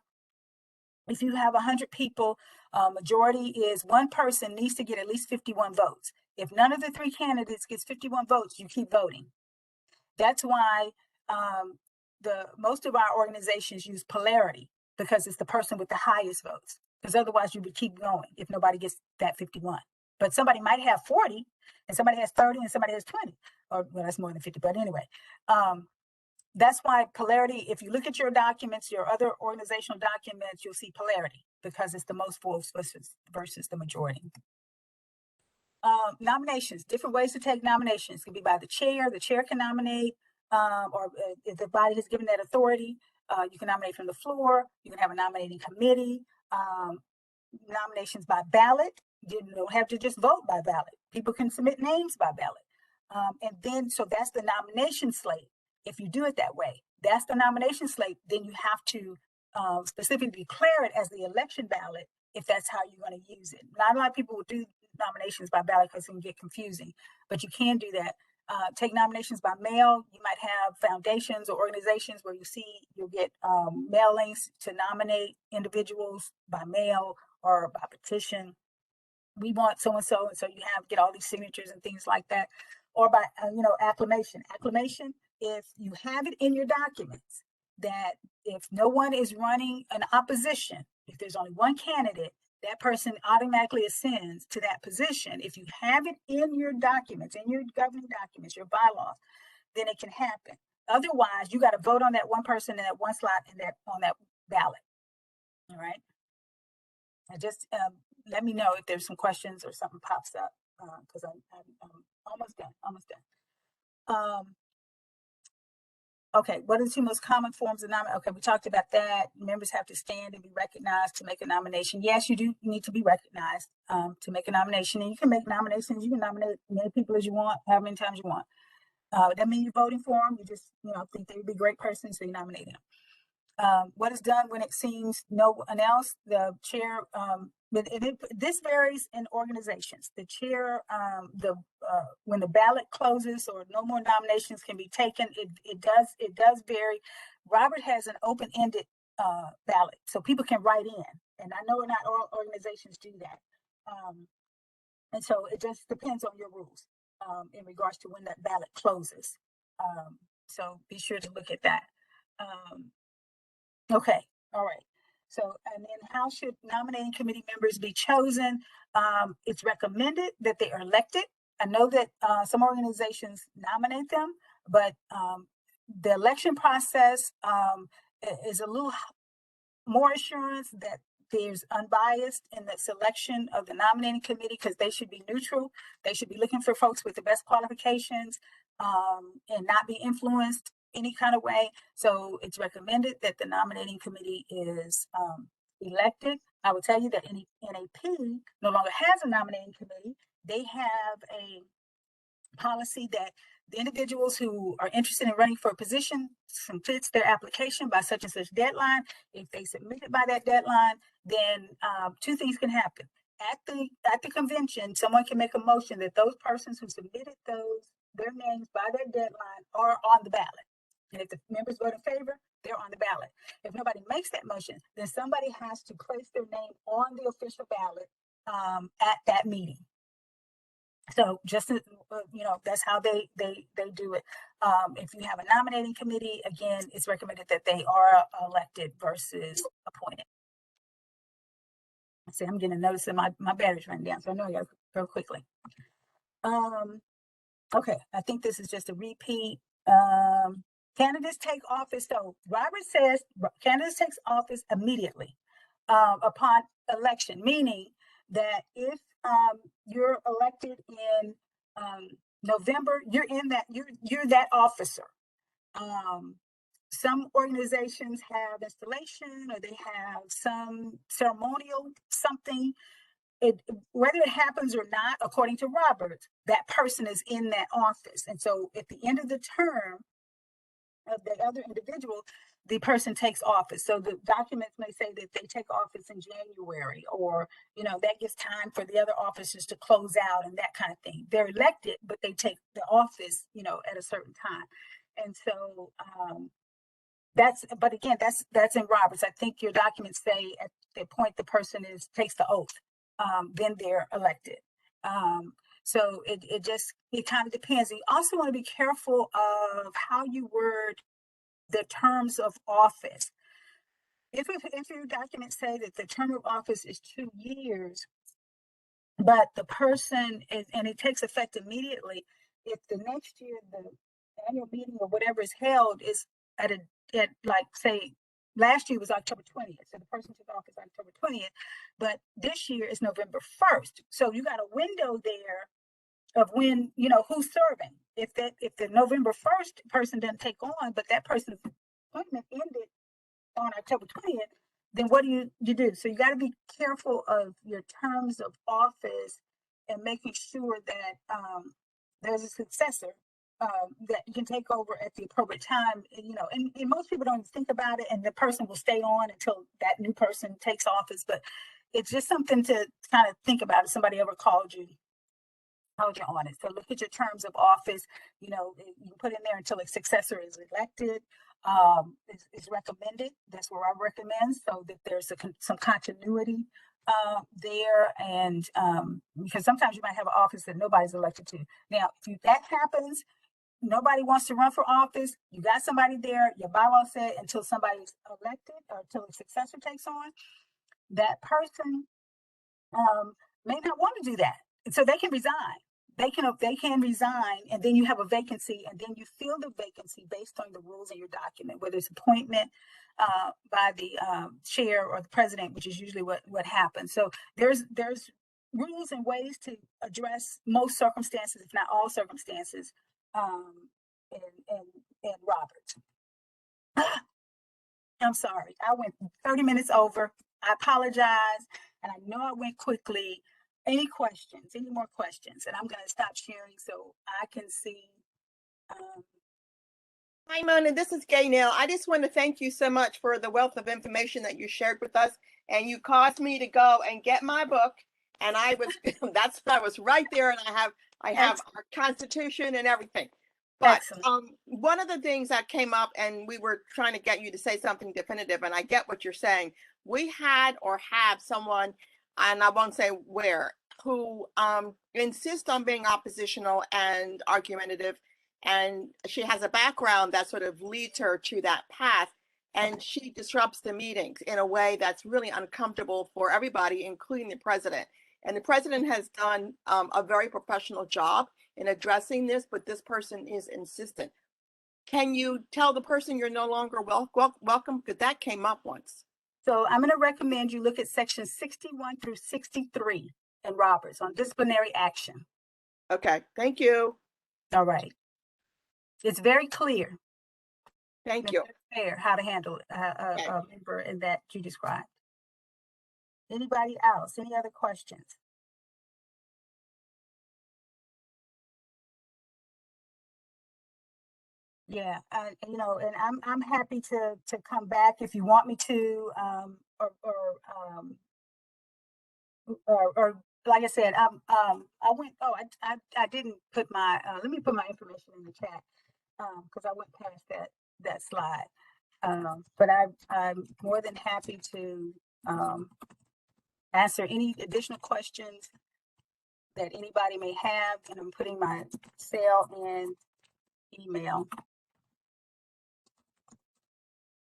100 people, majority is 1 person needs to get at least 51 votes. If none of the 3 candidates gets 51 votes, you keep voting. That's why most of our organizations use polarity, because it's the person with the highest votes. Because otherwise you would keep going if nobody gets that 51. but somebody might have 40 and somebody has 30 and somebody has 20, or well, that's more than 50, but anyway. That's why polarity, if you look at your documents, your other organizational documents, you'll see polarity because it's the most votes versus the majority. Nominations, different ways to take nominations. It can be by the chair. The chair can nominate, or if the body has given that authority, you can nominate from the floor. You can have a nominating committee. Nominations by ballot. You don't have to just vote by ballot. People can submit names by ballot. And then, so that's the nomination slate. If you do it that way, that's the nomination slate. Then you have to specifically declare it as the election ballot if that's how you're going to use it. Not a lot of people will do nominations by ballot because it can get confusing, but you can do that. Take nominations by mail. You might have foundations or organizations where you'll get mailings to nominate individuals by mail or by petition. We want so-and-so, and so you get all these signatures and things like that. Or by, acclamation. Acclamation, if you have it in your documents that if no one is running an opposition, if there's only one candidate, that person automatically ascends to that position. If you have it in your documents, in your governing documents, your bylaws, then it can happen. Otherwise, you got to vote on that one person in that one slot and on that ballot. All right. Just let me know if there's some questions or something pops up because I'm almost done. Okay, what are the two most common forms of nomination? Okay, we talked about that. Members have to stand and be recognized to make a nomination. Yes, you do need to be recognized to make a nomination. And you can make nominations. You can nominate as many people as you want, how many times you want. That means you're voting for them. You just, think they would be a great person, so you nominate them. What is done when it seems no one else? The chair, this varies in organizations. The chair, when the ballot closes or no more nominations can be taken, it does vary. Robert has an open-ended ballot, so people can write in, and I know not all organizations do that. And so it just depends on your rules in regards to when that ballot closes. So be sure to look at that. Okay, all right. So, and then how should nominating committee members be chosen? It's recommended that they are elected. I know that some organizations nominate them, but the election process is a little more assurance that there's unbiased in the selection of the nominating committee because they should be neutral. They should be looking for folks with the best qualifications and not be influenced any kind of way. So it's recommended that the nominating committee is elected. I will tell you that NAP no longer has a nominating committee. They have a policy that the individuals who are interested in running for a position completes their application by such and such deadline. If they submit it by that deadline, then two things can happen. At the convention, someone can make a motion that those persons who submitted their names by their deadline are on the ballot. And if the members vote in favor, they're on the ballot. If nobody makes that motion, then somebody has to place their name on the official ballot at that meeting. So just that's how they do it. If you have a nominating committee, again, it's recommended that they are elected versus appointed. See, I'm getting a notice that my battery's running down, so I know I got to go quickly. Okay, I think this is just a repeat. Candidates take office. So Robert says candidates take office immediately upon election, meaning that if you're elected in November, you're that officer. Some organizations have installation or they have some ceremonial something. Whether it happens or not, according to Robert, that person is in that office. And so at the end of the term of the other individual, the person takes office. So the documents may say that they take office in January, or, that gives time for the other officers to close out and that kind of thing. They're elected, but they take the office, at a certain time. And so but again, that's in Roberts. I think your documents say at the point the person takes the oath, then they're elected. So it kind of depends. You also want to be careful of how you word the terms of office. If your documents say that the term of office is 2 years, but the person is, and it takes effect immediately. If the next year, the annual meeting or whatever is held is at like, say, last year was October 20th. So the person took office October 20th, but this year is November 1st. So you got a window there of when, who's serving. If the November 1st person doesn't take on, but that person's appointment ended on October 20th, then what do you do? So you got to be careful of your terms of office and making sure that there's a successor that you can take over at the appropriate time. And most people don't even think about it, and the person will stay on until that new person takes office. But it's just something to kind of think about if somebody ever called you on it. So look at your terms of office. You can put in there until a successor is elected. Is recommended. That's where I recommend, so that there's some continuity there, and because sometimes you might have an office that nobody's elected to. Now, if that happens, nobody wants to run for office. You got somebody there. Your bylaw said until somebody's elected or until a successor takes on, that person may not want to do that, so they can resign. They can resign, and then you have a vacancy, and then you fill the vacancy based on the rules in your document, whether it's appointment by the chair or the president, which is usually what happens. So there's rules and ways to address most circumstances, if not all circumstances, in Roberts. I'm sorry, I went 30 minutes over. I apologize, and I know I went quickly. Any questions, any more questions? And I'm going to stop sharing so I can see. Hi, Mona. This is Gaynell. I just want to thank you so much for the wealth of information that you shared with us. And you caused me to go and get my book. And I was right there. And I have our Constitution and everything. But one of the things that came up, and we were trying to get you to say something definitive, and I get what you're saying. We had or have someone, and I won't say where, who insist on being oppositional and argumentative, and she has a background that sort of leads her to that path, and she disrupts the meetings in a way that's really uncomfortable for everybody, including the president. And the president has done a very professional job in addressing this, but this person is insistent. Can you tell the person you're no longer welcome? Because that came up once. So I'm going to recommend you look at section 61 through 63 in Roberts on disciplinary action. Okay, thank you. All right. It's very clear. Thank you. Clear how to handle a member in that you described. Anybody else? Any other questions? Yeah, and I'm happy to come back if you want me to, or like I said, I went. Oh, I didn't put my. Let me put my information in the chat because I went past that slide. But I'm more than happy to answer any additional questions that anybody may have, and I'm putting my cell and email.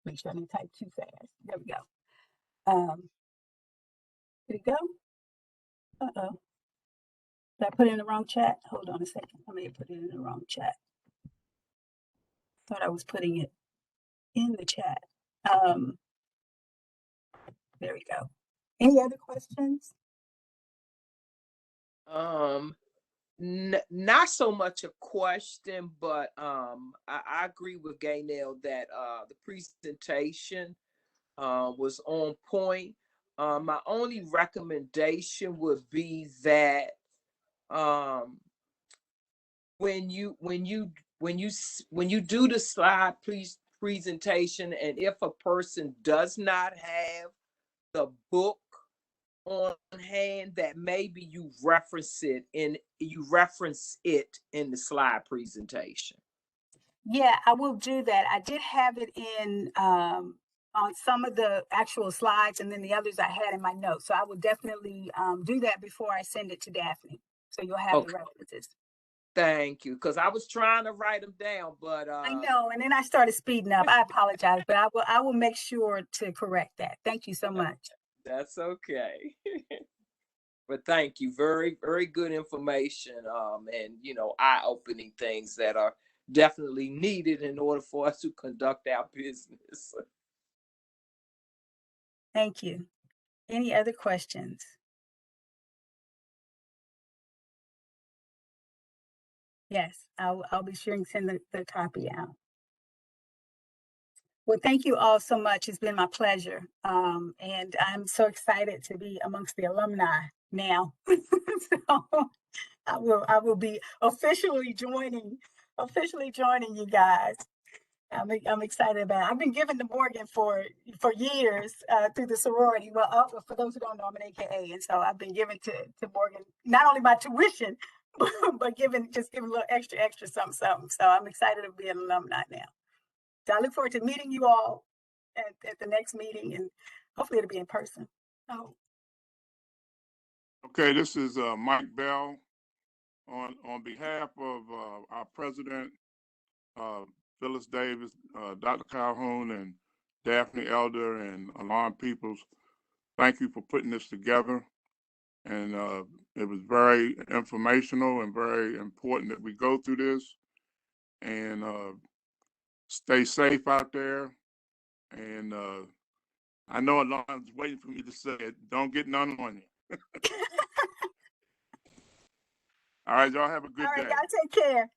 Make sure I didn't type too fast. There we go. Did it go? Uh-oh. Did I put it in the wrong chat? Hold on a second. I may have put it in the wrong chat. Thought I was putting it in the chat. There we go. Any other questions? Not so much a question, but I agree with Gaynell that the presentation was on point. My only recommendation would be that when you do the slide presentation, and if a person does not have the book on hand, that maybe you reference it in the slide presentation. Yeah, I will do that. I did have it in on some of the actual slides, and then the others I had in my notes. So I will definitely do that before I send it to Daphne. So you'll have the references. Thank you, because I was trying to write them down, but I know, and then I started speeding up. I apologize, but I will make sure to correct that. Thank you so much. That's okay. But thank you. Very, very good information. And eye-opening things that are definitely needed in order for us to conduct our business. Thank you. Any other questions? Yes, I'll be sure and send the copy out. Well, thank you all so much. It's been my pleasure. And I'm so excited to be amongst the alumni now. So I will be officially joining you guys. I'm excited about it. I've been giving to Morgan for years through the sorority. Well, for those who don't know, I'm an AKA, and so I've been giving to Morgan not only my tuition, but giving a little extra something. So I'm excited to be an alumni now. So I look forward to meeting you all at the next meeting, and hopefully it'll be in person. Oh. Okay, this is Mike Bell on behalf of our president, Phyllis Davis, Dr. Calhoun, and Daphne Elder, and Alon Peoples. Thank you for putting this together. And it was very informational and very important that we go through this. And stay safe out there. And I know Alon's waiting for me to say it. Don't get none on you. All right, y'all have a good day. All right, y'all take care.